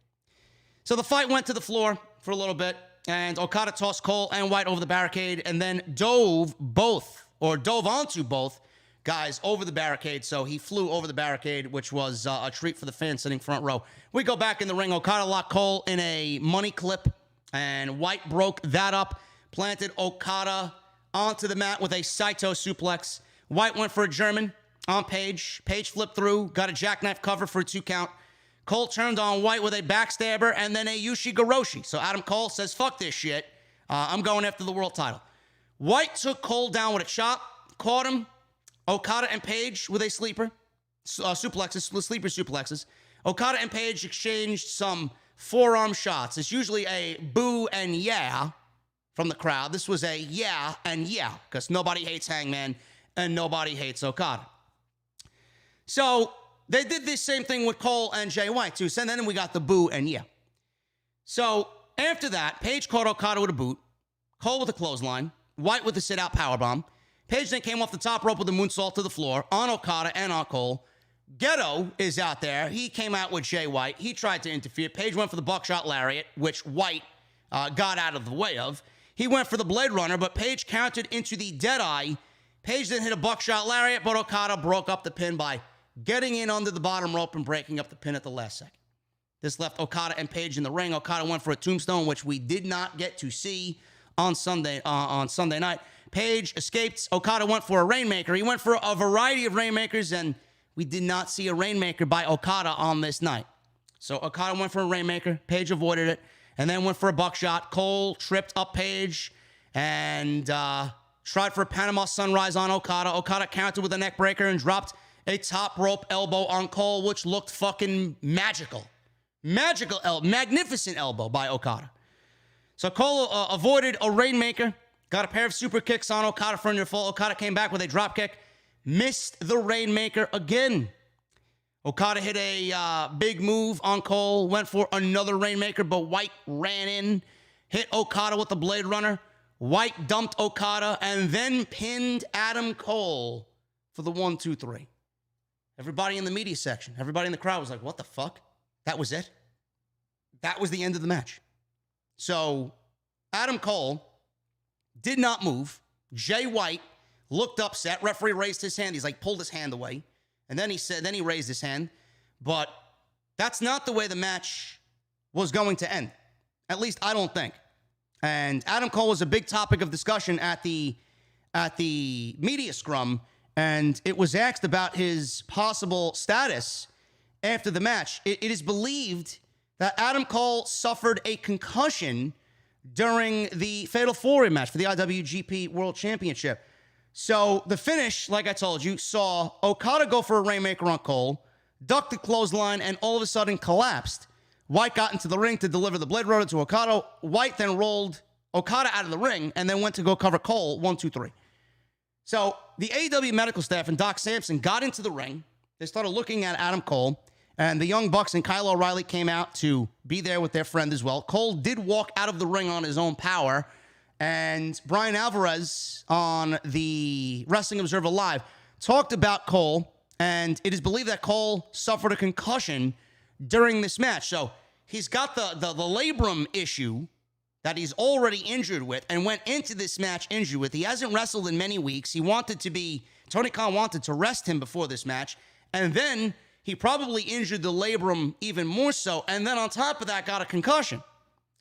So the fight went to the floor for a little bit, and Okada tossed Cole and White over the barricade and then dove onto both guys over the barricade. So he flew over the barricade, which was a treat for the fans sitting front row. We go back in the ring. Okada locked Cole in a money clip, and White broke that up, planted Okada onto the mat with a Saito suplex. White went for a German on Paige. Paige flipped through, got a jackknife cover for a 2 count. Cole turned on White with a backstabber and then a Ushigoroshi. So Adam Cole says, fuck this shit. I'm going after the world title. White took Cole down with a chop, caught him. Okada and Paige with a sleeper suplexes. Okada and Paige exchanged some forearm shots. It's usually a boo and yeah from the crowd. This was a yeah and yeah, because nobody hates Hangman and nobody hates Okada. So they did this same thing with Cole and Jay White too. So then we got the boo and yeah. So after that, Paige caught Okada with a boot, Cole with a clothesline, White with a sit-out powerbomb. Paige then came off the top rope with a moonsault to the floor on Okada and on Cole. Ghetto is out there. He came out with Jay White. He tried to interfere. Paige went for the buckshot lariat, which White got out of the way of. He went for the Blade Runner, but Paige countered into the Deadeye. Paige then hit a buckshot lariat, but Okada broke up the pin by getting in under the bottom rope and breaking up the pin at the last second. This left Okada and Paige in the ring. Okada went for a tombstone, which we did not get to see on Sunday night. Paige escaped. Okada went for a Rainmaker. He went for a variety of Rainmakers, and we did not see a Rainmaker by Okada on this night. So Okada went for a Rainmaker. Paige avoided it, and then went for a buckshot. Cole tripped up Paige and tried for a Panama Sunrise on Okada. Okada countered with a neck breaker and dropped a top rope elbow on Cole, which looked fucking magical. Magnificent elbow by Okada. So Cole avoided a Rainmaker, got a pair of super kicks on Okada for a near fall. Okada came back with a drop kick, missed the Rainmaker again. Okada hit a big move on Cole, went for another Rainmaker, but White ran in, hit Okada with the Blade Runner. White dumped Okada and then pinned Adam Cole for the 1, 2, 3. Everybody in the media section, everybody in the crowd was like, what the fuck? That was it? That was the end of the match. So Adam Cole did not move. Jay White looked upset. Referee raised his hand. He's like, pulled his hand away. And then he raised his hand. But that's not the way the match was going to end. At least I don't think. And Adam Cole was a big topic of discussion at the media scrum, and it was asked about his possible status after the match. It is believed that Adam Cole suffered a concussion during the Fatal 4-Way match for the IWGP World Championship. So the finish, like I told you, saw Okada go for a Rainmaker on Cole, ducked the clothesline, and all of a sudden collapsed. White got into the ring to deliver the Blade Runner to Okada. White then rolled Okada out of the ring and then went to go cover Cole, 1, 2, 3. So the AEW medical staff and Doc Sampson got into the ring. They started looking at Adam Cole, and the Young Bucks and Kyle O'Reilly came out to be there with their friend as well. Cole did walk out of the ring on his own power, and Brian Alvarez on the Wrestling Observer Live talked about Cole, and it is believed that Cole suffered a concussion during this match. So he's got the labrum issue that he's already injured with and went into this match injured with. He hasn't wrestled in many weeks. Tony Khan wanted to rest him before this match, and then he probably injured the labrum even more so, and then on top of that got a concussion.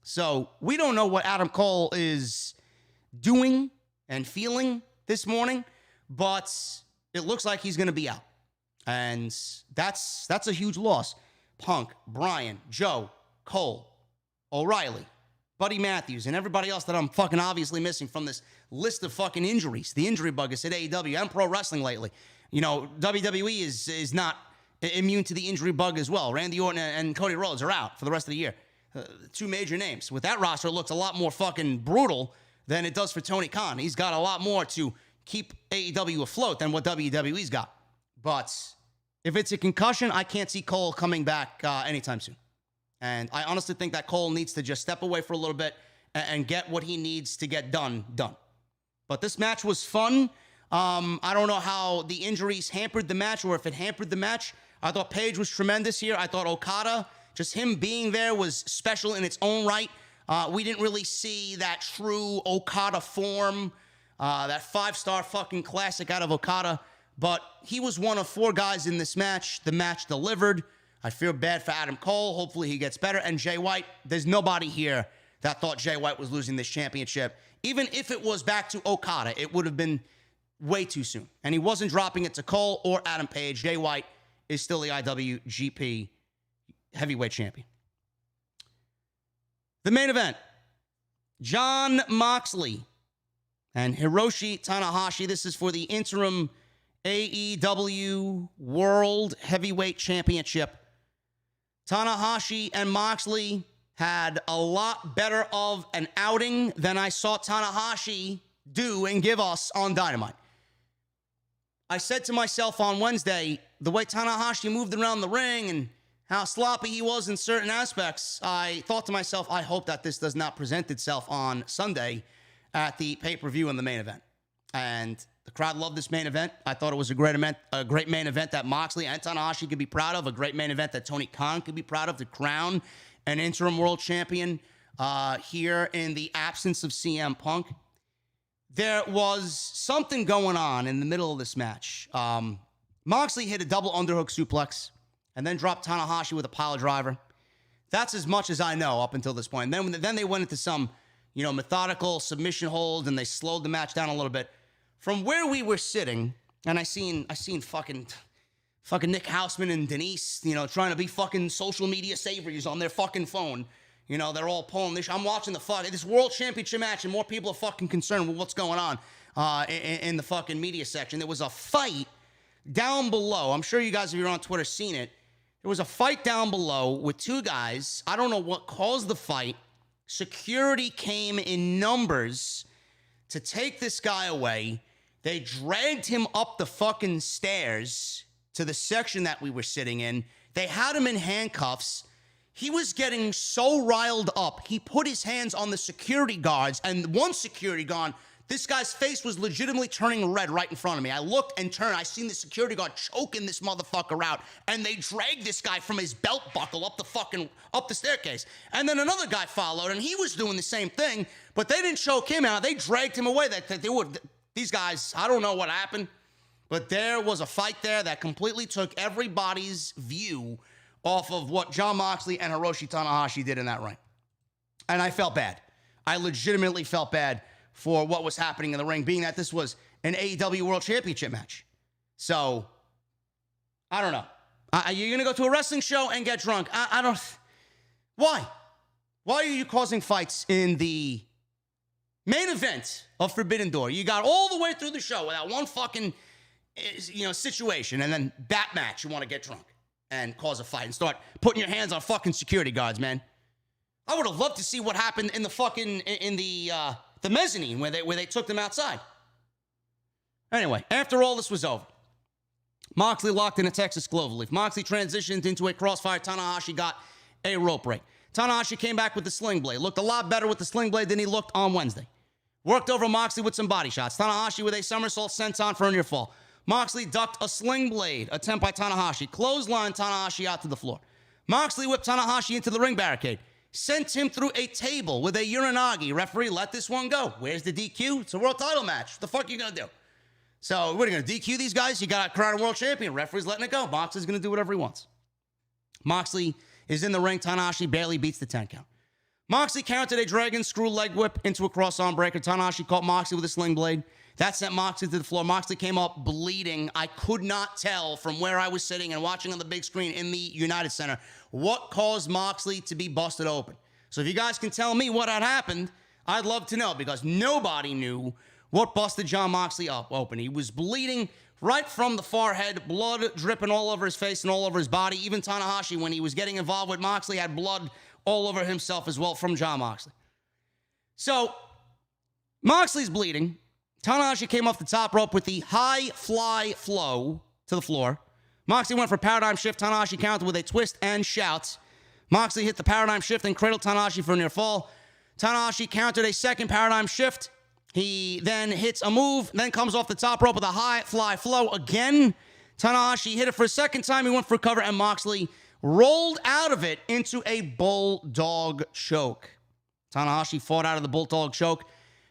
So we don't know what Adam Cole is doing and feeling this morning, but it looks like he's going to be out. And that's a huge loss. Punk, Bryan, Joe, Cole, O'Reilly, Buddy Matthews, and everybody else that I'm fucking obviously missing from this list of fucking injuries. The injury bug has hit AEW and pro wrestling lately. You know, WWE is not immune to the injury bug as well. Randy Orton and Cody Rhodes are out for the rest of the year. Two major names. With that roster, it looks a lot more fucking brutal than it does for Tony Khan. He's got a lot more to keep AEW afloat than what WWE's got. But if it's a concussion, I can't see Cole coming back anytime soon. And I honestly think that Cole needs to just step away for a little bit and get what he needs to get done. But this match was fun. I don't know how the injuries hampered the match or if it hampered the match. I thought Paige was tremendous here. I thought Okada, just him being there was special in its own right. We didn't really see that true Okada form, that 5-star fucking classic out of Okada. But he was one of 4 guys in this match. The match delivered. I feel bad for Adam Cole. Hopefully he gets better. And Jay White, there's nobody here that thought Jay White was losing this championship. Even if it was back to Okada, it would have been way too soon. And he wasn't dropping it to Cole or Adam Page. Jay White is still the IWGP Heavyweight Champion. The main event, Jon Moxley and Hiroshi Tanahashi. This is for the interim AEW World Heavyweight Championship. Tanahashi and Moxley had a lot better of an outing than I saw Tanahashi do and give us on Dynamite. I said to myself on Wednesday, the way Tanahashi moved around the ring and how sloppy he was in certain aspects, I thought to myself, I hope that this does not present itself on Sunday at the pay-per-view in the main event. And the crowd loved this main event. I thought it was a great main event that Moxley and Tanahashi could be proud of, a great main event that Tony Khan could be proud of to crown an interim world champion here in the absence of CM Punk. There was something going on in the middle of this match. Moxley hit a double underhook suplex and then dropped Tanahashi with a pile driver. That's as much as I know up until this point. And then they went into some, methodical submission hold and they slowed the match down a little bit. From where we were sitting, and I seen fucking Nick Houseman and Denise, trying to be fucking social media saviors on their fucking phone. They're all pulling this. I'm watching this world championship match, and more people are fucking concerned with what's going on in the fucking media section. There was a fight down below. I'm sure you guys, if you're on Twitter, seen it. There was a fight down below with 2 guys. I don't know what caused the fight. Security came in numbers to take this guy away. They dragged him up the fucking stairs to the section that we were sitting in. They had him in handcuffs. He was getting so riled up. He put his hands on the security guards, and one security guard, this guy's face was legitimately turning red right in front of me. I looked and turned. I seen the security guard choking this motherfucker out, and they dragged this guy from his belt buckle up the staircase. And then another guy followed, and he was doing the same thing, but they didn't choke him out. They dragged him away. These guys, I don't know what happened, but there was a fight there that completely took everybody's view off of what Jon Moxley and Hiroshi Tanahashi did in that ring. And I felt bad. I legitimately felt bad for what was happening in the ring, being that this was an AEW World Championship match. So, I don't know. You're going to go to a wrestling show and get drunk. I don't... Why? Why are you causing fights in the main event of Forbidden Door? You got all the way through the show without one fucking, situation, and then that match, you want to get drunk and cause a fight and start putting your hands on fucking security guards, man. I would have loved to see what happened in the fucking, in the mezzanine where they took them outside. Anyway, after all this was over, Moxley locked in a Texas Cloverleaf. Moxley transitioned into a crossfire. Tanahashi got a rope break. Tanahashi came back with the sling blade. Looked a lot better with the sling blade than he looked on Wednesday. Worked over Moxley with some body shots. Tanahashi with a somersault senton for a near fall. Moxley ducked a sling blade attempt by Tanahashi. Clotheslined Tanahashi out to the floor. Moxley whipped Tanahashi into the ring barricade. Sent him through a table with a uranagi. Referee, let this one go. Where's the DQ? It's a world title match. What the fuck are you going to do? So, what are you going to DQ these guys? You got a crowned world champion. Referee's letting it go. Moxley's going to do whatever he wants. Moxley is in the ring. Tanahashi barely beats the 10 count. Moxley countered a dragon screw leg whip into a cross arm breaker. Tanahashi caught Moxley with a sling blade. That sent Moxley to the floor. Moxley came up bleeding. I could not tell from where I was sitting and watching on the big screen in the United Center what caused Moxley to be busted open. So if you guys can tell me what had happened, I'd love to know, because nobody knew what busted Jon Moxley up open. He was bleeding right from the forehead, blood dripping all over his face and all over his body. Even Tanahashi, when he was getting involved with Moxley, had blood all over himself as well from Jon Moxley. So, Moxley's bleeding. Tanahashi came off the top rope with the high fly flow to the floor. Moxley went for paradigm shift. Tanahashi countered with a twist and shout. Moxley hit the paradigm shift and cradled Tanahashi for a near fall. Tanahashi countered a second paradigm shift. He then hits a move, then comes off the top rope with a high fly flow again. Tanahashi hit it for a second time. He went for a cover, and Moxley rolled out of it into a bulldog choke. Tanahashi fought out of the bulldog choke,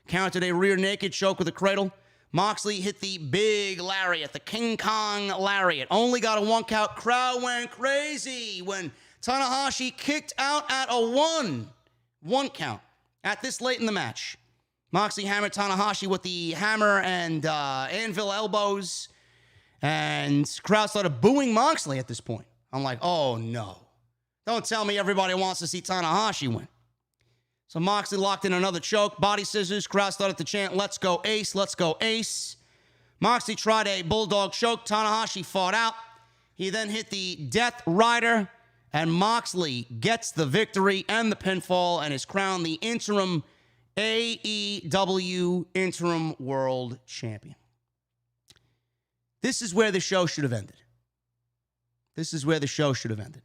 countered a rear naked choke with a cradle. Moxley hit the big lariat, the King Kong lariat. Only got a 1 count. Crowd went crazy when Tanahashi kicked out at a 1 count at this late in the match. Moxley hammered Tanahashi with the hammer and anvil elbows, and crowd started booing Moxley at this point. I'm like, oh no. Don't tell me everybody wants to see Tanahashi win. So Moxley locked in another choke, body scissors. Crowd started to chant, let's go Ace, let's go Ace. Moxley tried a bulldog choke. Tanahashi fought out. He then hit the Death Rider, and Moxley gets the victory and the pinfall and is crowned the interim AEW Interim World Champion. This is where the show should have ended. This is where the show should have ended.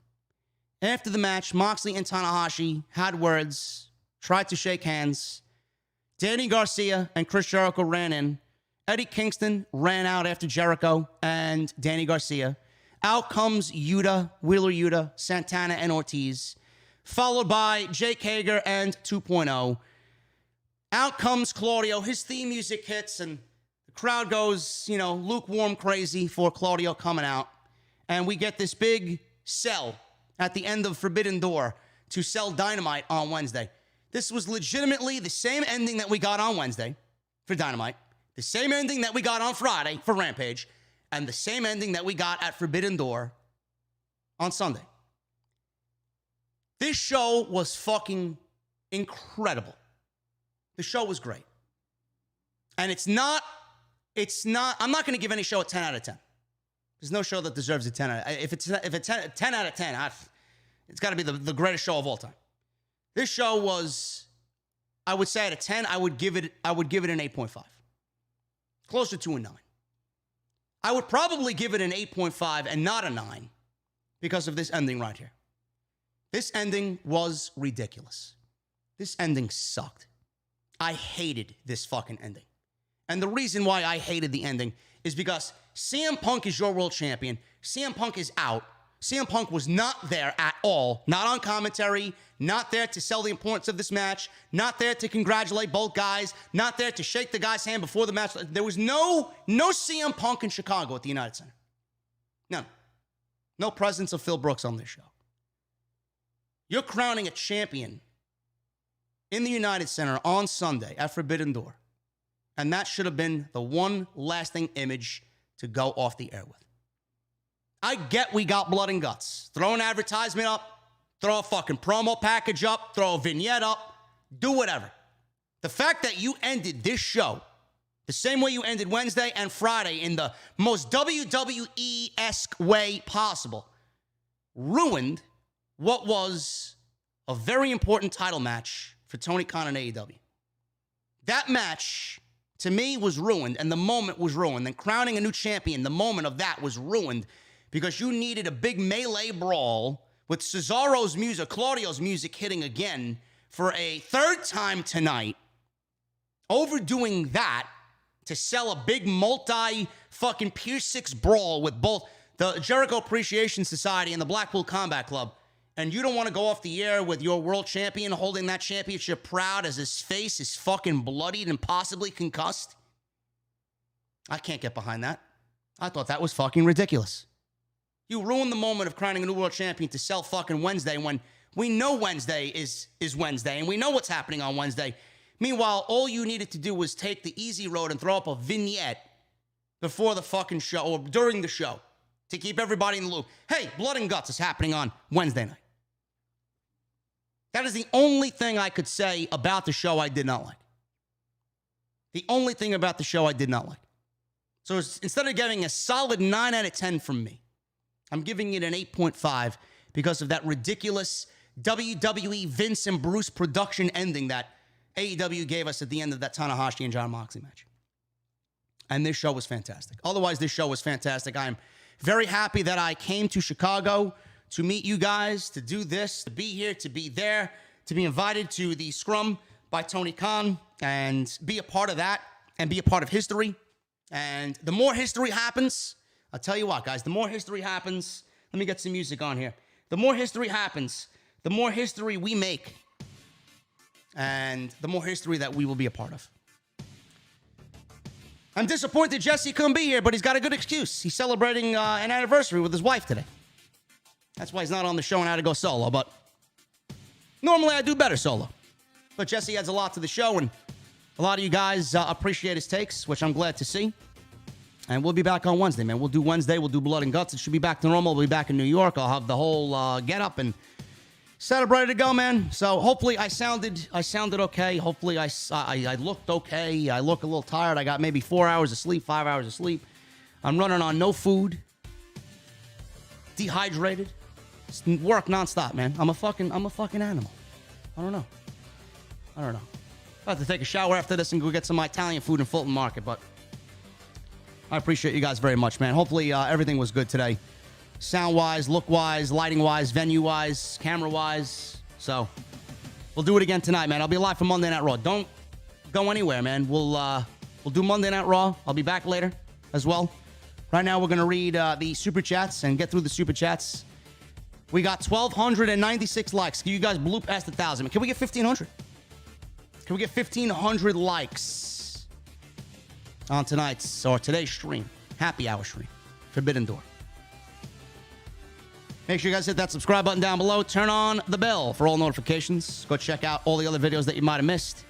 After the match, Moxley and Tanahashi had words, tried to shake hands. Danny Garcia and Chris Jericho ran in. Eddie Kingston ran out after Jericho and Danny Garcia. Out comes Yuta, Wheeler Yuta, Santana, and Ortiz, followed by Jake Hager and 2.0. Out comes Claudio. His theme music hits, and the crowd goes, lukewarm crazy for Claudio coming out. And we get this big sell at the end of Forbidden Door to sell Dynamite on Wednesday. This was legitimately the same ending that we got on Wednesday for Dynamite, the same ending that we got on Friday for Rampage, and the same ending that we got at Forbidden Door on Sunday. This show was fucking incredible. The show was great. And I'm not going to give any show a 10 out of 10. There's no show that deserves a 10 out of 10. If it's 10 out of 10, it's got to be the greatest show of all time. This show was, I would say, out of 10, I would give it an 8.5. Closer to a 9. I would probably give it an 8.5 and not a 9 because of this ending right here. This ending was ridiculous. This ending sucked. I hated this fucking ending. And the reason why I hated the ending is because CM Punk is your world champion. CM Punk is out. CM Punk was not there at all. Not on commentary. Not there to sell the importance of this match. Not there to congratulate both guys. Not there to shake the guy's hand before the match. There was no CM Punk in Chicago at the United Center. None. No presence of Phil Brooks on this show. You're crowning a champion in the United Center on Sunday at Forbidden Door. And that should have been the one lasting image to go off the air with. I get we got blood and guts. Throw an advertisement up, throw a fucking promo package up, throw a vignette up, do whatever. The fact that you ended this show the same way you ended Wednesday and Friday in the most WWE-esque way possible ruined what was a very important title match for Tony Khan and AEW. That match, to me, was ruined, and the moment was ruined. And crowning a new champion, the moment of that was ruined because you needed a big melee brawl with Cesaro's music, Claudio's music hitting again for a third time tonight, overdoing that to sell a big multi-fucking Pier 6 brawl with both the Jericho Appreciation Society and the Blackpool Combat Club, and you don't want to go off the air with your world champion holding that championship proud as his face is fucking bloodied and possibly concussed? I can't get behind that. I thought that was fucking ridiculous. You ruined the moment of crowning a new world champion to sell fucking Wednesday when we know Wednesday is Wednesday and we know what's happening on Wednesday. Meanwhile, all you needed to do was take the easy road and throw up a vignette before the fucking show or during the show to keep everybody in the loop. Hey, Blood and Guts is happening on Wednesday night. That is the only thing I could say about the show I did not like. The only thing about the show I did not like. So instead of getting a solid 9 out of 10 from me, I'm giving it an 8.5 because of that ridiculous WWE Vince and Bruce production ending that AEW gave us at the end of that Tanahashi and Jon Moxley match. And this show was fantastic. Otherwise, this show was fantastic. I'm very happy that I came to Chicago to meet you guys, to do this, to be here, to be there, to be invited to the Scrum by Tony Khan and be a part of that and be a part of history. And the more history happens, I'll tell you what, guys, the more history happens, let me get some music on here. The more history happens, the more history we make, and the more history that we will be a part of. I'm disappointed Jesse couldn't be here, but he's got a good excuse. He's celebrating an anniversary with his wife today. That's why he's not on the show and had to go solo, but normally I do better solo. But Jesse adds a lot to the show, and a lot of you guys appreciate his takes, which I'm glad to see. And we'll be back on Wednesday, man. We'll do Wednesday. We'll do Blood and Guts. It should be back to normal. We'll be back in New York. I'll have the whole get-up and set up ready to go, man. So hopefully I sounded okay. Hopefully I looked okay. I look a little tired. I got maybe 4 hours of sleep, 5 hours of sleep. I'm running on no food. Dehydrated. Work nonstop, man. I'm a fucking animal. I don't know. I'll have to take a shower after this and go get some Italian food in Fulton Market, but I appreciate you guys very much, man. Hopefully everything was good today. Sound-wise, look-wise, lighting-wise, venue-wise, camera-wise. So we'll do it again tonight, man. I'll be live for Monday Night Raw. Don't go anywhere, man. We'll do Monday Night Raw. I'll be back later as well. Right now, we're going to read the Super Chats and get through the Super Chats. We got 1,296 likes. Can you guys blew past 1,000? Can we get 1,500? Can we get 1,500 likes on today's stream? Happy hour stream. Forbidden Door. Make sure you guys hit that subscribe button down below. Turn on the bell for all notifications. Go check out all the other videos that you might have missed,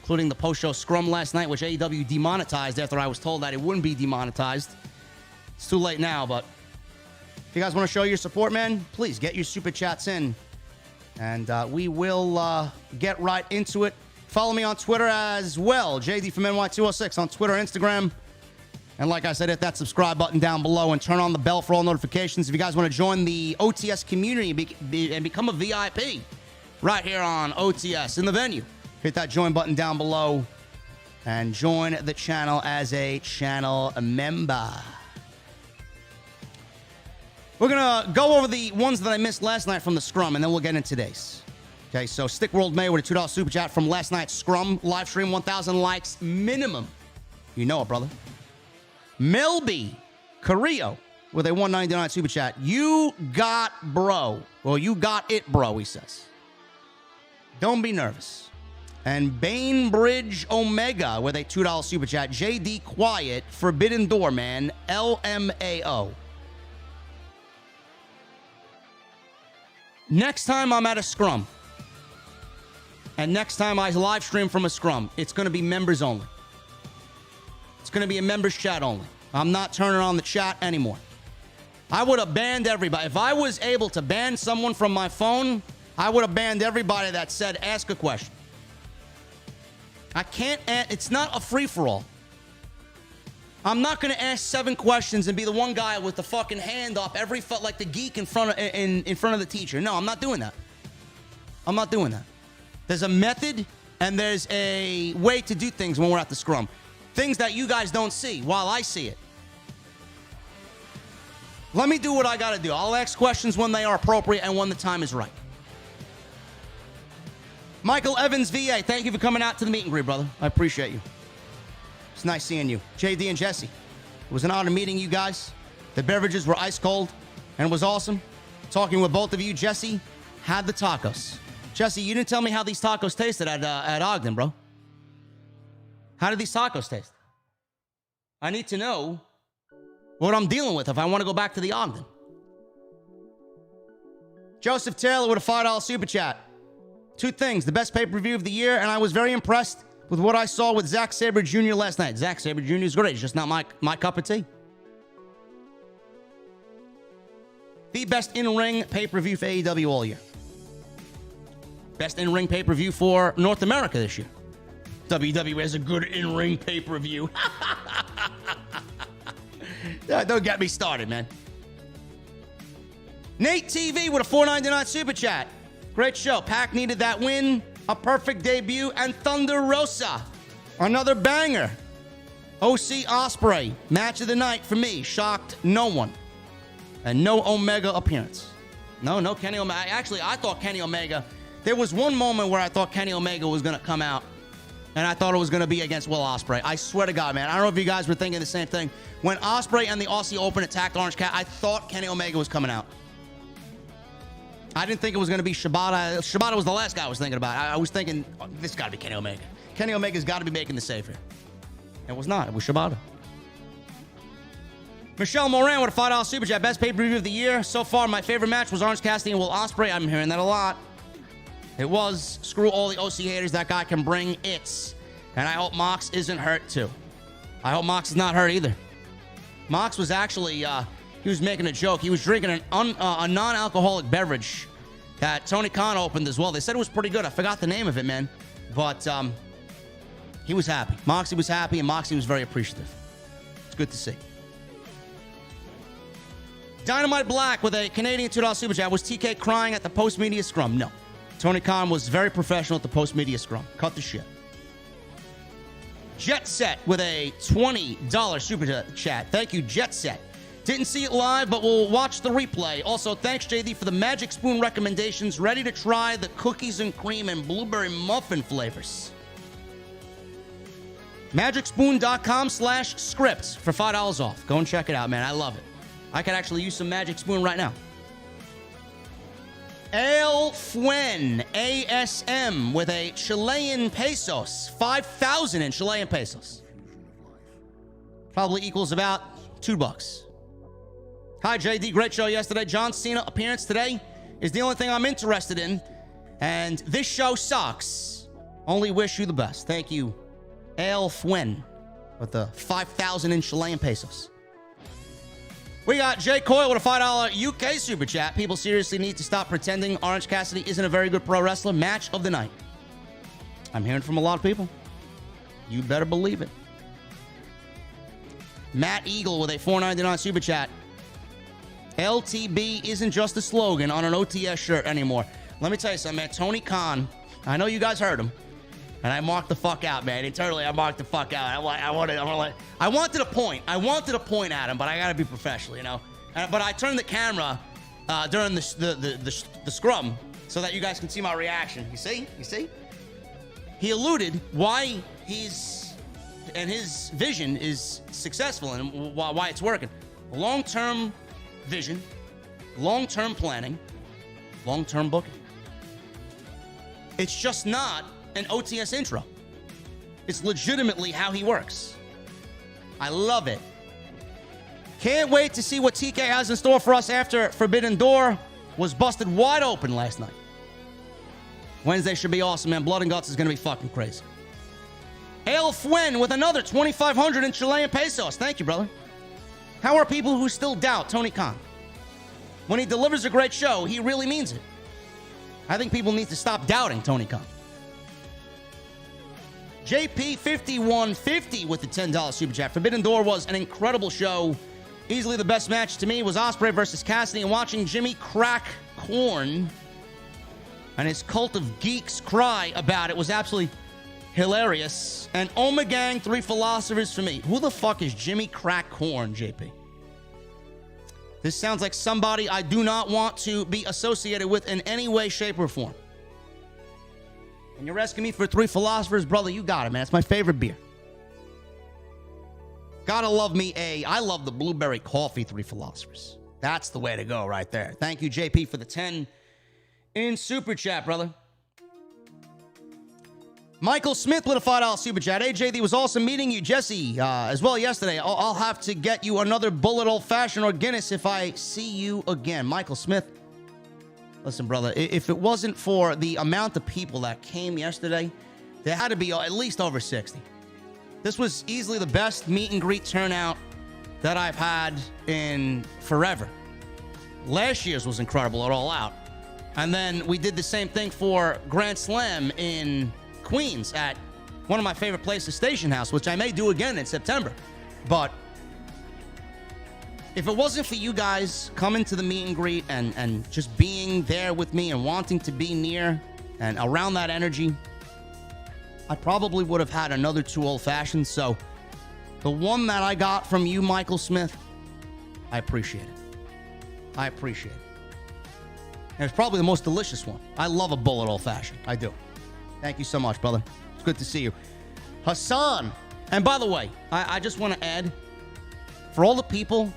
including the post-show scrum last night, which AEW demonetized after I was told that it wouldn't be demonetized. It's too late now, but if you guys want to show your support, man, please get your Super Chats in, and we will get right into it. Follow me on Twitter as well, JDfromNY206 on Twitter and Instagram. And like I said, hit that subscribe button down below and turn on the bell for all notifications. If you guys want to join the OTS community and become a VIP right here on OTS in the venue, hit that join button down below and join the channel as a channel member. We're going to go over the ones that I missed last night from the scrum, and then we'll get into today's. Okay, so Stick World May with a $2 super chat from last night's scrum live stream, 1,000 likes minimum. You know it, brother. Melby Carrillo with a $1.99 super chat. You got bro. Well, you got it, bro, he says. Don't be nervous. And Bainbridge Omega with a $2 super chat. JD Quiet, Forbidden Door, man. LMAO. Next time I'm at a scrum, and next time I live stream from a scrum, it's going to be members only. It's going to be a members chat only. I'm not turning on the chat anymore. I would have banned everybody. If I was able to ban someone from my phone, I would have banned everybody that said, ask a question. I can't, it's not a free-for-all. I'm not going to ask 7 questions and be the one guy with the fucking hand up like the geek in front of the teacher. No, I'm not doing that. I'm not doing that. There's a method and there's a way to do things when we're at the scrum. Things that you guys don't see while I see it. Let me do what I got to do. I'll ask questions when they are appropriate and when the time is right. Michael Evans, VA, thank you for coming out to the meet and greet, brother. I appreciate you. It's nice seeing you. JD and Jesse, it was an honor meeting you guys. The beverages were ice cold and it was awesome. Talking with both of you. Jesse had the tacos. Jesse, you didn't tell me how these tacos tasted at Ogden, bro. How did these tacos taste? I need to know what I'm dealing with if I want to go back to the Ogden. Joseph Taylor with a $5 super chat. 2 things. The best pay-per-view of the year, and I was very impressed with what I saw with Zack Sabe Jr. last night. Zack Sabe Jr. is great. It's just not my cup of tea. The best in-ring pay-per-view for AEW all year. Best in-ring pay-per-view for North America this year. WWE has a good in-ring pay-per-view. Don't get me started, man. Nate TV with a $4.99 super chat. Great show. Pac needed that win. A perfect debut. And Thunder Rosa. Another banger. OC Ospreay. Match of the night for me. Shocked no one. And no Omega appearance. No Kenny Omega. Actually, I thought Kenny Omega. There was one moment where I thought Kenny Omega was going to come out. And I thought it was going to be against Will Ospreay. I swear to God, man. I don't know if you guys were thinking the same thing. When Ospreay and the Aussie Open attacked Orange Cat, I thought Kenny Omega was coming out. I didn't think it was going to be Shibata. Shibata was the last guy I was thinking about. I was thinking, oh, this got to be Kenny Omega. Kenny Omega's got to be making the save here. It was not. It was Shibata. Michelle Moran with a $5 super chat. Best pay-per-view of the year. So far, my favorite match was Orange Cassidy and Will Ospreay. I'm hearing that a lot. It was. Screw all the OC haters. That guy can bring it. And I hope Mox isn't hurt, too. I hope Mox is not hurt either. Mox was actually, he was making a joke. He was drinking a non-alcoholic beverage that Tony Khan opened as well. They said it was pretty good. I forgot the name of it, man. But he was happy. Moxie was happy, and Moxie was very appreciative. It's good to see. Dynamite Black with a Canadian $2 super chat. Was TK crying at the post-media scrum? No. Tony Khan was very professional at the post-media scrum. Cut the shit. Jet Set with a $20 super chat. Thank you, Jet Set. Didn't see it live, but we'll watch the replay. Also, thanks, JD, for the Magic Spoon recommendations. Ready to try the cookies and cream and blueberry muffin flavors. MagicSpoon.com/scripts for $5 off. Go and check it out, man. I love it. I could actually use some Magic Spoon right now. El Fuen ASM with a Chilean pesos. 5,000 in Chilean pesos. Probably equals about $2. Hi, JD. Great show yesterday. John Cena appearance today is the only thing I'm interested in. And this show sucks. Only wish you the best. Thank you, El Fuen, with the 5,000 in Chilean pesos. We got Jay Coyle with a $5 UK super chat. People seriously need to stop pretending Orange Cassidy isn't a very good pro wrestler. Match of the night. I'm hearing from a lot of people. You better believe it. Matt Eagle with a $4.99 super chat. LTB isn't just a slogan on an OTS shirt anymore. Let me tell you something, man. Tony Khan, I know you guys heard him, and I marked the fuck out, man. Internally, I marked the fuck out. I wanted to point at him, but I gotta be professional, you know. But I turned the camera during the scrum so that you guys can see my reaction. You see? He alluded why his vision is successful and why it's working. Long-term vision, long-term planning, long-term booking. It's just not an OTS intro. It's legitimately how he works. I love it. Can't wait to see what TK has in store for us after Forbidden Door. was busted wide open last night. Wednesday should be awesome, man. Blood and Guts is going to be fucking crazy. El Fuen with another 2,500 in Chilean pesos. Thank you, brother. How are people who still doubt Tony Khan? When he delivers a great show, he really means it. I think people need to stop doubting Tony Khan. JP5150 with the $10 super chat. Forbidden Door was an incredible show. Easily the best match to me was Ospreay versus Cassidy, and watching Jimmy crack corn and his cult of geeks cry about it was absolutely hilarious. And Omegang, 3 philosophers for me. Who the fuck is Jimmy Crack Corn, JP? This sounds like somebody I do not want to be associated with in any way, shape, or form. And you're asking me for 3 philosophers? Brother, you got it, man. It's my favorite beer. Gotta love me I love the blueberry coffee 3 philosophers. That's the way to go right there. Thank you, JP, for the 10 in super chat, brother. Michael Smith with a $5 super chat. Hey, JD, was awesome meeting you. Jesse, as well yesterday. I'll have to get you another bullet old-fashioned or Guinness if I see you again. Michael Smith. Listen, brother, if it wasn't for the amount of people that came yesterday, there had to be at least over 60. This was easily the best meet and greet turnout that I've had in forever. Last year's was incredible at All Out. And then we did the same thing for Grand Slam in Queens at one of my favorite places, Station House, which I may do again in September. But if it wasn't for you guys coming to the meet and greet and just being there with me and wanting to be near and around that energy, I probably would have had another 2 old-fashions. So the one that I got from you, Michael Smith, I appreciate it. I appreciate it. And it's probably the most delicious one. I love a bullet old-fashioned. I do. Thank you so much, brother. It's good to see you. Hassan. And by the way, I just want to add, for all the people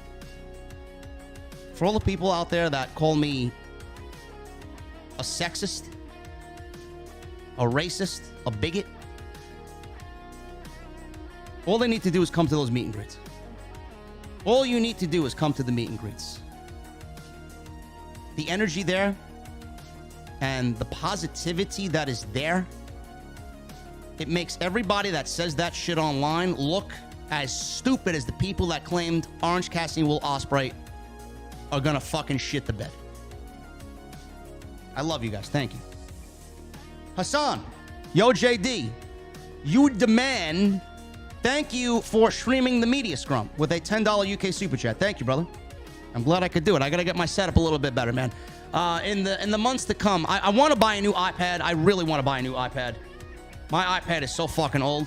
out there that call me a sexist, a racist, a bigot, all they need to do is come to those meet and greets. All you need to do is come to the meet and greets. The energy there and the positivity that is there, it makes everybody that says that shit online look as stupid as the people that claimed Orange Cassidy and Will Ospreay are gonna fucking shit the bed. I love you guys. Thank you. Hassan, yo JD, you demand, thank you for streaming the media scrum with a $10 UK super chat. Thank you, brother. I'm glad I could do it. I got to get my setup a little bit better, man. In the months to come, I want to buy a new iPad. I really want to buy a new iPad. My iPad is so fucking old.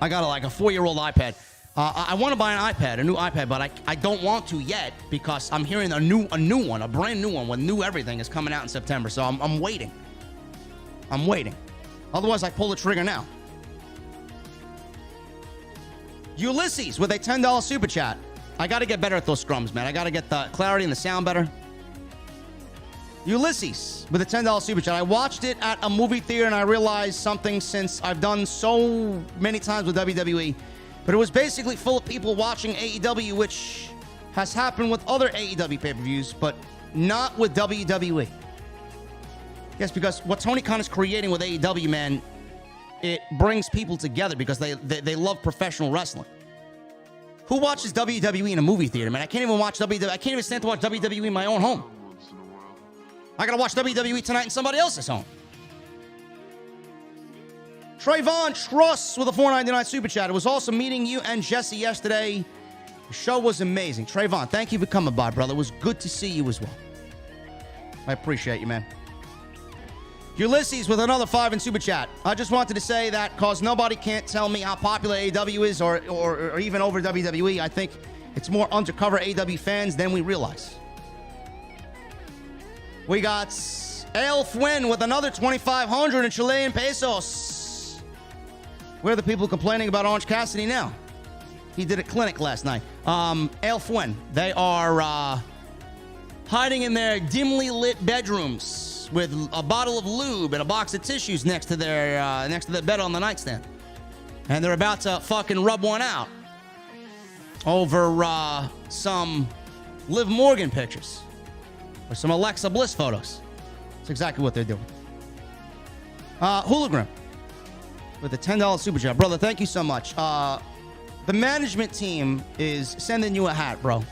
I got like a 4-year-old iPad. I want to buy an iPad, a new iPad, but I don't want to yet because I'm hearing a new one, a brand new one with new everything is coming out in September. So I'm waiting. I'm waiting. Otherwise, I pull the trigger now. Ulysses with a $10 super chat. I got to get better at those scrums, man. I got to get the clarity and the sound better. Ulysses with a $10 super chat. I watched it at a movie theater and I realized something since I've done so many times with WWE. But it was basically full of people watching AEW, which has happened with other AEW pay-per-views, but not with WWE. Yes, because what Tony Khan is creating with AEW, man, it brings people together because they love professional wrestling. Who watches WWE in a movie theater, man? I can't even watch WWE. I can't even stand to watch WWE in my own home. I gotta watch WWE tonight in somebody else's home. Trayvon Truss with a $4.99 super chat. It was awesome meeting you and Jesse yesterday. The show was amazing. Trayvon, thank you for coming by, brother. It was good to see you as well. I appreciate you, man. Ulysses with another 5 in super chat. I just wanted to say that because nobody can't tell me how popular AEW is or even over WWE. I think it's more undercover AEW fans than we realize. We got El Fuen with another 2,500 in Chilean pesos. Where are the people complaining about Orange Cassidy now? He did a clinic last night. El Fuen. They are hiding in their dimly lit bedrooms with a bottle of lube and a box of tissues next to their bed on the nightstand. And they're about to fucking rub one out over some Liv Morgan pictures. Or some Alexa Bliss photos. That's exactly what they're doing. Hologram with a $10 super chat. Brother, thank you so much. The management team is sending you a hat, bro.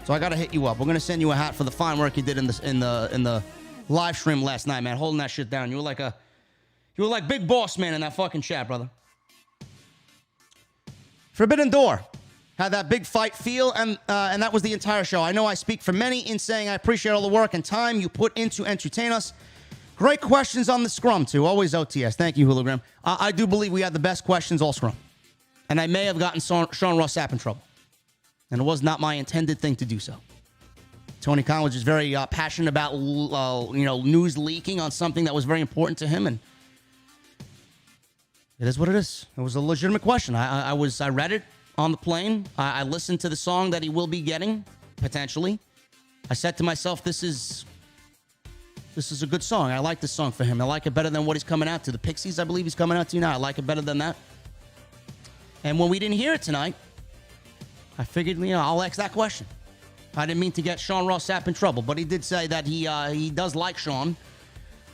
So I got to hit you up. We're going to send you a hat for the fine work you did in the live stream last night, man. Holding that shit down. You were like Big Boss Man in that fucking chat, brother. Forbidden Door had that big fight feel, and that was the entire show. I know I speak for many in saying I appreciate all the work and time you put in to entertain us. Great questions on the scrum, too. Always OTS. Thank you, Hologram. I do believe we had the best questions all scrum. And I may have gotten Sean Ross Sapp in trouble. And it was not my intended thing to do so. Tony Khan was just very passionate about news leaking on something that was very important to him, and it is what it is. It was a legitimate question. I read it on the plane. I listened to the song that he will be getting, potentially. I said to myself, this is a good song. I like this song for him. I like it better than what he's coming out to. The Pixies, I believe he's coming out to now. I like it better than that. And when we didn't hear it tonight, I figured, I'll ask that question. I didn't mean to get Sean Ross Sapp in trouble, but he did say that he does like Sean,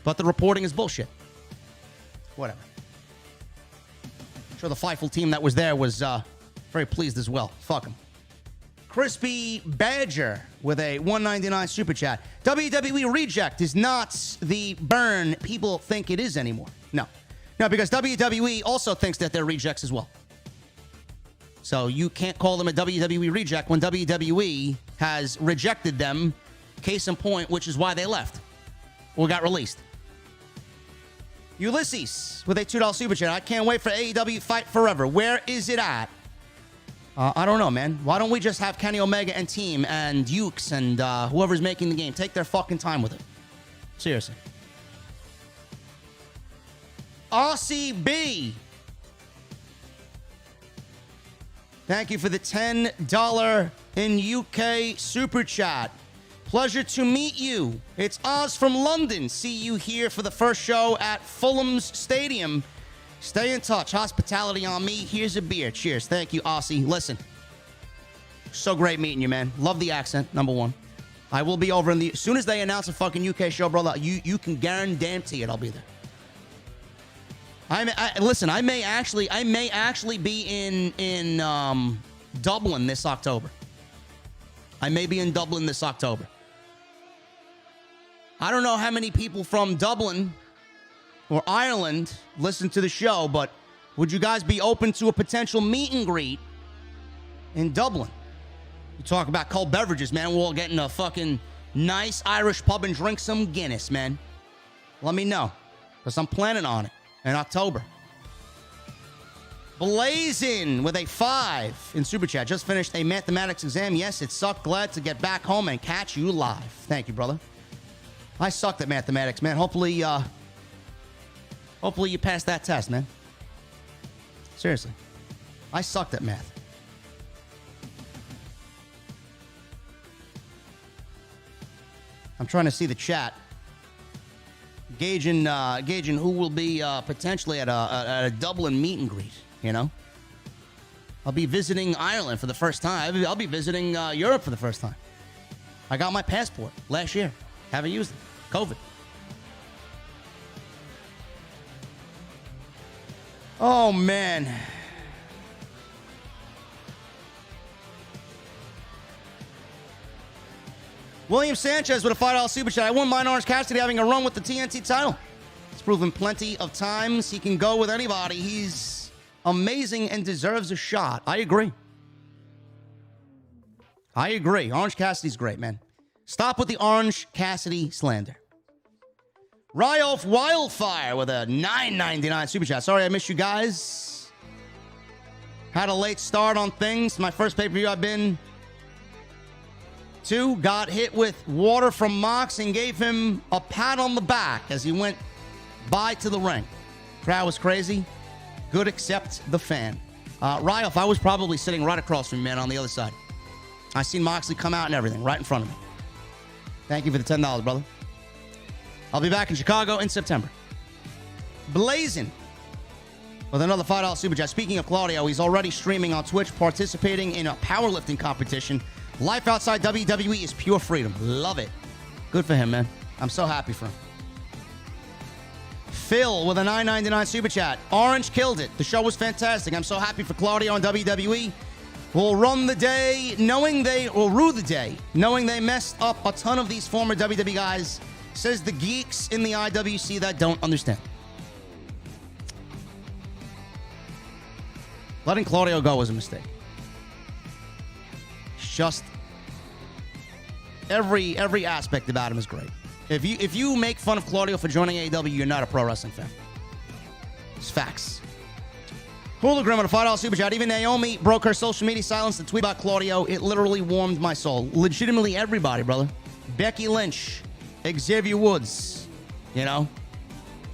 but the reporting is bullshit. Whatever. I'm sure the Fightful team that was there was very pleased as well. Fuck him. Crispy Badger with a $1.99 super chat. WWE Reject is not the burn people think it is anymore. No, because WWE also thinks that they're rejects as well. So you can't call them a WWE reject when WWE has rejected them, case in point, which is why they left or got released. Ulysses with a $2 super chat. I can't wait for AEW Fight Forever. Where is it at? I don't know, man. Why don't we just have Kenny Omega and team and Ukes and whoever's making the game take their fucking time with it? Seriously. RCB. Thank you for the $10 in UK super chat. Pleasure to meet you. It's Oz from London. See you here for the first show at Fulham's Stadium. Stay in touch. Hospitality on me. Here's a beer. Cheers. Thank you, Aussie. Listen, so great meeting you, man. Love the accent, number one. I will be over as soon as they announce a fucking UK show, brother, you can guarantee it. I'll be there. Listen, I may actually be in Dublin this October. I may be in Dublin this October. I don't know how many people from Dublin or Ireland listen to the show, but would you guys be open to a potential meet and greet in Dublin? You talk about cold beverages, man. We're all getting a fucking nice Irish pub and drink some Guinness, man. Let me know, because I'm planning on it in October. Blazing with a 5 in Super Chat. Just finished a mathematics exam. Yes, it sucked. Glad to get back home and catch you live. Thank you, brother. I sucked at mathematics, man. Hopefully you passed that test, man. Seriously. I sucked at math. I'm trying to see the chat. Gauging who will be potentially at a Dublin meet and greet, you know? I'll be visiting Ireland for the first time. I'll be visiting Europe for the first time. I got my passport last year. Haven't used it. COVID. Oh, man. William Sanchez with a $5 super chat. I wouldn't mind Orange Cassidy having a run with the TNT title. He's proven plenty of times he can go with anybody. He's amazing and deserves a shot. I agree. Orange Cassidy's great, man. Stop with the Orange Cassidy slander. Ryolf Wildfire with a $9.99 super chat. Sorry I missed you guys. Had a late start on things. My first pay-per-view I've been to. Got hit with water from Mox and gave him a pat on the back as he went by to the ring. Crowd was crazy. Good except the fan. Ryolf, I was probably sitting right across from you, man, on the other side. I seen Moxley come out and everything right in front of me. Thank you for the $10, brother. I'll be back in Chicago in September. Blazing with another $5 super chat. Speaking of Claudio, he's already streaming on Twitch, participating in a powerlifting competition. Life outside WWE is pure freedom. Love it. Good for him, man. I'm so happy for him. Phil with a $9.99 super chat. Orange killed it. The show was fantastic. I'm so happy for Claudio and WWE. Will run the day knowing they will rue the day knowing they messed up a ton of these former WWE guys, says the geeks in the IWC that don't understand. Letting Claudio go was a mistake. Just every aspect about him is great. If you make fun of Claudio for joining AEW, you're not a pro wrestling fan. It's facts. Hologram with a $5 super chat. Even Naomi broke her social media silence to tweet about Claudio. It literally warmed my soul. Legitimately everybody, brother. Becky Lynch, Xavier Woods,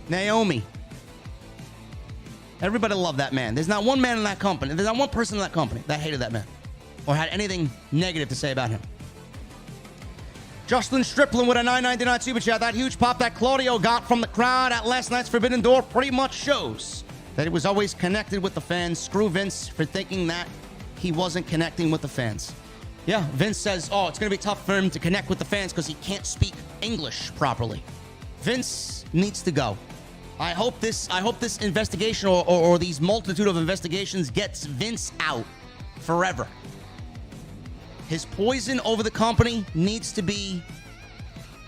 Naomi. Everybody loved that man. There's not one man in that company. There's not one person in that company that hated that man or had anything negative to say about him. Justin Striplin with a $9.99 super chat. That huge pop that Claudio got from the crowd at last night's Forbidden Door pretty much shows that he was always connected with the fans. Screw Vince for thinking that he wasn't connecting with the fans. Yeah, Vince says, it's going to be tough for him to connect with the fans because he can't speak English properly. Vince needs to go. I hope this investigation or these multitude of investigations gets Vince out forever. His poison over the company needs to be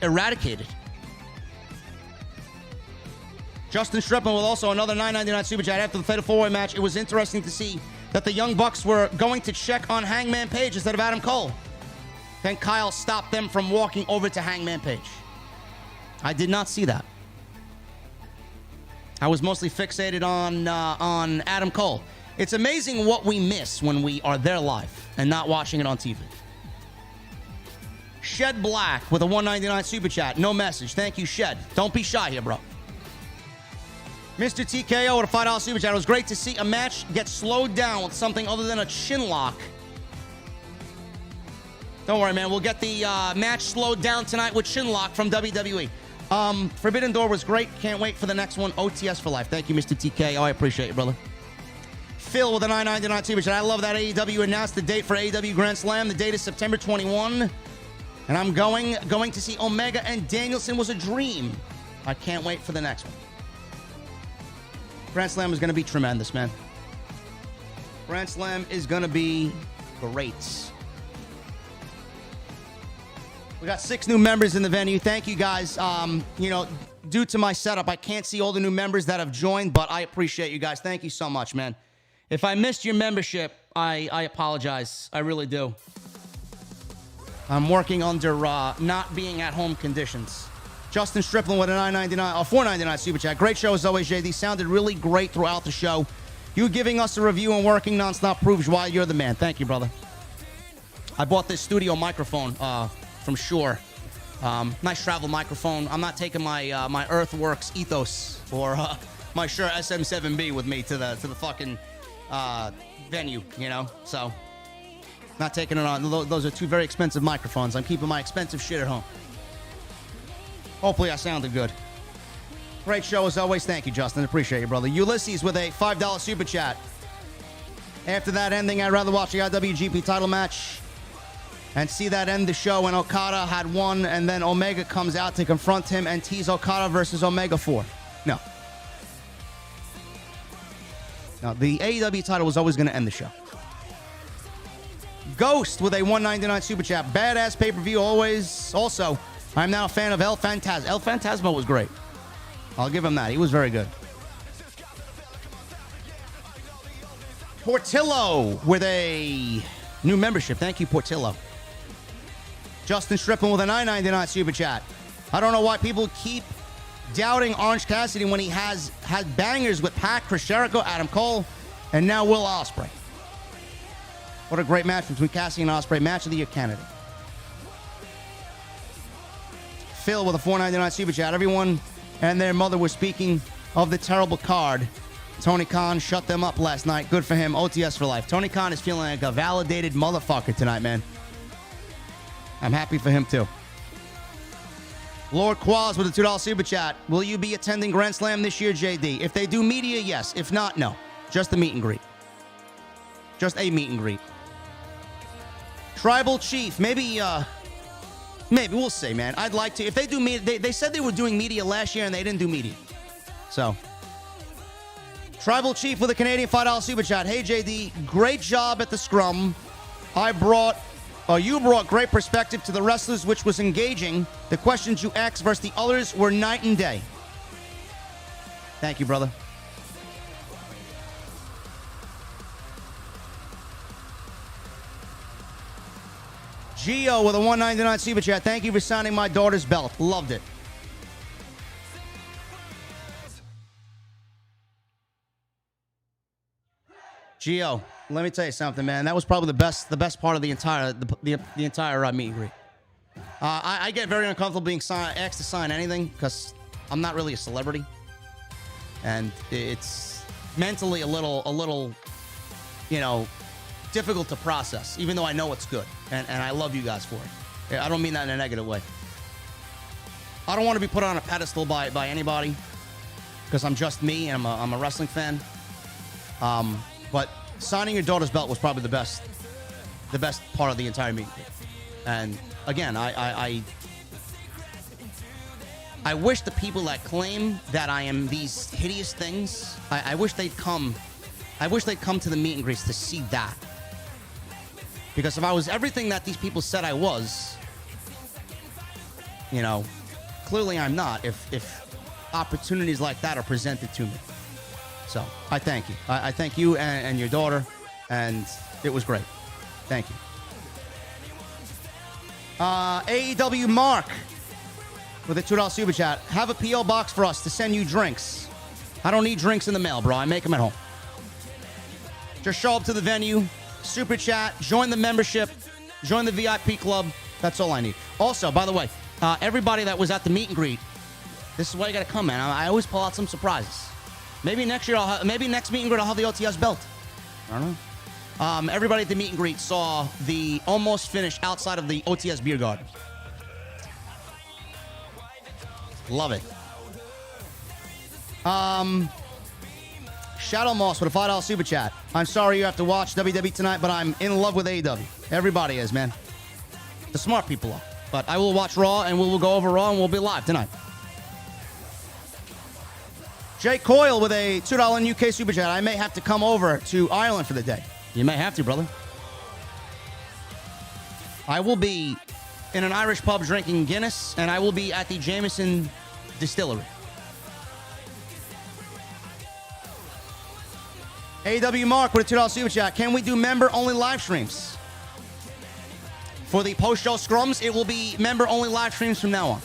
eradicated. Justin Striplin with also another $9.99 super chat. After the Fatal 4-Way match, it was interesting to see that the Young Bucks were going to check on Hangman Page instead of Adam Cole. Then Kyle stopped them from walking over to Hangman Page. I did not see that. I was mostly fixated on Adam Cole. It's amazing what we miss when we are there live and not watching it on TV. Shed Black with a $1.99 super chat. No message. Thank you, Shed. Don't be shy here, bro. Mr. TKO with a $5 super chat. It was great to see a match get slowed down with something other than a chin lock. Don't worry, man. We'll get the match slowed down tonight with chin lock from WWE. Forbidden Door was great. Can't wait for the next one. OTS for life. Thank you, Mr. TKO. I appreciate you, brother. Phil with a $9.99 super chat. I love that AEW announced the date for AEW Grand Slam. The date is September 21. And I'm going to see Omega and Danielson was a dream. I can't wait for the next one. Grand Slam is going to be tremendous, man. Grand Slam is going to be great. We got 6 new members in the venue. Thank you, guys. Due to my setup, I can't see all the new members that have joined, but I appreciate you guys. Thank you so much, man. If I missed your membership, I apologize. I really do. I'm working under not being at home conditions. Justin Striplin with a $4.99 super chat. Great show as always, JD. Sounded really great throughout the show. You giving us a review and working nonstop proves why you're the man. Thank you, brother. I bought this studio microphone from Shure. Nice travel microphone. I'm not taking my my Earthworks Ethos or my Shure SM7B with me to the fucking venue, So, not taking it on. Those are 2 very expensive microphones. I'm keeping my expensive shit at home. Hopefully I sounded good. Great show as always. Thank you, Justin. Appreciate you, brother. Ulysses with a $5 super chat. After that ending, I'd rather watch the IWGP title match and see that end the show when Okada had won and then Omega comes out to confront him and tease Okada versus Omega 4. No. No, the AEW title was always going to end the show. Ghost with a $1.99 super chat. Badass pay-per-view always. Also, I'm now a fan of El Fantasma. El Fantasma was great. I'll give him that. He was very good. Portillo with a new membership. Thank you, Portillo. Justin Striplin with a $9.99 super chat. I don't know why people keep doubting Orange Cassidy when he has had bangers with Pac, Chris Jericho, Adam Cole, and now Will Ospreay. What a great match between Cassidy and Ospreay. Match of the year candidate. Phil with a $4.99 super chat. Everyone and their mother were speaking of the terrible card. Tony Khan shut them up last night. Good for him. OTS for life. Tony Khan is feeling like a validated motherfucker tonight, man. I'm happy for him, too. Lord Quaz with a $2 super chat. Will you be attending Grand Slam this year, JD? If they do media, yes. If not, no. Just a meet and greet. Just a meet and greet. Tribal Chief. Maybe Maybe. We'll see, man. I'd like to. If they do media, they said they were doing media last year and they didn't do media. So. Tribal Chief with a Canadian $5 super chat. Hey, JD, great job at the scrum. You brought great perspective to the wrestlers, which was engaging. The questions you asked versus the others were night and day. Thank you, brother. Gio with a $1.99 super chat. Thank you for signing my daughter's belt. Loved it. Gio, let me tell you something, man. That was probably the best part of the entire meet and greet. I get very uncomfortable being asked to sign anything because I'm not really a celebrity, and it's mentally a little, difficult to process. Even though I know it's good, and I love you guys for it. I don't mean that in a negative way. I don't want to be put on a pedestal by anybody because I'm just me and I'm a wrestling fan. But signing your daughter's belt was probably the best part of the entire meet. And again, I wish the people that claim that I am these hideous things, I wish they'd come to the meet and greets to see that. Because if I was everything that these people said I was, clearly I'm not if opportunities like that are presented to me. So I thank you. I thank you and your daughter, and it was great. Thank you. AEW Mark with a $2 super chat. Have a P.O. box for us to send you drinks. I don't need drinks in the mail, bro. I make them at home. Just show up to the venue, super chat, join the membership, join the VIP club. That's all I need. Also, by the way, everybody that was at the meet and greet, this is why you got to come, man. I always pull out some surprises. Maybe next year, maybe next meet and greet, I'll have the OTS belt. I don't know. Everybody at the meet and greet saw the almost finished outside of the OTS beer garden. Love it. Shadow Moss with a $5 super chat. I'm sorry you have to watch WWE tonight, but I'm in love with AEW. Everybody is, man. The smart people are. But I will watch Raw, and we will go over Raw, and we'll be live tonight. Jay Coyle with a $2 UK super chat. I may have to come over to Ireland for the day. You may have to, brother. I will be in an Irish pub drinking Guinness, and I will be at the Jameson Distillery. AW Mark with a $2 super chat. Can we do member-only live streams? For the post-show scrums, it will be member-only live streams from now on.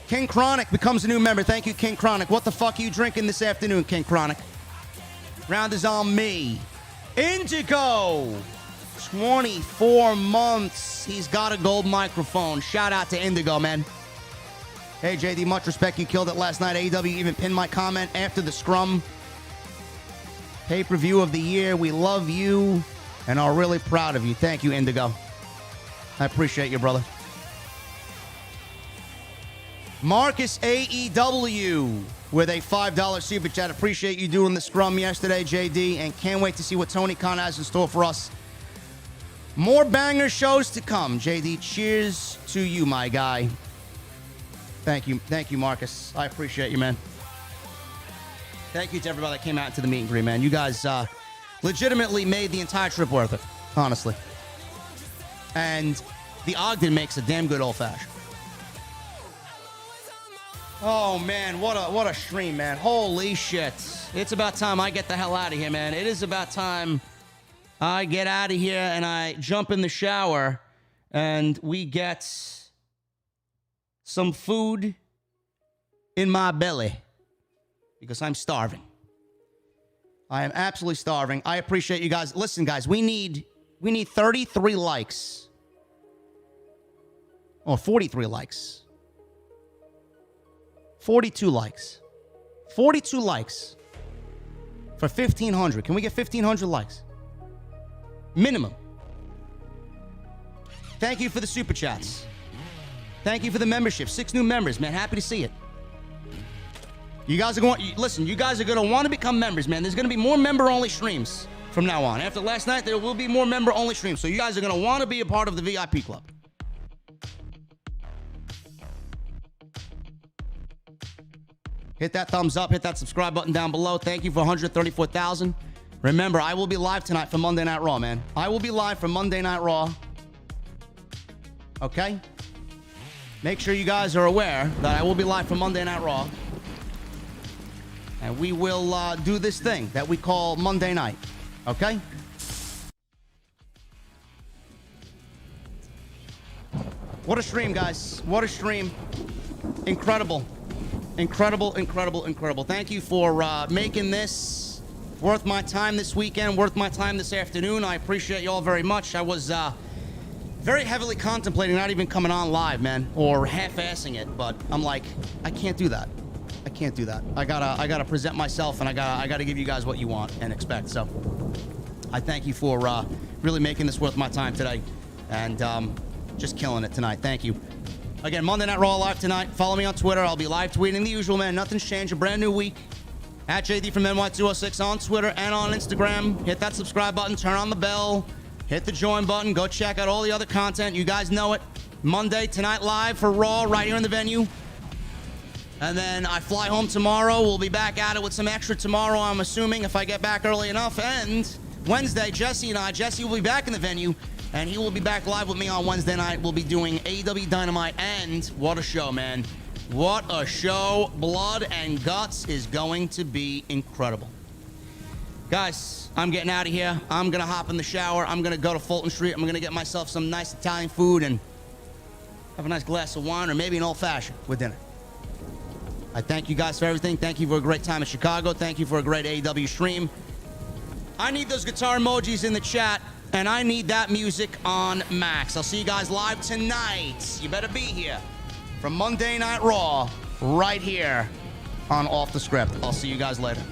King Chronic becomes a new member. Thank you, King Chronic. What the fuck are you drinking this afternoon, King Chronic? Round is on me. Indigo. 24 months. He's got a gold microphone. Shout out to Indigo, man. Hey, JD, much respect. You killed it last night. AEW even pinned my comment after the scrum. Pay-per-view of the year. We love you and are really proud of you. Thank you, Indigo. I appreciate you, brother. Marcus AEW with a $5 super chat. Appreciate you doing the scrum yesterday, JD, and can't wait to see what Tony Khan has in store for us. More banger shows to come, JD. Cheers to you, my guy. Thank you, Marcus. I appreciate you, man. Thank you to everybody that came out to the meet and greet, man. You guys legitimately made the entire trip worth it, honestly. And the Ogden makes a damn good old-fashioned. Oh, man, what a stream, man. Holy shit. It's about time I get the hell out of here, man. It is about time I get out of here and I jump in the shower and we get some food in my belly because I'm starving. I am absolutely starving. I appreciate you guys. Listen, guys, we need 33 likes. Or 43 likes. 42 likes. 42 likes for 1,500. Can we get 1,500 likes? Minimum. Thank you for the super chats. Thank you for the membership. 6 new members, man. Happy to see it. You guys are going. Listen, you guys are going to want to become members, man. There's going to be more member-only streams. from now on. After last night, there will be more member-only streams, so you guys are going to want to be a part of the VIP club. Hit that thumbs up, hit that subscribe button down below. Thank you for 134,000. Remember, I will be live tonight for Monday Night Raw, man. I will be live for Monday Night Raw. Okay? Make sure you guys are aware that I will be live for Monday Night Raw. And we will do this thing that we call Monday Night. Okay? What a stream, guys. What a stream. Incredible. Incredible, incredible, incredible. Thank you for making this worth my time this weekend, worth my time this afternoon. I appreciate you all very much. I was very heavily contemplating not even coming on live, man, or half-assing it, but I'm like, I can't do that. I can't do that. I gotta present myself, and I gotta give you guys what you want and expect. So I thank you for really making this worth my time today, and just killing it tonight. Thank you. Again, Monday Night Raw live tonight. Follow me on Twitter. I'll be live tweeting the usual, man. Nothing's changed. A brand new week. At JDfromNY206 on Twitter and on Instagram. Hit that subscribe button. Turn on the bell. Hit the join button. Go check out all the other content. You guys know it. Monday, tonight live for Raw right here in the venue. And then I fly home tomorrow. We'll be back at it with some extra tomorrow, I'm assuming, if I get back early enough. And Wednesday, Jesse will be back in the venue. And he will be back live with me on Wednesday night. We'll be doing AEW Dynamite, and what a show, man. What a show. Blood and Guts is going to be incredible. Guys, I'm getting out of here. I'm going to hop in the shower. I'm going to go to Fulton Street. I'm going to get myself some nice Italian food and have a nice glass of wine or maybe an old-fashioned with dinner. I thank you guys for everything. Thank you for a great time in Chicago. Thank you for a great AEW stream. I need those guitar emojis in the chat. And I need that music on max. I'll see you guys live tonight. You better be here for Monday Night Raw right here on Off the Script. I'll see you guys later.